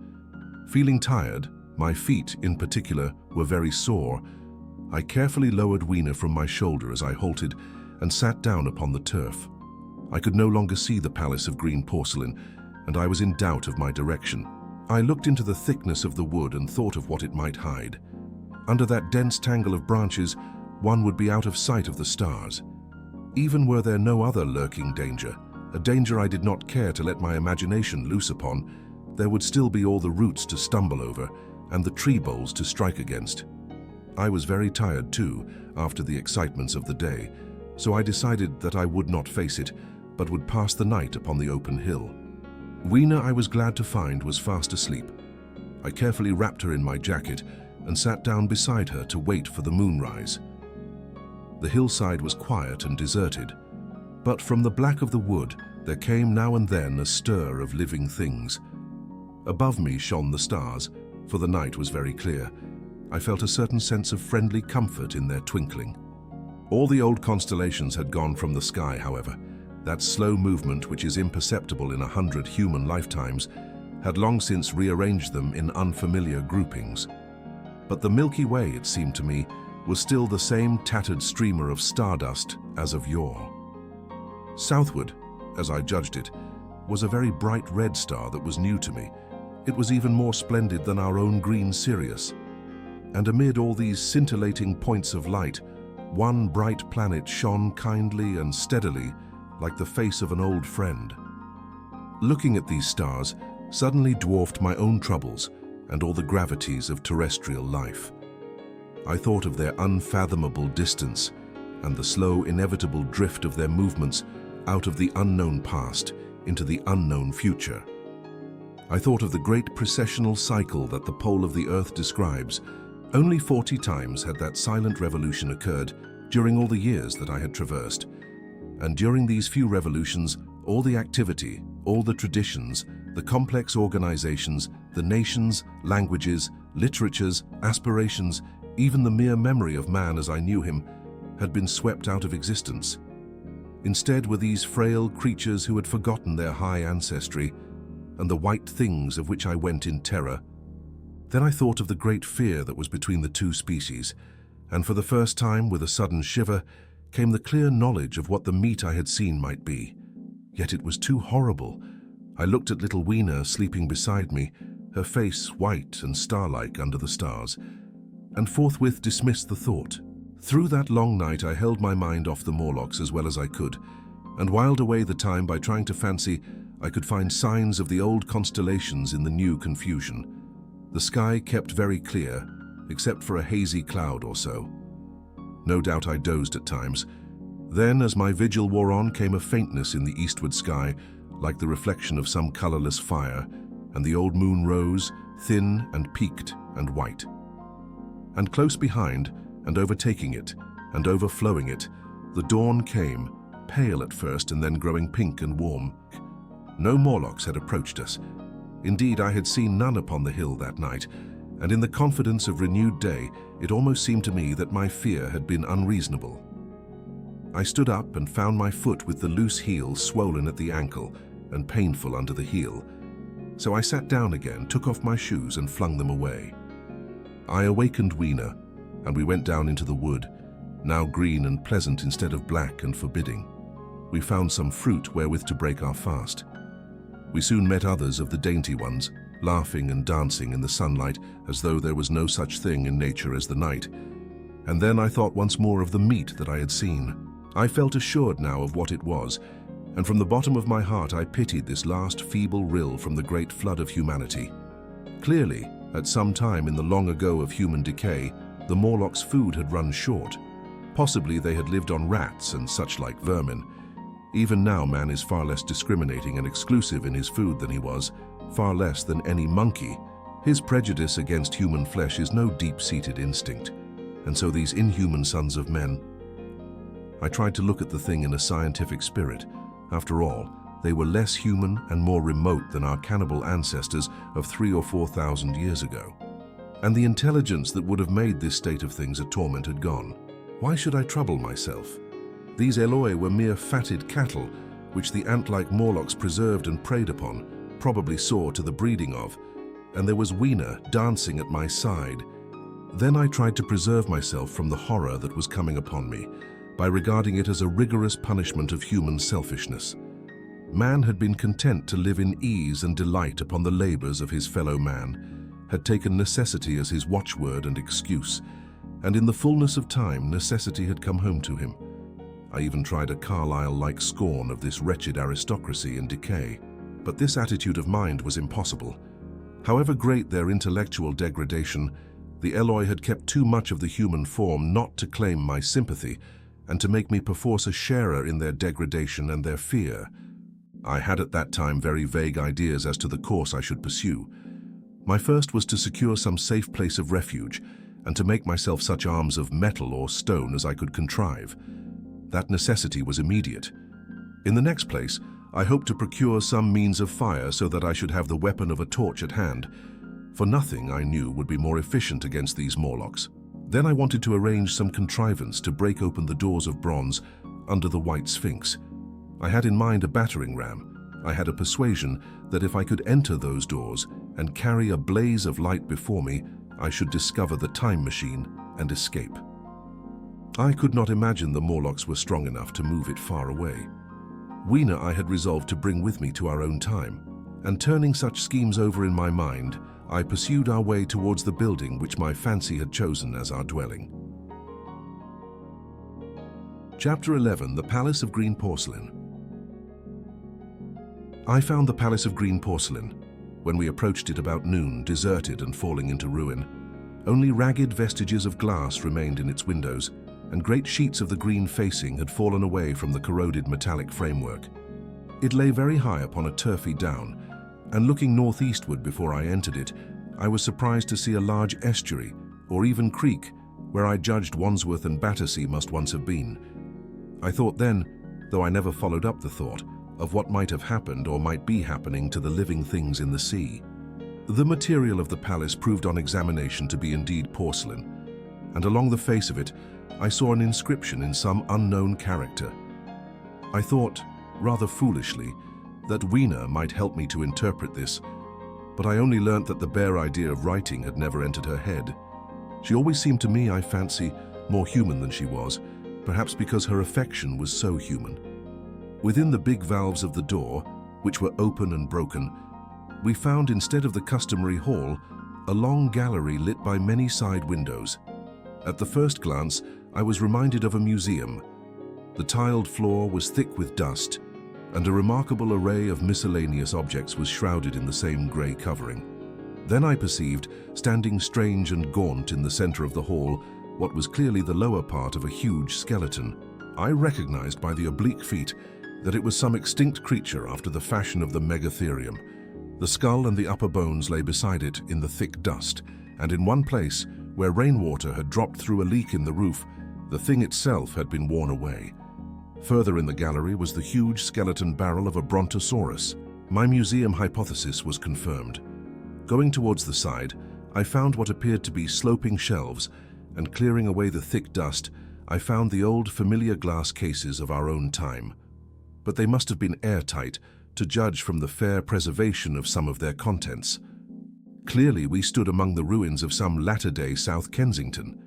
Feeling tired, my feet in particular were very sore, I carefully lowered Weena from my shoulder as I halted and sat down upon the turf. I could no longer see the Palace of Green Porcelain, and I was in doubt of my direction. I looked into the thickness of the wood and thought of what it might hide. Under that dense tangle of branches, one would be out of sight of the stars. Even were there no other lurking danger, a danger I did not care to let my imagination loose upon, there would still be all the roots to stumble over and the tree boles to strike against. I was very tired too, after the excitements of the day, so I decided that I would not face it, but would pass the night upon the open hill. Weena, I was glad to find, was fast asleep. I carefully wrapped her in my jacket and sat down beside her to wait for the moonrise. The hillside was quiet and deserted, But from the black of the wood, there came now and then a stir of living things. Above me shone the stars, for the night was very clear. I felt a certain sense of friendly comfort in their twinkling. All the old constellations had gone from the sky, however. That slow movement, which is imperceptible in 100 human lifetimes, had long since rearranged them in unfamiliar groupings. But the Milky Way, it seemed to me, was still the same tattered streamer of stardust as of yore. Southward, as I judged it, was a very bright red star that was new to me. It was even more splendid than our own green Sirius. And amid all these scintillating points of light, one bright planet shone kindly and steadily, like the face of an old friend. Looking at these stars suddenly dwarfed my own troubles and all the gravities of terrestrial life. I thought of their unfathomable distance and the slow, inevitable drift of their movements out of the unknown past into the unknown future. I thought of the great precessional cycle that the pole of the Earth describes. Only 40 times had that silent revolution occurred during all the years that I had traversed. And during these few revolutions, all the activity, all the traditions, the complex organizations, the nations, languages, literatures, aspirations, even the mere memory of man as I knew him, had been swept out of existence. Instead were these frail creatures who had forgotten their high ancestry and the white things of which I went in terror. Then I thought of the great fear that was between the two species, and for the first time, with a sudden shiver, came the clear knowledge of what the meat I had seen might be. Yet it was too horrible. I looked at little Weena sleeping beside me, her face white and star-like under the stars, and forthwith dismissed the thought. Through that long night I held my mind off the Morlocks as well as I could, and whiled away the time by trying to fancy I could find signs of the old constellations in the new confusion. The sky kept very clear, except for a hazy cloud or so. No doubt I dozed at times. Then, as my vigil wore on, came a faintness in the eastward sky, like the reflection of some colorless fire, and the old moon rose, thin and peaked and white. And close behind, and overtaking it, and overflowing it, the dawn came, pale at first and then growing pink and warm. No Morlocks had approached us. Indeed, I had seen none upon the hill that night, and in the confidence of renewed day, it almost seemed to me that my fear had been unreasonable. I stood up and found my foot with the loose heel swollen at the ankle and painful under the heel. So I sat down again, took off my shoes and flung them away. I awakened Weena, and we went down into the wood, now green and pleasant instead of black and forbidding. We found some fruit wherewith to break our fast. We soon met others of the dainty ones, laughing and dancing in the sunlight as though there was no such thing in nature as the night. And then I thought once more of the meat that I had seen. I felt assured now of what it was, and from the bottom of my heart I pitied this last feeble rill from the great flood of humanity. Clearly, at some time in the long ago of human decay, the Morlocks' food had run short. Possibly they had lived on rats and such like vermin. Even now man is far less discriminating and exclusive in his food than he was, far less than any monkey. His prejudice against human flesh is no deep-seated instinct, and so these inhuman sons of men. I tried to look at the thing in a scientific spirit. After all, they were less human and more remote than our cannibal ancestors of 3,000 or 4,000 years ago. And the intelligence that would have made this state of things a torment had gone. Why should I trouble myself? These Eloi were mere fatted cattle, which the ant-like Morlocks preserved and preyed upon, probably saw to the breeding of, and there was Weena dancing at my side. Then I tried to preserve myself from the horror that was coming upon me, by regarding it as a rigorous punishment of human selfishness. Man had been content to live in ease and delight upon the labors of his fellow man, had taken necessity as his watchword and excuse, and in the fullness of time necessity had come home to him. I even tried a Carlyle-like scorn of this wretched aristocracy in decay, but this attitude of mind was impossible. However great their intellectual degradation, the Eloi had kept too much of the human form not to claim my sympathy and to make me perforce a sharer in their degradation and their fear. I had at that time very vague ideas as to the course I should pursue. My first was to secure some safe place of refuge and to make myself such arms of metal or stone as I could contrive. That necessity was immediate. In the next place, I hoped to procure some means of fire so that I should have the weapon of a torch at hand, for nothing I knew would be more efficient against these Morlocks. Then I wanted to arrange some contrivance to break open the doors of bronze under the white Sphinx. I had in mind a battering ram. I had a persuasion that if I could enter those doors and carry a blaze of light before me, I should discover the time machine and escape. I could not imagine the Morlocks were strong enough to move it far away. Weena I had resolved to bring with me to our own time, and turning such schemes over in my mind, I pursued our way towards the building which my fancy had chosen as our dwelling. Chapter 11: The Palace of Green Porcelain. I found the Palace of Green Porcelain. When we approached it about noon, deserted and falling into ruin. Only ragged vestiges of glass remained in its windows, and great sheets of the green facing had fallen away from the corroded metallic framework. It lay very high upon a turfy down, and looking northeastward before I entered it, I was surprised to see a large estuary, or even creek, where I judged Wandsworth and Battersea must once have been. I thought then, though I never followed up the thought, of what might have happened or might be happening to the living things in the sea. The material of the palace proved on examination to be indeed porcelain, and along the face of it I saw an inscription in some unknown character. I thought, rather foolishly, that Weena might help me to interpret this, but I only learnt that the bare idea of writing had never entered her head. She always seemed to me, I fancy, more human than she was, perhaps because her affection was so human. Within the big valves of the door, which were open and broken, we found, instead of the customary hall, a long gallery lit by many side windows. At the first glance, I was reminded of a museum. The tiled floor was thick with dust, and a remarkable array of miscellaneous objects was shrouded in the same grey covering. Then I perceived, standing strange and gaunt in the centre of the hall, what was clearly the lower part of a huge skeleton. I recognized by the oblique feet that it was some extinct creature after the fashion of the megatherium. The skull and the upper bones lay beside it in the thick dust, and in one place, where rainwater had dropped through a leak in the roof, the thing itself had been worn away. Further in the gallery was the huge skeleton barrel of a brontosaurus. My museum hypothesis was confirmed. Going towards the side, I found what appeared to be sloping shelves, and clearing away the thick dust, I found the old familiar glass cases of our own time. But they must have been airtight, to judge from the fair preservation of some of their contents. Clearly we stood among the ruins of some latter-day South Kensington.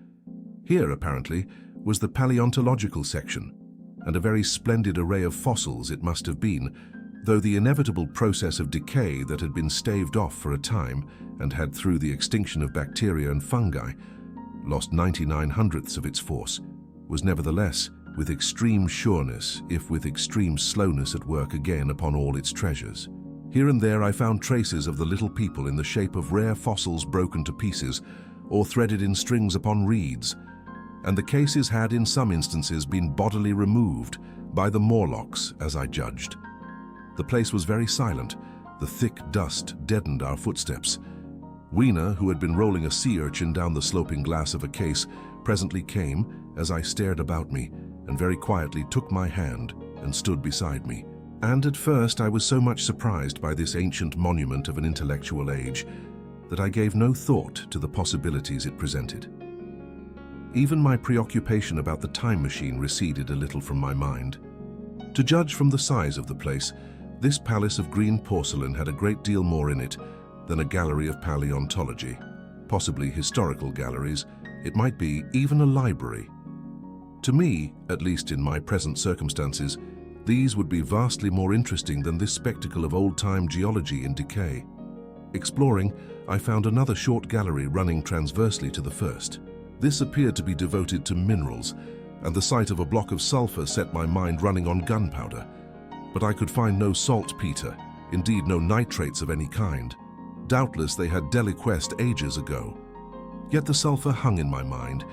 Here, apparently, was the paleontological section, and a very splendid array of fossils it must have been, though the inevitable process of decay that had been staved off for a time and had, through the extinction of bacteria and fungi, lost 99/100ths of its force, was nevertheless with extreme sureness, if with extreme slowness, at work again upon all its treasures. Here and there I found traces of the little people in the shape of rare fossils broken to pieces or threaded in strings upon reeds, and the cases had in some instances been bodily removed by the Morlocks, as I judged. The place was very silent. The thick dust deadened our footsteps. Weena, who had been rolling a sea urchin down the sloping glass of a case, presently came, as I stared about me, and very quietly took my hand and stood beside me. And at first I was so much surprised by this ancient monument of an intellectual age that I gave no thought to the possibilities it presented. Even my preoccupation about the time machine receded a little from my mind. To judge from the size of the place, this palace of green porcelain had a great deal more in it than a gallery of paleontology, possibly historical galleries. It might be even a library. To me, at least in my present circumstances, these would be vastly more interesting than this spectacle of old-time geology in decay. Exploring, I found another short gallery running transversely to the first. This appeared to be devoted to minerals, and the sight of a block of sulfur set my mind running on gunpowder. But I could find no saltpeter, indeed no nitrates of any kind. Doubtless they had deliquesced ages ago. Yet the sulfur hung in my mind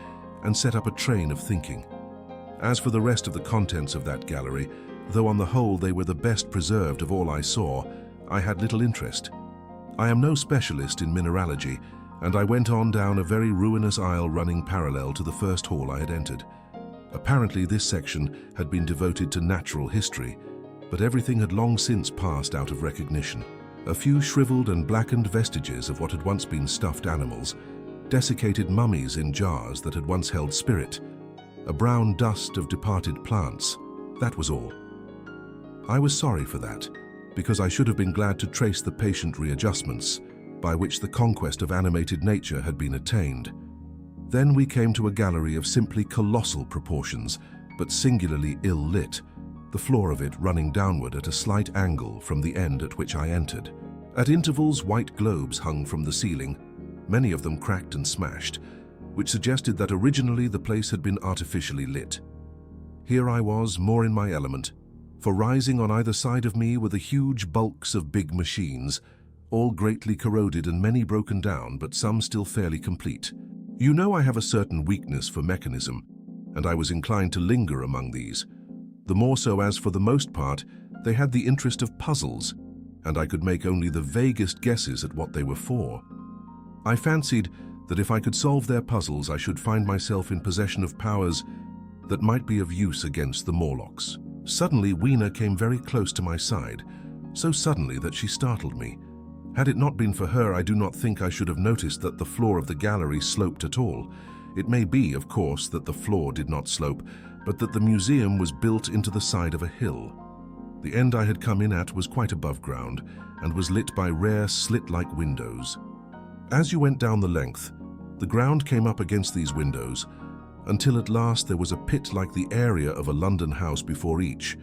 and set up a train of thinking. As for the rest of the contents of that gallery, though on the whole they were the best preserved of all I saw, I had little interest. I am no specialist in mineralogy, and I went on down a very ruinous aisle running parallel to the first hall I had entered. Apparently this section had been devoted to natural history, but everything had long since passed out of recognition. A few shriveled and blackened vestiges of what had once been stuffed animals, desiccated mummies in jars that had once held spirit, a brown dust of departed plants, that was all. I was sorry for that, because I should have been glad to trace the patient readjustments by which the conquest of animated nature had been attained. Then we came to a gallery of simply colossal proportions, but singularly ill-lit, the floor of it running downward at a slight angle from the end at which I entered. At intervals, white globes hung from the ceiling, many of them cracked and smashed, which suggested that originally the place had been artificially lit. Here I was, more in my element, for rising on either side of me were the huge bulks of big machines, all greatly corroded and many broken down, but some still fairly complete. You know I have a certain weakness for mechanism, and I was inclined to linger among these, the more so as, for the most part, they had the interest of puzzles, and I could make only the vaguest guesses at what they were for. I fancied that if I could solve their puzzles, I should find myself in possession of powers that might be of use against the Morlocks. Suddenly, Weena came very close to my side, so suddenly that she startled me. Had it not been for her, I do not think I should have noticed that the floor of the gallery sloped at all. It may be, of course, that the floor did not slope, but that the museum was built into the side of a hill. The end I had come in at was quite above ground and was lit by rare slit-like windows. As you went down the length, the ground came up against these windows, until at last there was a pit like the area of a London house before each,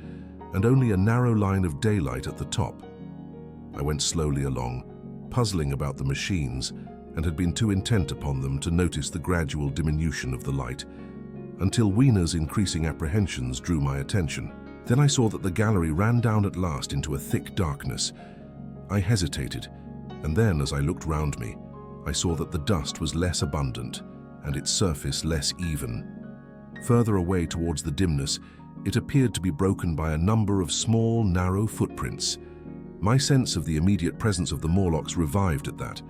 and only a narrow line of daylight at the top. I went slowly along, puzzling about the machines, and had been too intent upon them to notice the gradual diminution of the light, until Weena's increasing apprehensions drew my attention. Then I saw that the gallery ran down at last into a thick darkness. I hesitated, and then, as I looked round me, I saw that the dust was less abundant and its surface less even. Further away towards the dimness, it appeared to be broken by a number of small, narrow footprints. My sense of the immediate presence of the Morlocks revived at that.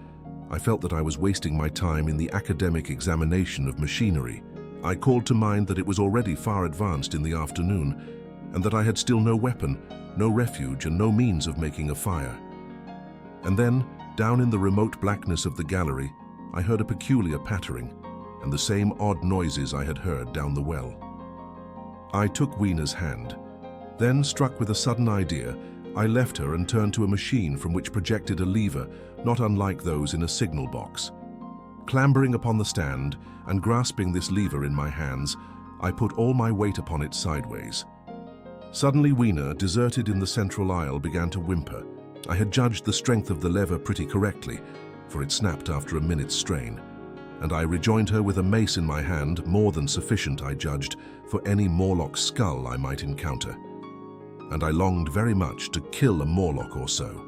I felt that I was wasting my time in the academic examination of machinery. I called to mind that it was already far advanced in the afternoon, and that I had still no weapon, no refuge, and no means of making a fire. And then, down in the remote blackness of the gallery, I heard a peculiar pattering, and the same odd noises I had heard down the well. I took Weena's hand. Then, struck with a sudden idea, I left her and turned to a machine from which projected a lever not unlike those in a signal box. Clambering upon the stand and grasping this lever in my hands, I put all my weight upon it sideways. Suddenly Weena, deserted in the central aisle, began to whimper. I had judged the strength of the lever pretty correctly, for it snapped after a minute's strain, and I rejoined her with a mace in my hand, more than sufficient, I judged, for any Morlock skull I might encounter. And I longed very much to kill a Morlock or so.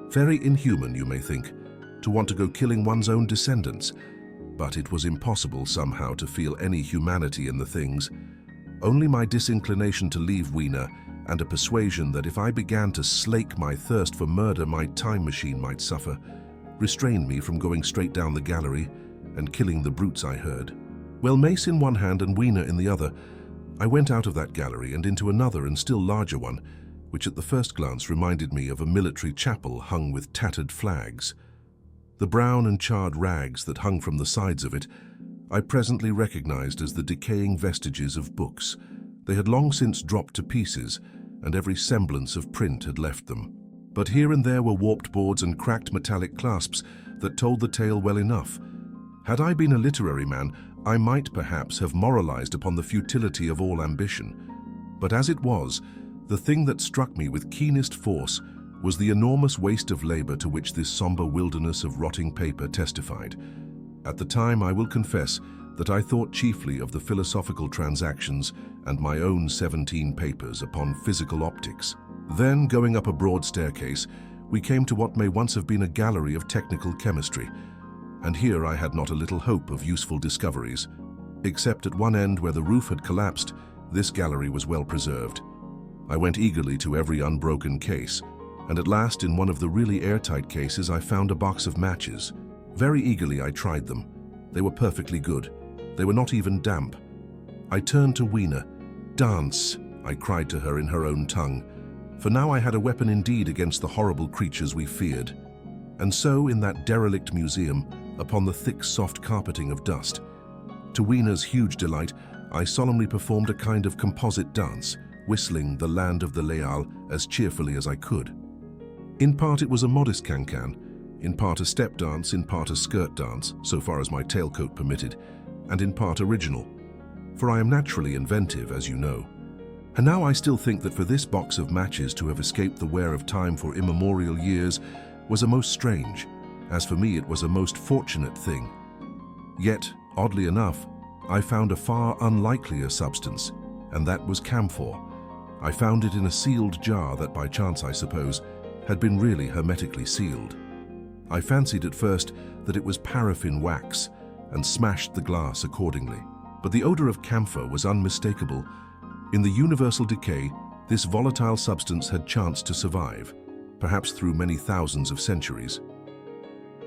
Very inhuman, you may think, to want to go killing one's own descendants, but it was impossible somehow to feel any humanity in the things. Only my disinclination to leave Weena, and a persuasion that if I began to slake my thirst for murder, my time machine might suffer, restrained me from going straight down the gallery and killing the brutes I heard. Well, mace in one hand and Weena in the other, I went out of that gallery and into another and still larger one, which at the first glance reminded me of a military chapel hung with tattered flags. The brown and charred rags that hung from the sides of it I presently recognized as the decaying vestiges of books. They had long since dropped to pieces, and every semblance of print had left them. But here and there were warped boards and cracked metallic clasps that told the tale well enough. Had I been a literary man, I might perhaps have moralized upon the futility of all ambition. But as it was, the thing that struck me with keenest force was the enormous waste of labor to which this somber wilderness of rotting paper testified. At the time, I will confess that I thought chiefly of the philosophical transactions and my own 17 papers upon physical optics. Then, going up a broad staircase, we came to what may once have been a gallery of technical chemistry, and here I had not a little hope of useful discoveries. Except at one end where the roof had collapsed, this gallery was well preserved. I went eagerly to every unbroken case, and at last in one of the really airtight cases I found a box of matches. Very eagerly I tried them. They were perfectly good. They were not even damp. I turned to Weena. "Dance," I cried to her in her own tongue, For now I had a weapon indeed against the horrible creatures we feared. And so, in that derelict museum, upon the thick, soft carpeting of dust, to Weena's huge delight, I solemnly performed a kind of composite dance, whistling "The Land of the Leal" as cheerfully as I could. In part it was a modest cancan, in part a step dance, in part a skirt dance, so far as my tailcoat permitted, and in part original. For I am naturally inventive, as you know. And now I still think that for this box of matches to have escaped the wear of time for immemorial years was a most strange, as for me it was a most fortunate thing. Yet, oddly enough, I found a far unlikelier substance, and that was camphor. I found it in a sealed jar that, by chance I suppose, had been really hermetically sealed. I fancied at first that it was paraffin wax, and smashed the glass accordingly. But the odor of camphor was unmistakable. In the universal decay, this volatile substance had chanced to survive, perhaps through many thousands of centuries.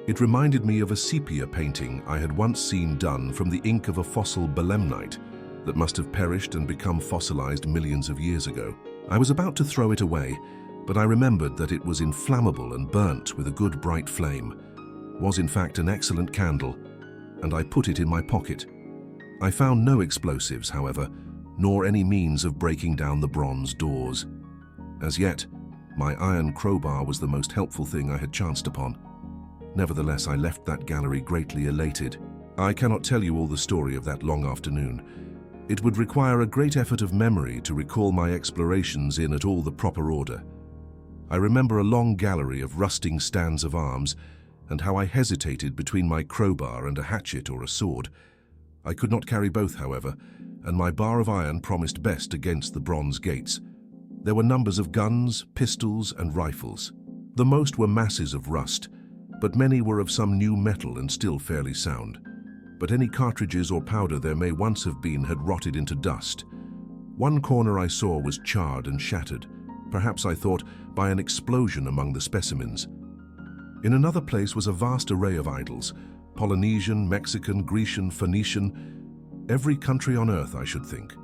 It reminded me of a sepia painting I had once seen done from the ink of a fossil belemnite that must have perished and become fossilized millions of years ago. I was about to throw it away, but I remembered that it was inflammable and burnt with a good bright flame, was in fact an excellent candle, and I put it in my pocket. I found no explosives, however, nor any means of breaking down the bronze doors. As yet, my iron crowbar was the most helpful thing I had chanced upon. Nevertheless, I left that gallery greatly elated. I cannot tell you all the story of that long afternoon. It would require a great effort of memory to recall my explorations in at all the proper order. I remember a long gallery of rusting stands of arms, and how I hesitated between my crowbar and a hatchet or a sword. I could not carry both, however, and my bar of iron promised best against the bronze gates. There were numbers of guns, pistols, and rifles. The most were masses of rust, but many were of some new metal and still fairly sound. But any cartridges or powder there may once have been had rotted into dust. One corner I saw was charred and shattered, perhaps, I thought, by an explosion among the specimens. In another place was a vast array of idols, Polynesian, Mexican, Grecian, Phoenician, every country on earth, I should think.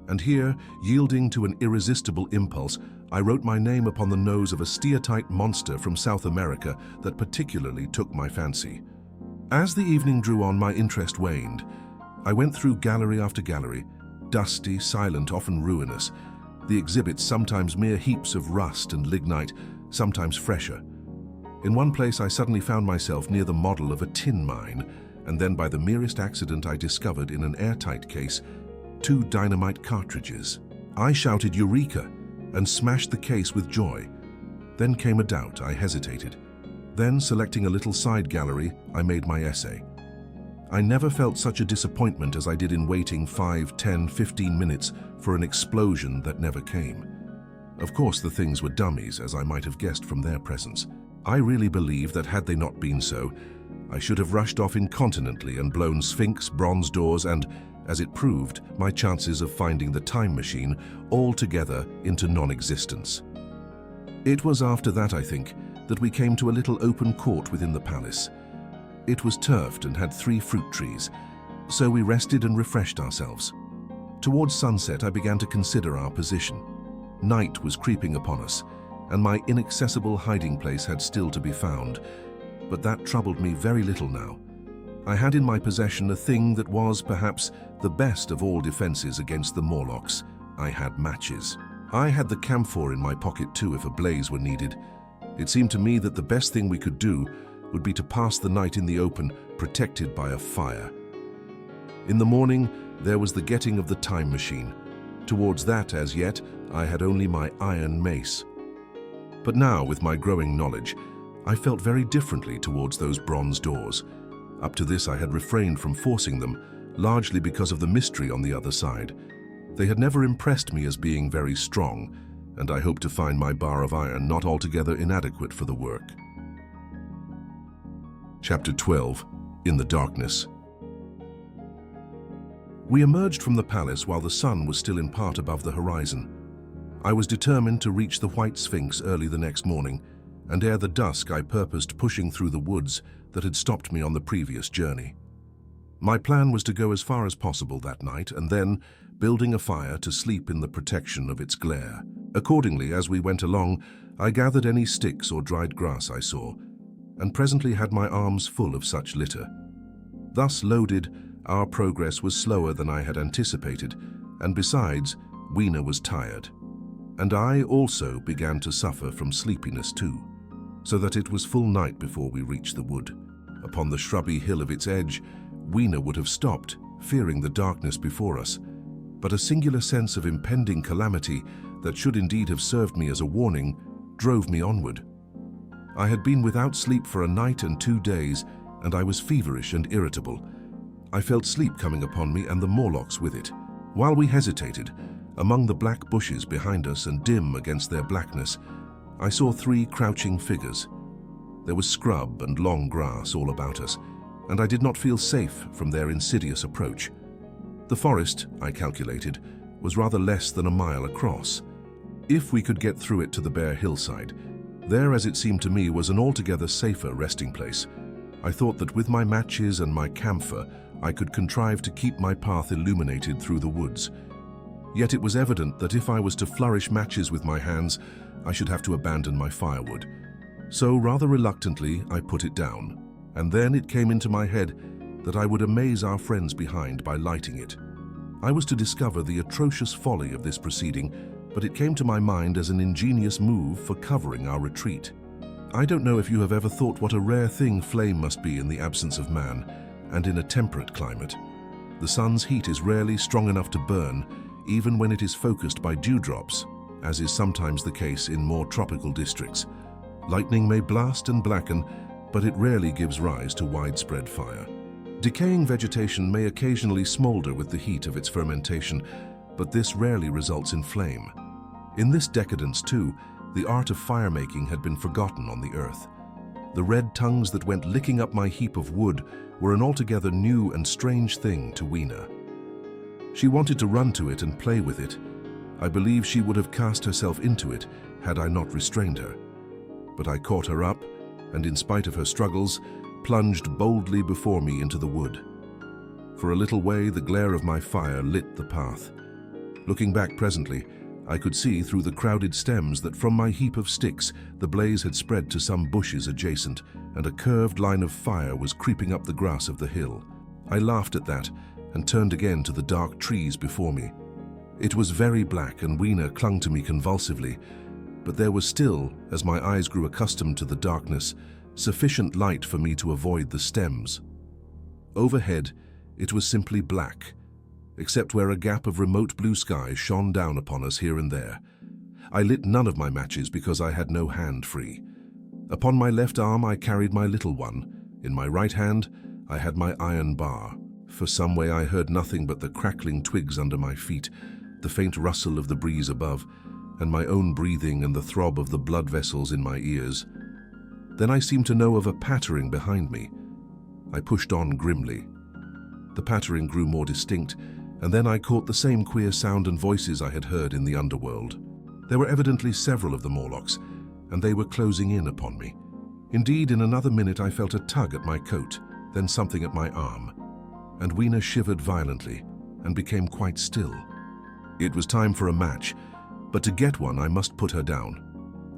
And here, yielding to an irresistible impulse, I wrote my name upon the nose of a steatite monster from South America that particularly took my fancy. As the evening drew on, my interest waned. I went through gallery after gallery, dusty, silent, often ruinous, the exhibits sometimes mere heaps of rust and lignite, sometimes fresher. In one place I suddenly found myself near the model of a tin mine, and then by the merest accident I discovered in an airtight case 2 dynamite cartridges. I shouted "Eureka!" and smashed the case with joy. Then came a doubt. I hesitated. Then, selecting a little side gallery, I made my essay. I never felt such a disappointment as I did in waiting 5, 10, 15 minutes for an explosion that never came. Of course, the things were dummies, as I might have guessed from their presence. I really believe that had they not been so, I should have rushed off incontinently and blown Sphinx, bronze doors, and, as it proved, my chances of finding the time machine altogether into non-existence. It was after that, I think, that we came to a little open court within the palace. It was turfed and had 3 fruit trees, so we rested and refreshed ourselves. Towards sunset, I began to consider our position. Night was creeping upon us, and my inaccessible hiding place had still to be found, but that troubled me very little now. I had in my possession a thing that was, perhaps, the best of all defenses against the Morlocks. I had matches. I had the camphor in my pocket too if a blaze were needed. It seemed to me that the best thing we could do would be to pass the night in the open, protected by a fire. In the morning, there was the getting of the time machine. Towards that, as yet, I had only my iron mace. But now, with my growing knowledge, I felt very differently towards those bronze doors. Up to this, I had refrained from forcing them, largely because of the mystery on the other side. They had never impressed me as being very strong, and I hoped to find my bar of iron not altogether inadequate for the work. Chapter 12. In the Darkness. We emerged from the palace while the sun was still in part above the horizon. I was determined to reach the White Sphinx early the next morning, and ere the dusk I purposed pushing through the woods that had stopped me on the previous journey. My plan was to go as far as possible that night, and then, building a fire, to sleep in the protection of its glare. Accordingly, as we went along, I gathered any sticks or dried grass I saw, and presently had my arms full of such litter. Thus loaded, our progress was slower than I had anticipated, and besides, Weena was tired. And I also began to suffer from sleepiness too, so that it was full night before we reached the wood. Upon the shrubby hill of its edge, Weena would have stopped, fearing the darkness before us, but a singular sense of impending calamity that should indeed have served me as a warning drove me onward. I had been without sleep for a night and 2 days, and I was feverish and irritable. I felt sleep coming upon me and the Morlocks with it. While we hesitated, among the black bushes behind us and dim against their blackness, I saw 3 crouching figures. There was scrub and long grass all about us, and I did not feel safe from their insidious approach. The forest, I calculated, was rather less than a mile across. If we could get through it to the bare hillside, there, as it seemed to me, was an altogether safer resting place. I thought that with my matches and my camphor, I could contrive to keep my path illuminated through the woods. Yet it was evident that if I was to flourish matches with my hands, I should have to abandon my firewood. So rather reluctantly, I put it down, and then it came into my head that I would amaze our friends behind by lighting it. I was to discover the atrocious folly of this proceeding, but it came to my mind as an ingenious move for covering our retreat. I don't know if you have ever thought what a rare thing flame must be in the absence of man, and in a temperate climate. The sun's heat is rarely strong enough to burn, even when it is focused by dewdrops, as is sometimes the case in more tropical districts. Lightning may blast and blacken, but it rarely gives rise to widespread fire. Decaying vegetation may occasionally smolder with the heat of its fermentation, but this rarely results in flame. In this decadence, too, the art of fire-making had been forgotten on the earth. The red tongues that went licking up my heap of wood were an altogether new and strange thing to Weena. She wanted to run to it and play with it. I believe she would have cast herself into it had I not restrained her. But I caught her up, and in spite of her struggles, plunged boldly before me into the wood. For a little way, the glare of my fire lit the path. Looking back presently, I could see through the crowded stems that from my heap of sticks, the blaze had spread to some bushes adjacent, and a curved line of fire was creeping up the grass of the hill. I laughed at that and turned again to the dark trees before me. It was very black, and Weena clung to me convulsively, but there was still, as my eyes grew accustomed to the darkness, sufficient light for me to avoid the stems. Overhead, it was simply black, except where a gap of remote blue sky shone down upon us here and there. I lit none of my matches because I had no hand free. Upon my left arm I carried my little one. In my right hand I had my iron bar. For some way I heard nothing but the crackling twigs under my feet, the faint rustle of the breeze above, and my own breathing and the throb of the blood vessels in my ears. Then I seemed to know of a pattering behind me. I pushed on grimly. The pattering grew more distinct, and then I caught the same queer sound and voices I had heard in the underworld. There were evidently several of the Morlocks, and they were closing in upon me. Indeed, in another minute I felt a tug at my coat, then something at my arm, and Weena shivered violently and became quite still. It was time for a match, but to get one I must put her down.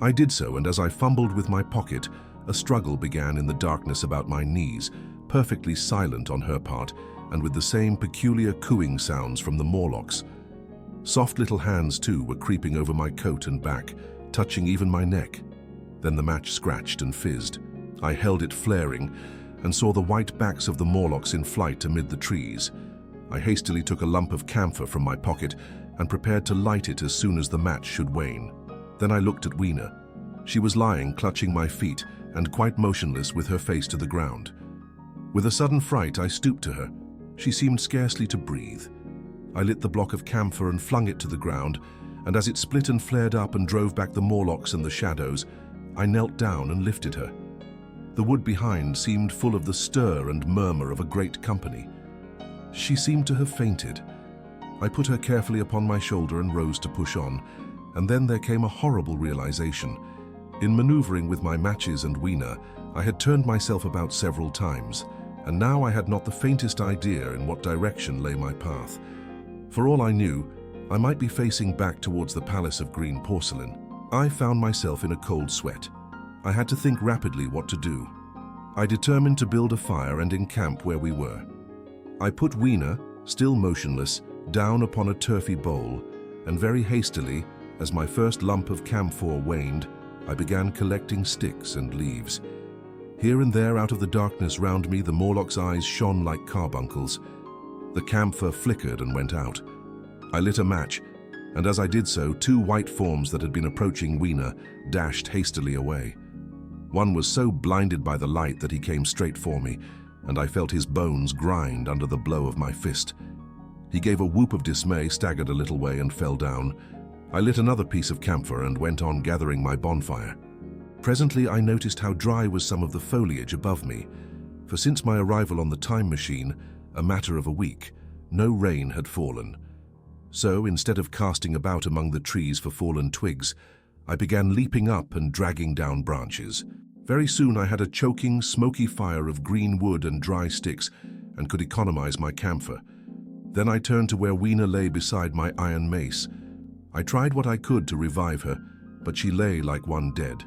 I did so, and as I fumbled with my pocket, a struggle began in the darkness about my knees, perfectly silent on her part, and with the same peculiar cooing sounds from the Morlocks. Soft little hands, too, were creeping over my coat and back, touching even my neck. Then the match scratched and fizzed. I held it flaring, and saw the white backs of the Morlocks in flight amid the trees. I hastily took a lump of camphor from my pocket and prepared to light it as soon as the match should wane. Then I looked at Weena. She was lying, clutching my feet, and quite motionless with her face to the ground. With a sudden fright, I stooped to her. She seemed scarcely to breathe. I lit the block of camphor and flung it to the ground, and as it split and flared up and drove back the Morlocks and the shadows, I knelt down and lifted her. The wood behind seemed full of the stir and murmur of a great company. She seemed to have fainted. I put her carefully upon my shoulder and rose to push on, and then there came a horrible realization. In maneuvering with my matches and Weena, I had turned myself about several times, and now I had not the faintest idea in what direction lay my path. For all I knew, I might be facing back towards the palace of green porcelain. I found myself in a cold sweat. I had to think rapidly what to do. I determined to build a fire and encamp where we were. I put Weena, still motionless, down upon a turfy bowl, and very hastily, as my first lump of camphor waned, I began collecting sticks and leaves. Here and there out of the darkness round me, the Morlock's eyes shone like carbuncles. The camphor flickered and went out. I lit a match, and as I did so, two white forms that had been approaching Weena dashed hastily away. One was so blinded by the light that he came straight for me, and I felt his bones grind under the blow of my fist. He gave a whoop of dismay, staggered a little way, and fell down. I lit another piece of camphor and went on gathering my bonfire. Presently I noticed how dry was some of the foliage above me, for since my arrival on the time machine, a matter of a week, no rain had fallen. So instead of casting about among the trees for fallen twigs, I began leaping up and dragging down branches. Very soon I had a choking, smoky fire of green wood and dry sticks and could economize my camphor. Then I turned to where Weena lay beside my iron mace. I tried what I could to revive her, but she lay like one dead.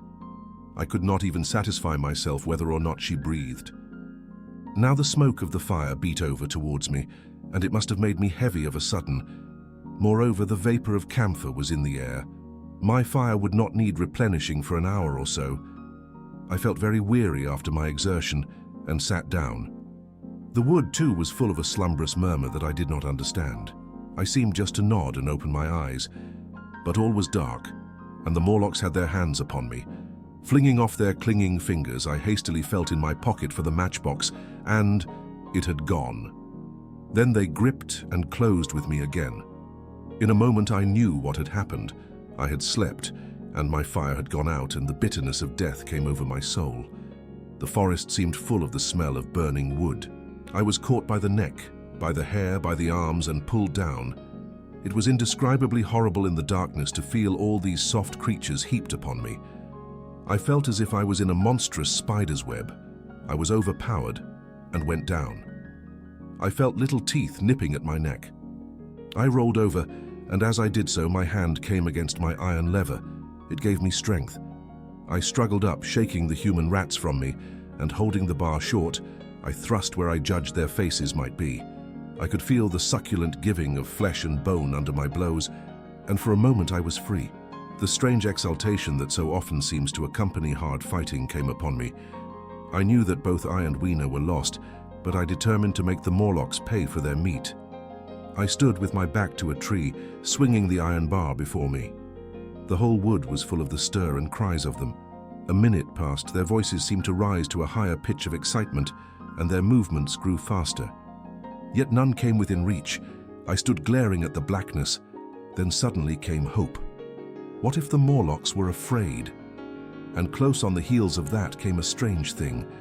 I could not even satisfy myself whether or not she breathed. Now the smoke of the fire beat over towards me, and it must have made me heavy of a sudden. Moreover, the vapor of camphor was in the air. My fire would not need replenishing for an hour or so. I felt very weary after my exertion and sat down. The wood, too, was full of a slumberous murmur that I did not understand. I seemed just to nod and open my eyes, but all was dark, and the Morlocks had their hands upon me. Flinging off their clinging fingers, I hastily felt in my pocket for the matchbox, and it had gone. Then they gripped and closed with me again. In a moment I knew what had happened. I had slept, and my fire had gone out, and the bitterness of death came over my soul. The forest seemed full of the smell of burning wood. I was caught by the neck, by the hair, by the arms, and pulled down. It was indescribably horrible in the darkness to feel all these soft creatures heaped upon me. I felt as if I was in a monstrous spider's web. I was overpowered and went down. I felt little teeth nipping at my neck. I rolled over, and as I did so, my hand came against my iron lever. It gave me strength. I struggled up, shaking the human rats from me, and holding the bar short, I thrust where I judged their faces might be. I could feel the succulent giving of flesh and bone under my blows, and for a moment I was free. The strange exultation that so often seems to accompany hard fighting came upon me. I knew that both I and Weena were lost, but I determined to make the Morlocks pay for their meat. I stood with my back to a tree, swinging the iron bar before me. The whole wood was full of the stir and cries of them. A minute passed, their voices seemed to rise to a higher pitch of excitement, and their movements grew faster. Yet none came within reach. I stood glaring at the blackness. Then suddenly came hope. What if the Morlocks were afraid? And close on the heels of that came a strange thing.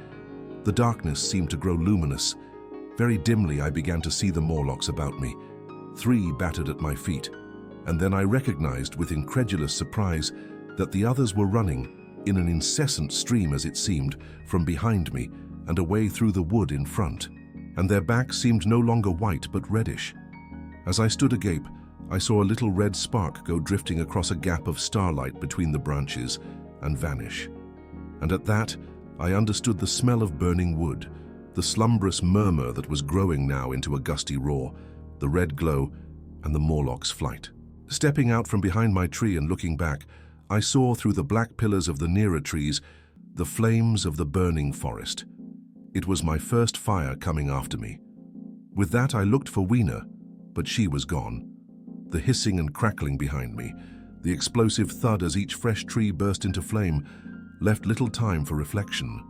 The darkness seemed to grow luminous. Very dimly I began to see the Morlocks about me. 3 battered at my feet, and then I recognized with incredulous surprise that the others were running, in an incessant stream as it seemed, from behind me and away through the wood in front, and their backs seemed no longer white but reddish. As I stood agape, I saw a little red spark go drifting across a gap of starlight between the branches and vanish. And at that, I understood the smell of burning wood, the slumberous murmur that was growing now into a gusty roar, the red glow, and the Morlock's flight. Stepping out from behind my tree and looking back, I saw through the black pillars of the nearer trees the flames of the burning forest. It was my first fire coming after me. With that I looked for Weena, but she was gone. The hissing and crackling behind me, the explosive thud as each fresh tree burst into flame, left little time for reflection.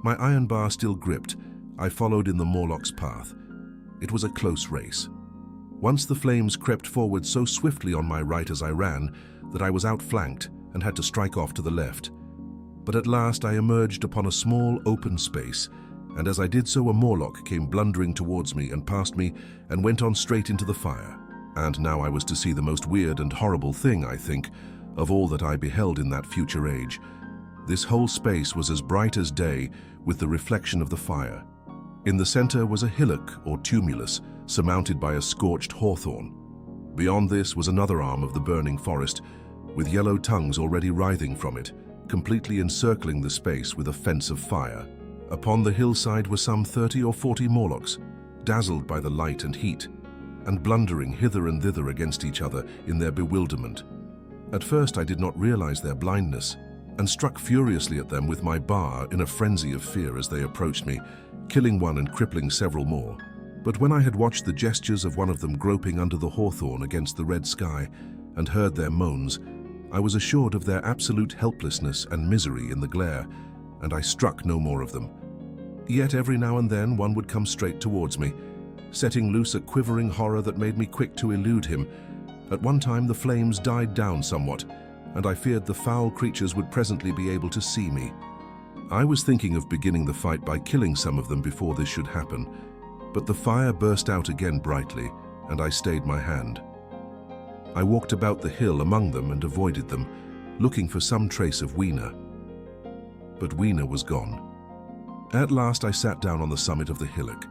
My iron bar still gripped, I followed in the Morlock's path. It was a close race. Once the flames crept forward so swiftly on my right as I ran that I was outflanked and had to strike off to the left. But at last I emerged upon a small open space, and as I did so a Morlock came blundering towards me and past me and went on straight into the fire. And now I was to see the most weird and horrible thing, I think, of all that I beheld in that future age. This whole space was as bright as day with the reflection of the fire. In the center was a hillock or tumulus surmounted by a scorched hawthorn. Beyond this was another arm of the burning forest, with yellow tongues already writhing from it, completely encircling the space with a fence of fire. Upon the hillside were some 30 or 40 Morlocks, dazzled by the light and heat, and blundering hither and thither against each other in their bewilderment. At first I did not realize their blindness, and struck furiously at them with my bar in a frenzy of fear as they approached me, killing one and crippling several more. But when I had watched the gestures of one of them groping under the hawthorn against the red sky, and heard their moans, I was assured of their absolute helplessness and misery in the glare, and I struck no more of them. Yet every now and then one would come straight towards me, setting loose a quivering horror that made me quick to elude him. At one time the flames died down somewhat, and I feared the foul creatures would presently be able to see me. I was thinking of beginning the fight by killing some of them before this should happen, but the fire burst out again brightly, and I stayed my hand. I walked about the hill among them and avoided them, looking for some trace of Weena. But Weena was gone. At last I sat down on the summit of the hillock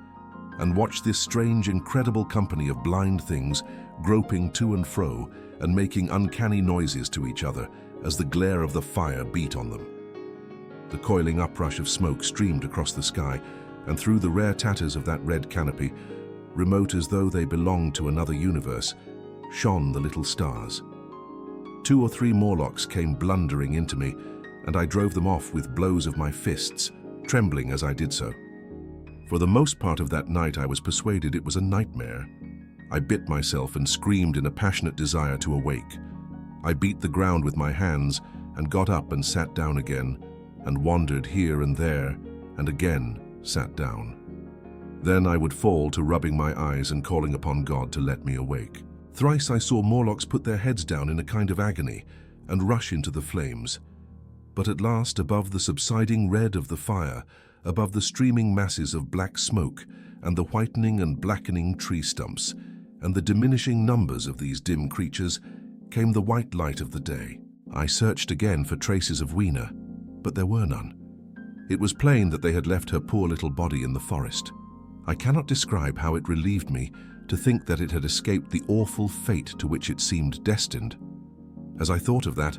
and watched this strange, incredible company of blind things groping to and fro and making uncanny noises to each other as the glare of the fire beat on them. The coiling uprush of smoke streamed across the sky, and through the rare tatters of that red canopy, remote as though they belonged to another universe, shone the little stars. 2 or 3 Morlocks came blundering into me, and I drove them off with blows of my fists, trembling as I did so. For the most part of that night I was persuaded it was a nightmare. I bit myself and screamed in a passionate desire to awake. I beat the ground with my hands and got up and sat down again, and wandered here and there, and again sat down. Then I would fall to rubbing my eyes and calling upon God to let me awake. Thrice I saw Morlocks put their heads down in a kind of agony and rush into the flames. But at last, above the subsiding red of the fire, above the streaming masses of black smoke and the whitening and blackening tree stumps, and the diminishing numbers of these dim creatures, came the white light of the day. I searched again for traces of Weena, but there were none. It was plain that they had left her poor little body in the forest. I cannot describe how it relieved me to think that it had escaped the awful fate to which it seemed destined. As I thought of that,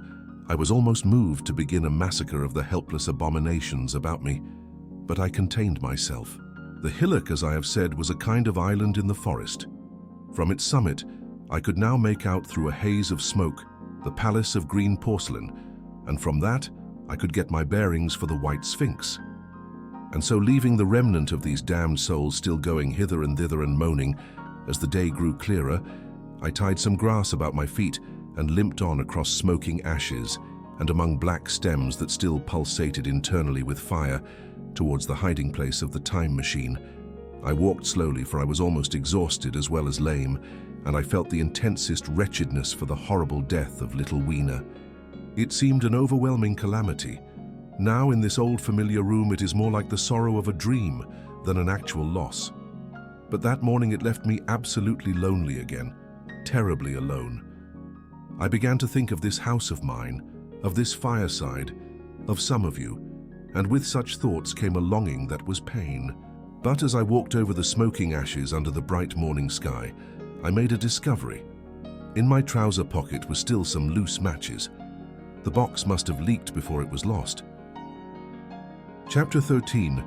I was almost moved to begin a massacre of the helpless abominations about me, but I contained myself. The hillock, as I have said, was a kind of island in the forest. From its summit, I could now make out through a haze of smoke the palace of green porcelain, and from that I could get my bearings for the white Sphinx. And so, leaving the remnant of these damned souls still going hither and thither and moaning, as the day grew clearer, I tied some grass about my feet and limped on across smoking ashes and among black stems that still pulsated internally with fire towards the hiding place of the time machine. I walked slowly, for I was almost exhausted as well as lame, and I felt the intensest wretchedness for the horrible death of little Weena. It seemed an overwhelming calamity. Now in this old familiar room it is more like the sorrow of a dream than an actual loss. But that morning it left me absolutely lonely again, terribly alone. I began to think of this house of mine, of this fireside, of some of you, and with such thoughts came a longing that was pain. But as I walked over the smoking ashes under the bright morning sky, I made a discovery. In my trouser pocket were still some loose matches. The box must have leaked before it was lost. Chapter 13.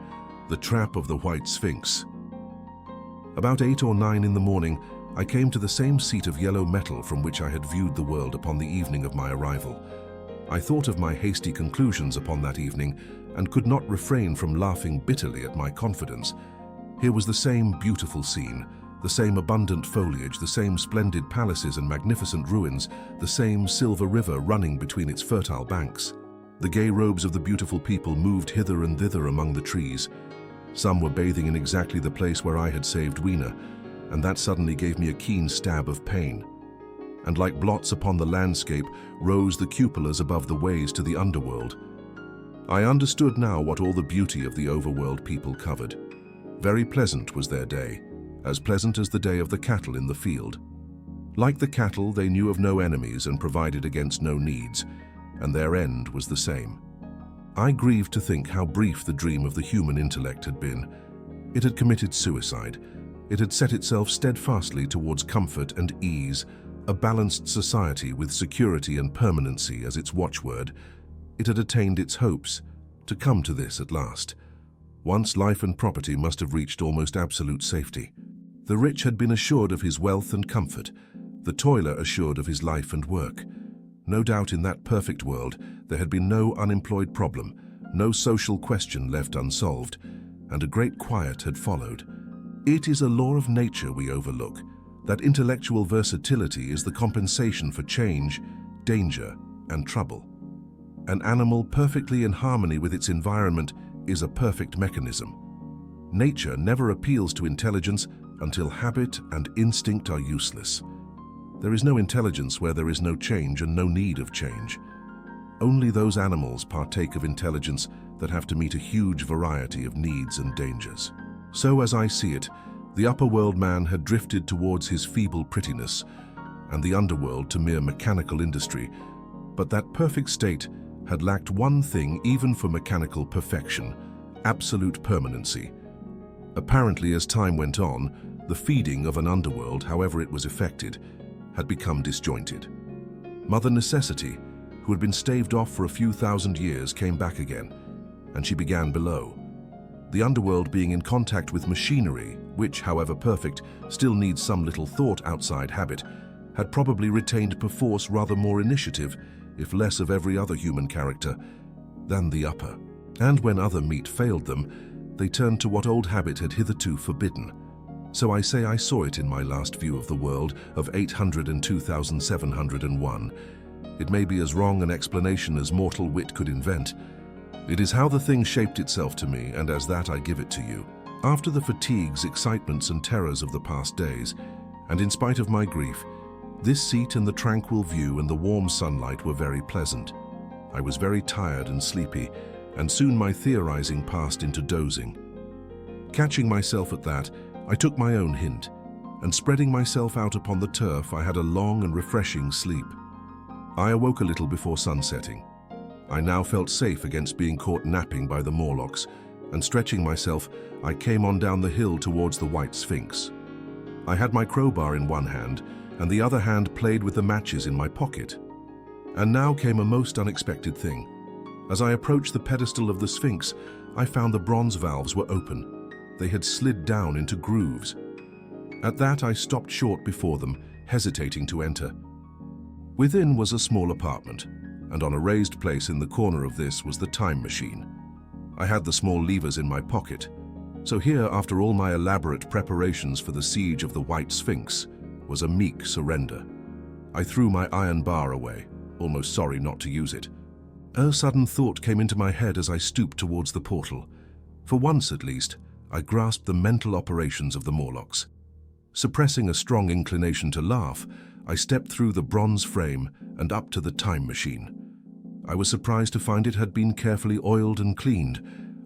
The Trap of the White Sphinx. About 8 or 9 in the morning, I came to the same seat of yellow metal from which I had viewed the world upon the evening of my arrival. I thought of my hasty conclusions upon that evening, and could not refrain from laughing bitterly at my confidence. Here was the same beautiful scene, the same abundant foliage, the same splendid palaces and magnificent ruins, the same silver river running between its fertile banks. The gay robes of the beautiful people moved hither and thither among the trees. Some were bathing in exactly the place where I had saved Weena, and that suddenly gave me a keen stab of pain. And like blots upon the landscape rose the cupolas above the ways to the underworld. I understood now what all the beauty of the overworld people covered. Very pleasant was their day, as pleasant as the day of the cattle in the field. Like the cattle, they knew of no enemies and provided against no needs, and their end was the same. I grieved to think how brief the dream of the human intellect had been. It had committed suicide. It had set itself steadfastly towards comfort and ease, A balanced society with security and permanency as its watchword, it had attained its hopes to come to this at last. Once life and property must have reached almost absolute safety. The rich had been assured of his wealth and comfort, the toiler assured of his life and work. No doubt in that perfect world there had been no unemployed problem, no social question left unsolved, and a great quiet had followed. It is a law of nature we overlook, that intellectual versatility is the compensation for change, danger, and trouble. An animal perfectly in harmony with its environment is a perfect mechanism. Nature never appeals to intelligence until habit and instinct are useless. There is no intelligence where there is no change and no need of change. Only those animals partake of intelligence that have to meet a huge variety of needs and dangers. So as I see it, the upper world man had drifted towards his feeble prettiness, and the underworld to mere mechanical industry, but that perfect state had lacked one thing even for mechanical perfection: absolute permanency. Apparently, as time went on, the feeding of an underworld, however it was effected, had become disjointed. Mother Necessity, who had been staved off for a few thousand years, came back again, and she began below. The underworld being in contact with machinery, which, however perfect, still needs some little thought outside habit, had probably retained perforce rather more initiative, if less of every other human character, than the upper. And when other meat failed them, they turned to what old habit had hitherto forbidden. So I say I saw it in my last view of the world of 802,701. It may be as wrong an explanation as mortal wit could invent. It is how the thing shaped itself to me, and as that I give it to you. After the fatigues, excitements, and terrors of the past days, and in spite of my grief, this seat and the tranquil view and the warm sunlight were very pleasant. I was very tired and sleepy, and soon my theorizing passed into dozing. Catching myself at that, I took my own hint, and spreading myself out upon the turf, I had a long and refreshing sleep. I awoke a little before sunsetting. I now felt safe against being caught napping by the Morlocks, and stretching myself, I came on down the hill towards the White Sphinx. I had my crowbar in one hand, and the other hand played with the matches in my pocket. And now came a most unexpected thing. As I approached the pedestal of the Sphinx, I found the bronze valves were open. They had slid down into grooves. At that, I stopped short before them, hesitating to enter. Within was a small apartment, and on a raised place in the corner of this was the time machine. I had the small levers in my pocket, so here, after all my elaborate preparations for the siege of the White Sphinx, was a meek surrender. I threw my iron bar away, almost sorry not to use it. A sudden thought came into my head as I stooped towards the portal. For once, at least, I grasped the mental operations of the Morlocks. Suppressing a strong inclination to laugh, I stepped through the bronze frame and up to the time machine. I was surprised to find it had been carefully oiled and cleaned.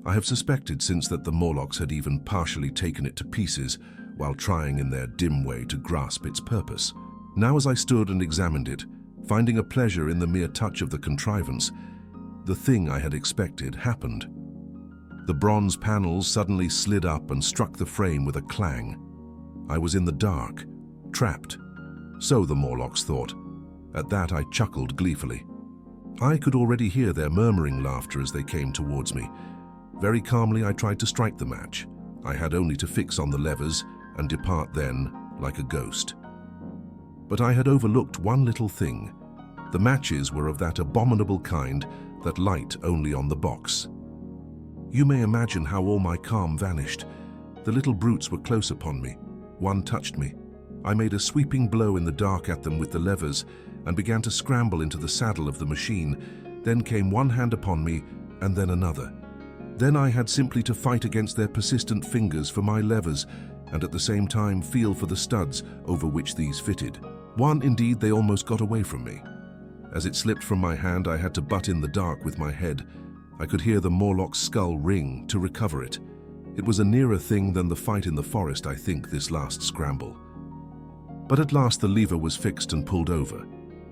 I have suspected since that the Morlocks had even partially taken it to pieces while trying in their dim way to grasp its purpose. Now as I stood and examined it, finding a pleasure in the mere touch of the contrivance, the thing I had expected happened. The bronze panels suddenly slid up and struck the frame with a clang. I was in the dark, trapped. So the Morlocks thought. At that I chuckled gleefully. I could already hear their murmuring laughter as they came towards me. Very calmly I tried to strike the match. I had only to fix on the levers and depart then like a ghost. But I had overlooked one little thing. The matches were of that abominable kind that light only on the box. You may imagine how all my calm vanished. The little brutes were close upon me. One touched me. I made a sweeping blow in the dark at them with the levers and began to scramble into the saddle of the machine. Then came one hand upon me and then another. Then I had simply to fight against their persistent fingers for my levers and at the same time feel for the studs over which these fitted. One, indeed, they almost got away from me. As it slipped from my hand, I had to butt in the dark with my head. I could hear the Morlock's skull ring to recover it. It was a nearer thing than the fight in the forest, I think, this last scramble. But at last the lever was fixed and pulled over.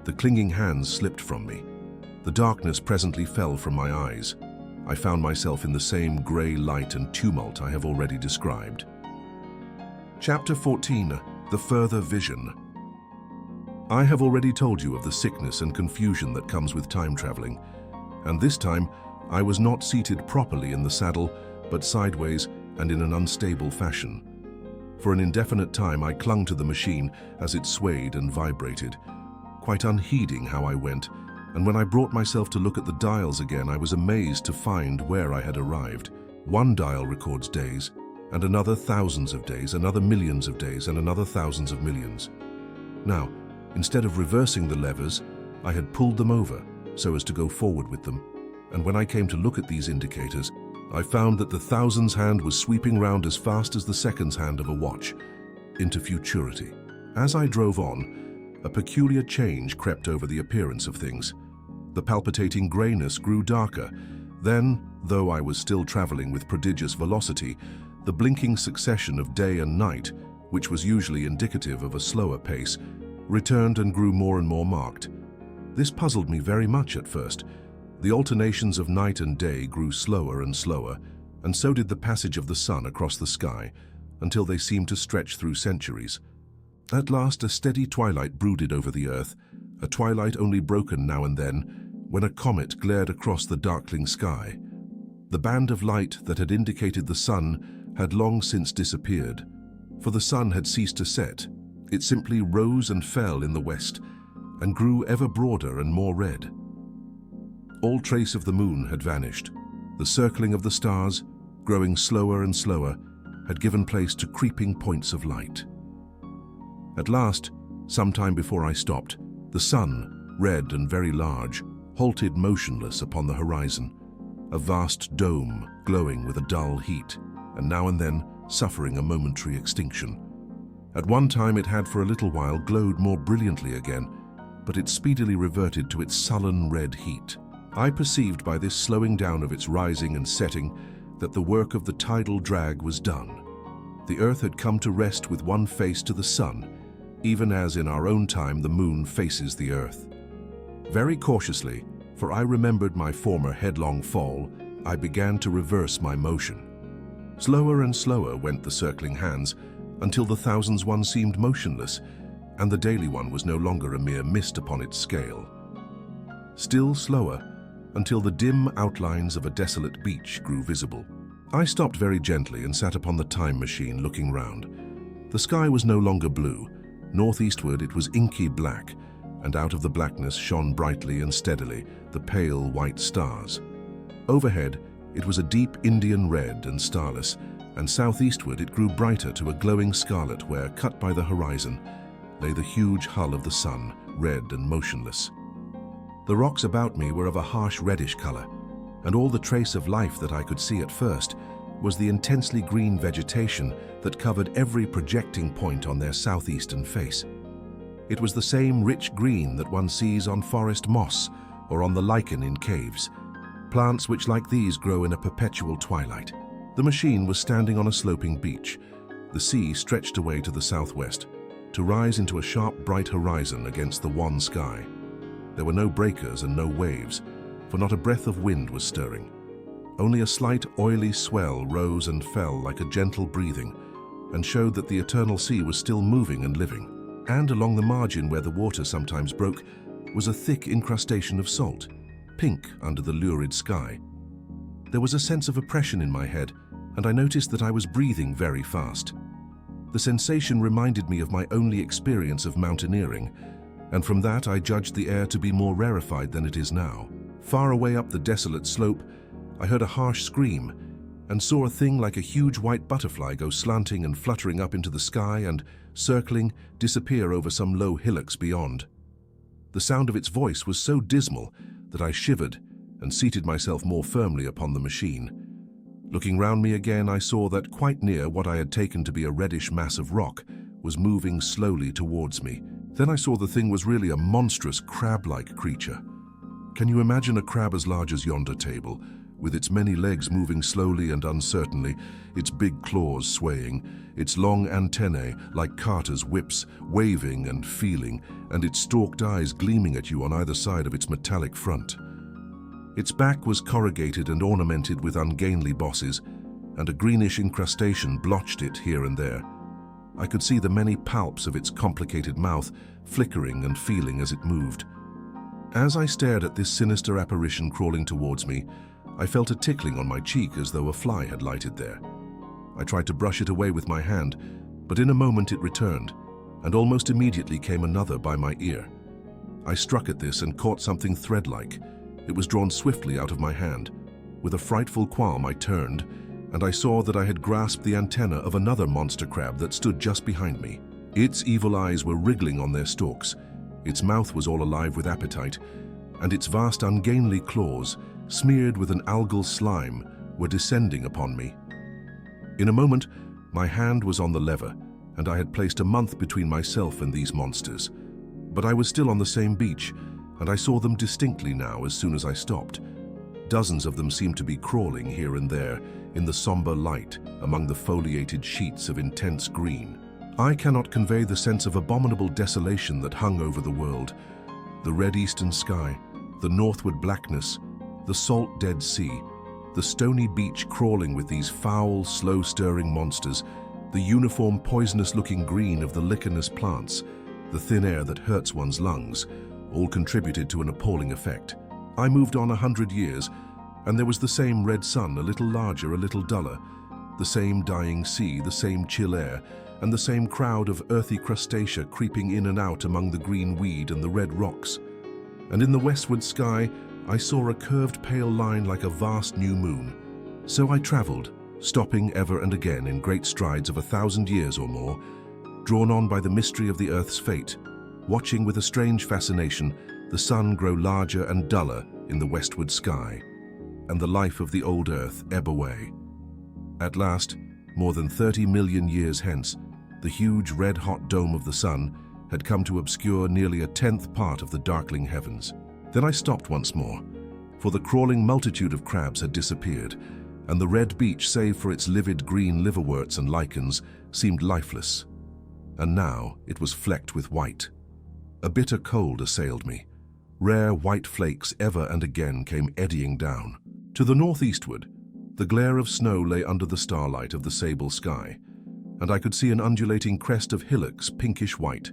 The clinging hands slipped from me. The darkness presently fell from my eyes. I found myself in the same grey light and tumult I have already described. Chapter 14. The Further Vision. I have already told you of the sickness and confusion that comes with time traveling, and this time I was not seated properly in the saddle, but sideways and in an unstable fashion. For an indefinite time I clung to the machine as it swayed and vibrated, quite unheeding how I went, and when I brought myself to look at the dials again, I was amazed to find where I had arrived. One dial records days, and another thousands of days, another millions of days, and another thousands of millions. Now, instead of reversing the levers, I had pulled them over so as to go forward with them, and when I came to look at these indicators, I found that the thousands hand was sweeping round as fast as the seconds hand of a watch, into futurity. As I drove on, a peculiar change crept over the appearance of things. The palpitating grayness grew darker. Then, though I was still traveling with prodigious velocity, the blinking succession of day and night, which was usually indicative of a slower pace, returned and grew more and more marked. This puzzled me very much at first. The alternations of night and day grew slower and slower, and so did the passage of the sun across the sky, until they seemed to stretch through centuries. At last a steady twilight brooded over the earth, a twilight only broken now and then, when a comet glared across the darkling sky. The band of light that had indicated the sun had long since disappeared, for the sun had ceased to set. It simply rose and fell in the west, and grew ever broader and more red. All trace of the moon had vanished. The circling of the stars, growing slower and slower, had given place to creeping points of light. At last, some time before I stopped, the sun, red and very large, halted motionless upon the horizon, a vast dome glowing with a dull heat, and now and then suffering a momentary extinction. At one time it had for a little while glowed more brilliantly again, but it speedily reverted to its sullen red heat. I perceived by this slowing down of its rising and setting that the work of the tidal drag was done. The earth had come to rest with one face to the sun, even as in our own time the moon faces the earth. Very cautiously, for I remembered my former headlong fall, I began to reverse my motion. Slower and slower went the circling hands, until the thousands one seemed motionless, and the daily one was no longer a mere mist upon its scale. Still slower, until the dim outlines of a desolate beach grew visible. I stopped very gently and sat upon the time machine looking round. The sky was no longer blue. Northeastward it was inky black, and out of the blackness shone brightly and steadily the pale white stars. Overhead it was a deep Indian red and starless, and southeastward it grew brighter to a glowing scarlet where, cut by the horizon, lay the huge hull of the sun, red and motionless. The rocks about me were of a harsh reddish color, and all the trace of life that I could see at first was the intensely green vegetation that covered every projecting point on their southeastern face. It was the same rich green that one sees on forest moss or on the lichen in caves, plants which like these grow in a perpetual twilight. The machine was standing on a sloping beach. The sea stretched away to the southwest, to rise into a sharp bright horizon against the wan sky. There were no breakers and no waves, for not a breath of wind was stirring. Only a slight oily swell rose and fell like a gentle breathing, and showed that the eternal sea was still moving and living. And along the margin where the water sometimes broke was a thick incrustation of salt, pink under the lurid sky. There was a sense of oppression in my head, and I noticed that I was breathing very fast. The sensation reminded me of my only experience of mountaineering, and from that I judged the air to be more rarefied than it is now. Far away up the desolate slope, I heard a harsh scream and saw a thing like a huge white butterfly go slanting and fluttering up into the sky and, circling, disappear over some low hillocks beyond. The sound of its voice was so dismal that I shivered and seated myself more firmly upon the machine. Looking round me again, I saw that quite near what I had taken to be a reddish mass of rock was moving slowly towards me. Then I saw the thing was really a monstrous crab-like creature. Can you imagine a crab as large as yonder table, with its many legs moving slowly and uncertainly, its big claws swaying, its long antennae, like carters' whips, waving and feeling, and its stalked eyes gleaming at you on either side of its metallic front? Its back was corrugated and ornamented with ungainly bosses, and a greenish incrustation blotched it here and there. I could see the many palps of its complicated mouth flickering and feeling as it moved. As I stared at this sinister apparition crawling towards me, I felt a tickling on my cheek as though a fly had lighted there. I tried to brush it away with my hand, but in a moment it returned, and almost immediately came another by my ear. I struck at this and caught something thread-like. It was drawn swiftly out of my hand. With a frightful qualm, I turned, and I saw that I had grasped the antenna of another monster crab that stood just behind me. Its evil eyes were wriggling on their stalks, its mouth was all alive with appetite, and its vast ungainly claws, smeared with an algal slime, were descending upon me. In a moment, my hand was on the lever, and I had placed a month between myself and these monsters. But I was still on the same beach, and I saw them distinctly now as soon as I stopped. Dozens of them seemed to be crawling here and there in the somber light among the foliated sheets of intense green. I cannot convey the sense of abominable desolation that hung over the world. The red eastern sky, the northward blackness, the salt dead sea, the stony beach crawling with these foul, slow-stirring monsters, the uniform poisonous-looking green of the lichenous plants, the thin air that hurts one's lungs, all contributed to an appalling effect. I moved on 100 years, and there was the same red sun, a little larger, a little duller, the same dying sea, the same chill air, and the same crowd of earthy crustacea creeping in and out among the green weed and the red rocks. And in the westward sky, I saw a curved pale line like a vast new moon. So I traveled, stopping ever and again in great strides of 1,000 years or more, drawn on by the mystery of the Earth's fate, watching with a strange fascination the sun grow larger and duller in the westward sky, and the life of the old Earth ebb away. At last, more than 30 million years hence, the huge red-hot dome of the sun had come to obscure nearly a 10th part of the darkling heavens. Then I stopped once more, for the crawling multitude of crabs had disappeared, and the red beach, save for its livid green liverworts and lichens, seemed lifeless. And now it was flecked with white. A bitter cold assailed me. Rare white flakes ever and again came eddying down. To the northeastward, the glare of snow lay under the starlight of the sable sky, and I could see an undulating crest of hillocks, pinkish white.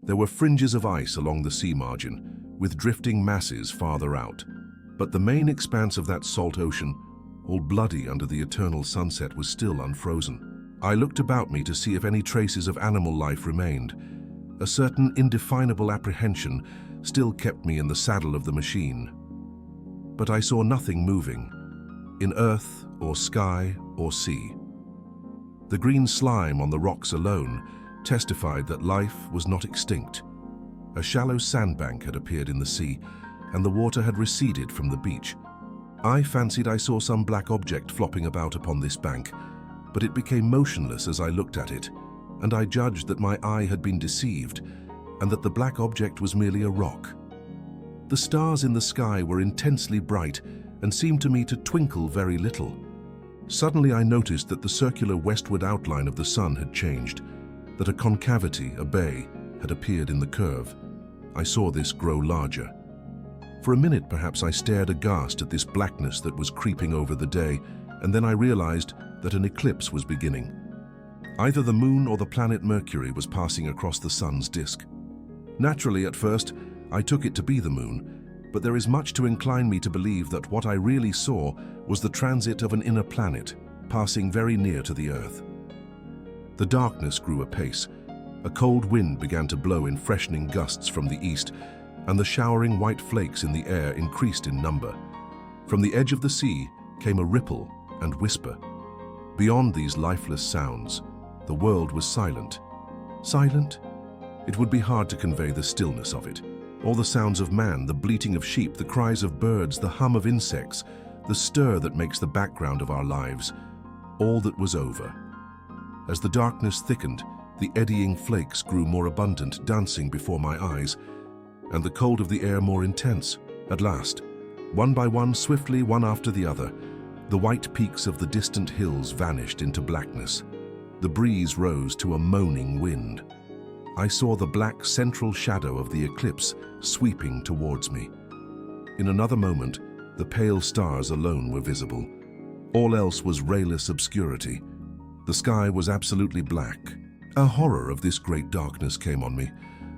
There were fringes of ice along the sea margin, with drifting masses farther out. But the main expanse of that salt ocean, all bloody under the eternal sunset, was still unfrozen. I looked about me to see if any traces of animal life remained. A certain indefinable apprehension still kept me in the saddle of the machine. But I saw nothing moving, in earth or sky or sea. The green slime on the rocks alone testified that life was not extinct. A shallow sandbank had appeared in the sea, and the water had receded from the beach. I fancied I saw some black object flopping about upon this bank, but it became motionless as I looked at it, and I judged that my eye had been deceived, and that the black object was merely a rock. The stars in the sky were intensely bright and seemed to me to twinkle very little. Suddenly I noticed that the circular westward outline of the sun had changed, that a concavity, a bay, had appeared in the curve. I saw this grow larger. For a minute perhaps I stared aghast at this blackness that was creeping over the day, and then I realized that an eclipse was beginning. Either the moon or the planet Mercury was passing across the sun's disk. Naturally, at first, I took it to be the moon, but there is much to incline me to believe that what I really saw was the transit of an inner planet, passing very near to the Earth. The darkness grew apace. A cold wind began to blow in freshening gusts from the east, and the showering white flakes in the air increased in number. From the edge of the sea came a ripple and whisper. Beyond these lifeless sounds, the world was silent. Silent? It would be hard to convey the stillness of it. All the sounds of man, the bleating of sheep, the cries of birds, the hum of insects, the stir that makes the background of our lives, all that was over. As the darkness thickened, the eddying flakes grew more abundant, dancing before my eyes, and the cold of the air more intense. At last, one by one, swiftly, one after the other, the white peaks of the distant hills vanished into blackness. The breeze rose to a moaning wind. I saw the black central shadow of the eclipse sweeping towards me. In another moment, the pale stars alone were visible. All else was rayless obscurity. The sky was absolutely black, A horror of this great darkness came on me.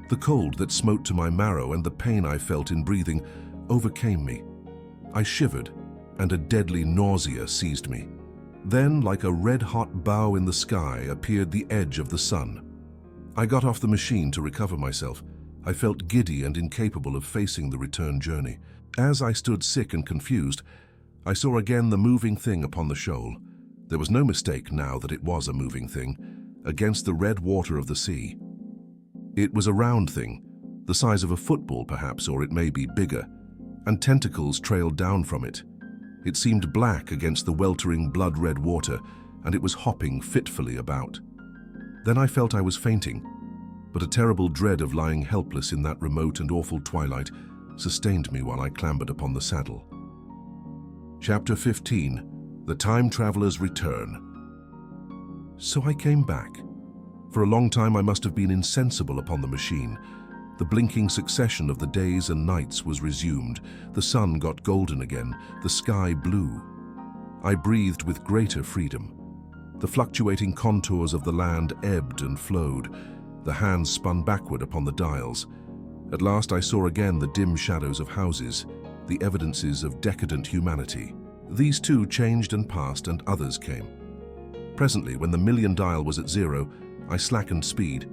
The cold that smote to my marrow and the pain I felt in breathing overcame me. I shivered, and a deadly nausea seized me. Then, like a red-hot bow in the sky, appeared the edge of the sun. I got off the machine to recover myself. I felt giddy and incapable of facing the return journey. As I stood sick and confused, I saw again the moving thing upon the shoal. There was no mistake now that it was a moving thing, against the red water of the sea. It was a round thing, the size of a football perhaps, or it may be bigger, and tentacles trailed down from it. It seemed black against the weltering blood-red water, and it was hopping fitfully about. Then I felt I was fainting, but a terrible dread of lying helpless in that remote and awful twilight sustained me while I clambered upon the saddle. Chapter 15. The Time Traveler's Return. So I came back. For a long time I must have been insensible upon the machine. The blinking succession of the days and nights was resumed. The sun got golden again, the sky blue. I breathed with greater freedom. The fluctuating contours of the land ebbed and flowed. The hands spun backward upon the dials. At last I saw again the dim shadows of houses, the evidences of decadent humanity. These too changed and passed, and others came. Presently, when the million dial was at 0, I slackened speed.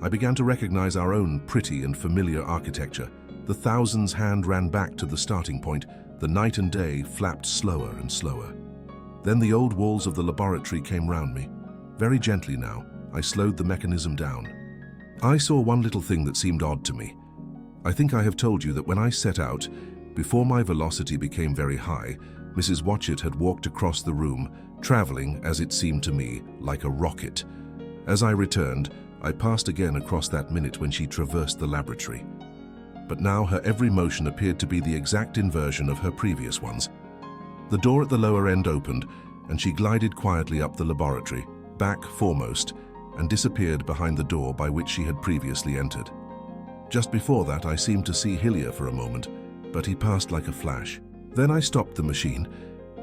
I began to recognize our own pretty and familiar architecture. The thousands' hand ran back to the starting point. The night and day flapped slower and slower. Then the old walls of the laboratory came round me. Very gently now, I slowed the mechanism down. I saw one little thing that seemed odd to me. I think I have told you that when I set out, before my velocity became very high, Mrs. Watchett had walked across the room, traveling, as it seemed to me, like a rocket. As I returned, I passed again across that minute when she traversed the laboratory. But now her every motion appeared to be the exact inversion of her previous ones. The door at the lower end opened, and she glided quietly up the laboratory, back foremost, and disappeared behind the door by which she had previously entered. Just before that, I seemed to see Hillier for a moment, but he passed like a flash. Then I stopped the machine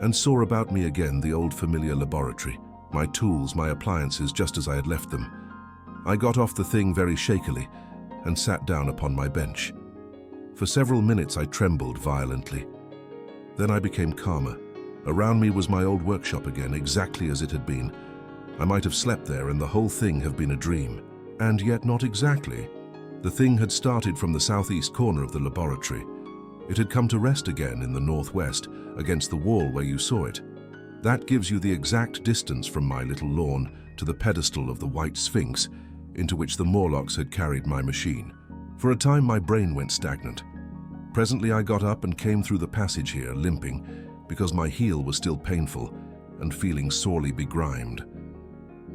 and saw about me again the old familiar laboratory, my tools, my appliances, just as I had left them. I got off the thing very shakily and sat down upon my bench. For several minutes I trembled violently. Then I became calmer. Around me was my old workshop again, exactly as it had been. I might have slept there and the whole thing have been a dream. And yet not exactly. The thing had started from the southeast corner of the laboratory. It had come to rest again in the northwest, against the wall where you saw it. That gives you the exact distance from my little lawn to the pedestal of the white Sphinx, into which the Morlocks had carried my machine. For a time my brain went stagnant. Presently I got up and came through the passage here, limping, because my heel was still painful and feeling sorely begrimed.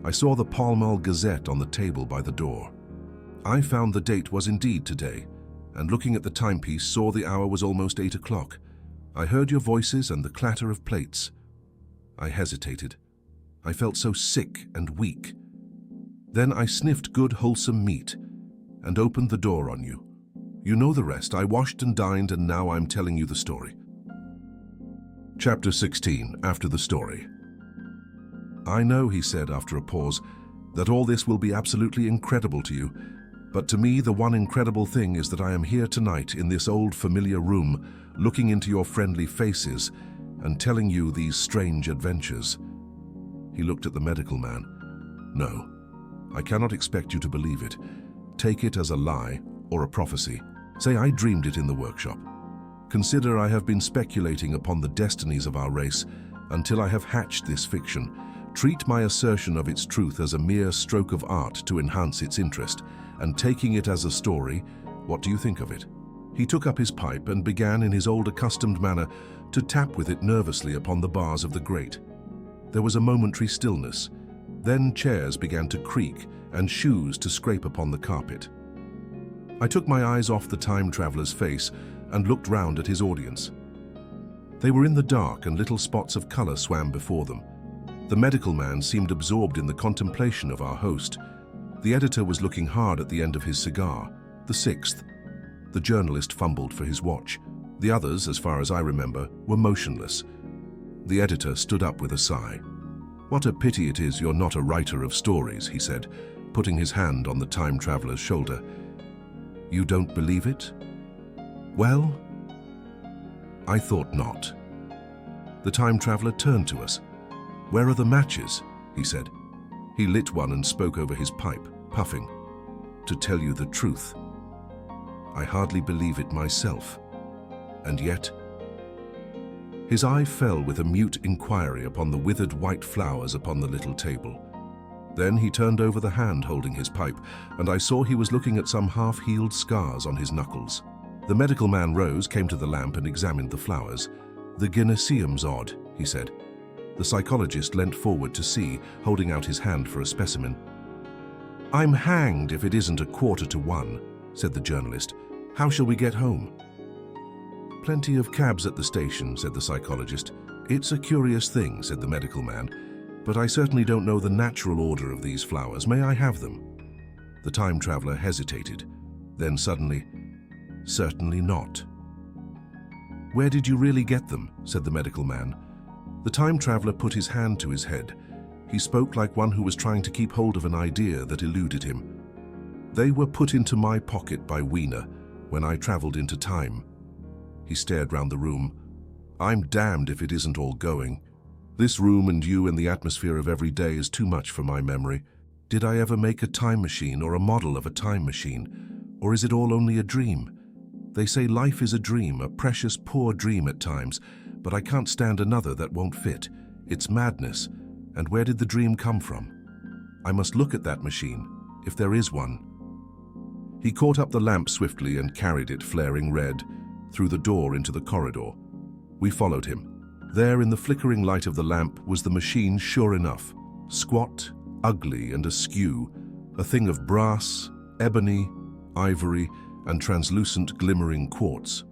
I saw the Pall Mall Gazette on the table by the door. I found the date was indeed today, and looking at the timepiece saw the hour was almost 8 o'clock. I heard your voices and the clatter of plates. I hesitated. I felt so sick and weak. Then I sniffed good wholesome meat and opened the door on you. You know the rest. I washed and dined, and now I'm telling you the story. Chapter 16. After the story. I know, he said after a pause, that all this will be absolutely incredible to you, but to me the one incredible thing is that I am here tonight in this old familiar room, looking into your friendly faces and telling you these strange adventures. He looked at the medical man. No, I cannot expect you to believe it. Take it as a lie or a prophecy. Say I dreamed it in the workshop. Consider I have been speculating upon the destinies of our race until I have hatched this fiction. Treat my assertion of its truth as a mere stroke of art to enhance its interest, and taking it as a story, what do you think of it? He took up his pipe and began in his old accustomed manner to tap with it nervously upon the bars of the grate. There was a momentary stillness. Then chairs began to creak and shoes to scrape upon the carpet. I took my eyes off the time traveler's face and looked round at his audience. They were in the dark, and little spots of color swam before them. The medical man seemed absorbed in the contemplation of our host. The editor was looking hard at the end of his cigar, the sixth. The journalist fumbled for his watch. The others, as far as I remember, were motionless. The editor stood up with a sigh. "What a pity it is you're not a writer of stories," he said. putting his hand on the time traveler's shoulder. "You don't believe it? Well, I thought not." The time traveler turned to us. "Where are the matches?" he said. He lit one and spoke over his pipe, puffing. "To tell you the truth, I hardly believe it myself. And yet..." His eye fell with a mute inquiry upon the withered white flowers upon the little table. Then he turned over the hand holding his pipe, and I saw he was looking at some half-healed scars on his knuckles. The medical man rose, came to the lamp and examined the flowers. "The gynoecium's odd," he said. The psychologist leant forward to see, holding out his hand for a specimen. "I'm hanged if it isn't 1:45, said the journalist. "How shall we get home?" "Plenty of cabs at the station," said the psychologist. "It's a curious thing," said the medical man, "but I certainly don't know the natural order of these flowers. May I have them?" The time traveler hesitated. Then suddenly, "Certainly not." "Where did you really get them?" said the medical man. The time traveler put his hand to his head. He spoke like one who was trying to keep hold of an idea that eluded him. "They were put into my pocket by Wiener when I traveled into time." He stared round the room. "I'm damned if it isn't all going. This room and you and the atmosphere of every day is too much for my memory. Did I ever make a time machine or a model of a time machine? Or is it all only a dream? They say life is a dream, a precious poor dream at times, but I can't stand another that won't fit. It's madness. And where did the dream come from? I must look at that machine, if there is one." He caught up the lamp swiftly and carried it, flaring red, through the door into the corridor. We followed him. There, in the flickering light of the lamp, was the machine sure enough, squat, ugly and askew, a thing of brass, ebony, ivory, and translucent glimmering quartz.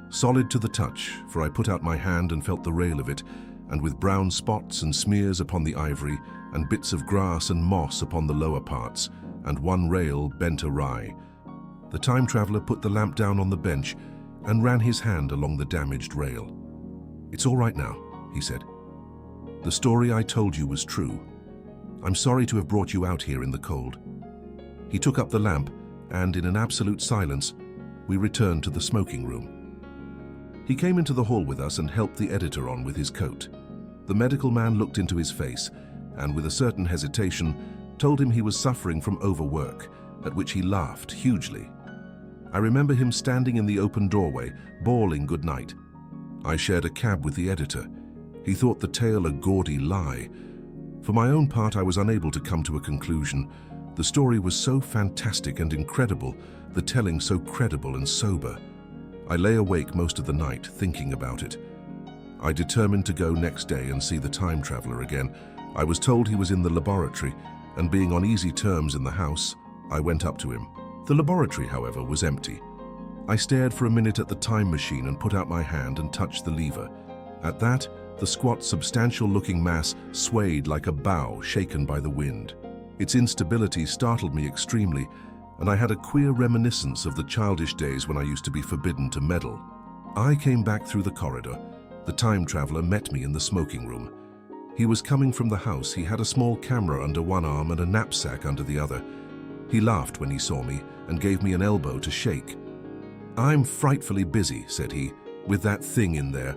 Solid to the touch, for I put out my hand and felt the rail of it, and with brown spots and smears upon the ivory, and bits of grass and moss upon the lower parts, and one rail bent awry. The time traveler put the lamp down on the bench and ran his hand along the damaged rail. "It's all right now," he said. "The story I told you was true. I'm sorry to have brought you out here in the cold." He took up the lamp, and in an absolute silence, we returned to the smoking room. He came into the hall with us and helped the editor on with his coat. The medical man looked into his face, and with a certain hesitation, told him he was suffering from overwork, at which he laughed hugely. I remember him standing in the open doorway, bawling good night. I shared a cab with the editor. He thought the tale a gaudy lie. For my own part, I was unable to come to a conclusion. The story was so fantastic and incredible, the telling so credible and sober. I lay awake most of the night thinking about it. I determined to go next day and see the time traveler again. I was told he was in the laboratory, and being on easy terms in the house, I went up to him. The laboratory, however, was empty. I stared for a minute at the time machine and put out my hand and touched the lever. At that, the squat, substantial-looking mass swayed like a bough shaken by the wind. Its instability startled me extremely, and I had a queer reminiscence of the childish days when I used to be forbidden to meddle. I came back through the corridor. The time traveler met me in the smoking room. He was coming from the house. He had a small camera under one arm and a knapsack under the other. He laughed when he saw me and gave me an elbow to shake. "I'm frightfully busy," said he, "with that thing in there."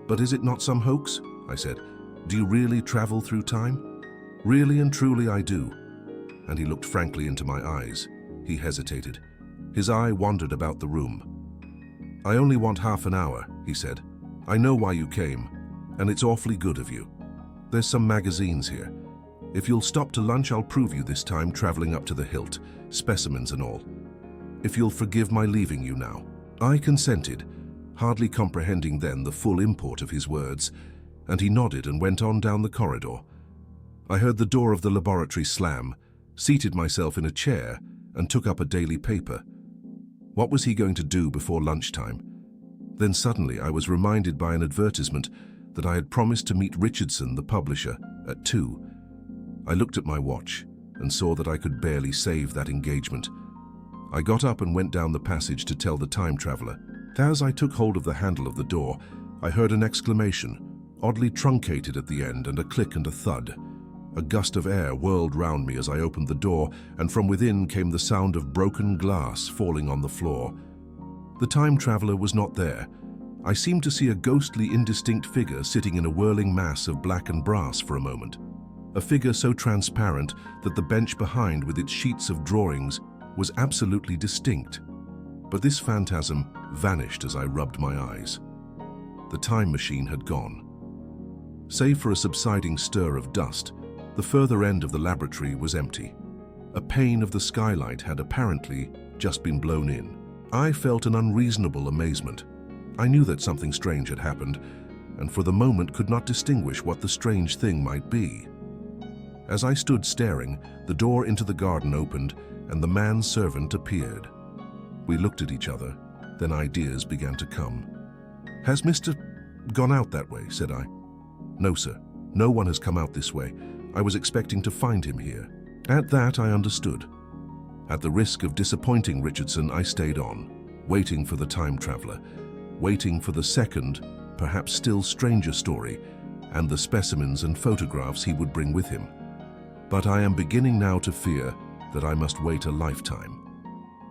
"But is it not some hoax?" I said. "Do you really travel through time?" "Really and truly I do." And he looked frankly into my eyes. He hesitated. His eye wandered about the room. "I only want half an hour," he said. "I know why you came, and it's awfully good of you. There's some magazines here. If you'll stop to lunch, I'll prove you this time, traveling up to the hilt, specimens and all. If you'll forgive my leaving you now." I consented, hardly comprehending then the full import of his words, and he nodded and went on down the corridor. I heard the door of the laboratory slam, seated myself in a chair, and took up a daily paper. What was he going to do before lunchtime? Then suddenly I was reminded by an advertisement that I had promised to meet Richardson, the publisher, at 2. I looked at my watch and saw that I could barely save that engagement. I got up and went down the passage to tell the time traveler. As I took hold of the handle of the door, I heard an exclamation, oddly truncated at the end, and a click and a thud. A gust of air whirled round me as I opened the door, and from within came the sound of broken glass falling on the floor. The time traveler was not there. I seemed to see a ghostly, indistinct figure sitting in a whirling mass of black and brass for a moment. A figure so transparent that the bench behind with its sheets of drawings was absolutely distinct. But this phantasm vanished as I rubbed my eyes. The time machine had gone. Save for a subsiding stir of dust, the further end of the laboratory was empty. A pane of the skylight had apparently just been blown in. I felt an unreasonable amazement. I knew that something strange had happened, and for the moment could not distinguish what the strange thing might be. As I stood staring, the door into the garden opened, and the manservant appeared. We looked at each other, then ideas began to come. "Has Mr. gone out that way?" said I. "No, sir. No one has come out this way. I was expecting to find him here." At that, I understood. At the risk of disappointing Richardson, I stayed on, waiting for the time traveler, waiting for the second, perhaps still stranger story, and the specimens and photographs he would bring with him. But I am beginning now to fear that I must wait a lifetime.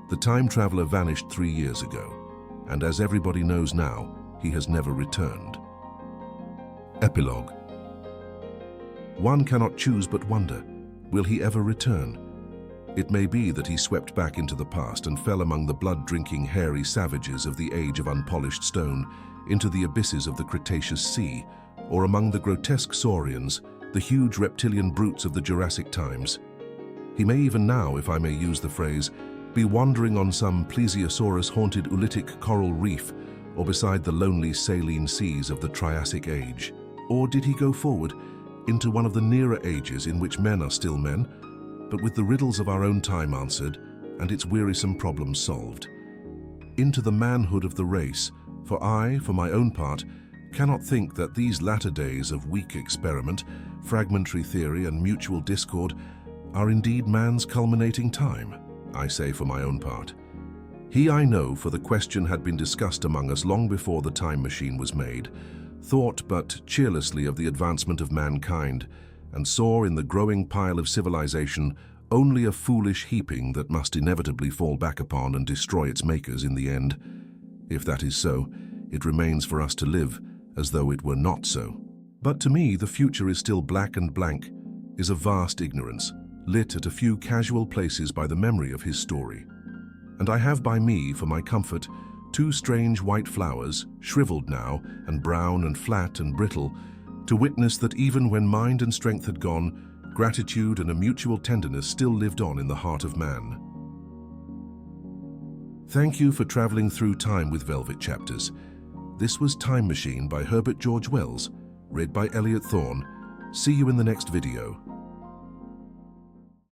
The time traveler vanished 3 years ago, and as everybody knows now, he has never returned. Epilogue. One cannot choose but wonder, will he ever return? It may be that he swept back into the past and fell among the blood-drinking, hairy savages of the age of unpolished stone, into the abysses of the Cretaceous Sea, or among the grotesque saurians, the huge reptilian brutes of the Jurassic times. He may even now, if I may use the phrase, be wandering on some plesiosaurus-haunted Ulitic coral reef, or beside the lonely saline seas of the Triassic Age. Or did he go forward into one of the nearer ages in which men are still men, but with the riddles of our own time answered and its wearisome problems solved? Into the manhood of the race, for I, for my own part, cannot think that these latter days of weak experiment, fragmentary theory and mutual discord are indeed man's culminating time, I say for my own part. He I know, for the question had been discussed among us long before the time machine was made, thought but cheerlessly of the advancement of mankind, and saw in the growing pile of civilization only a foolish heaping that must inevitably fall back upon and destroy its makers in the end. If that is so, it remains for us to live as though it were not so. But to me, the future is still black and blank, is a vast ignorance, lit at a few casual places by the memory of his story. And I have by me, for my comfort, 2 strange white flowers, shriveled now, and brown and flat and brittle, to witness that even when mind and strength had gone, gratitude and a mutual tenderness still lived on in the heart of man. Thank you for traveling through time with Velvet Chapters. This was Time Machine by Herbert George Wells, read by Elliot Thorne. See you in the next video.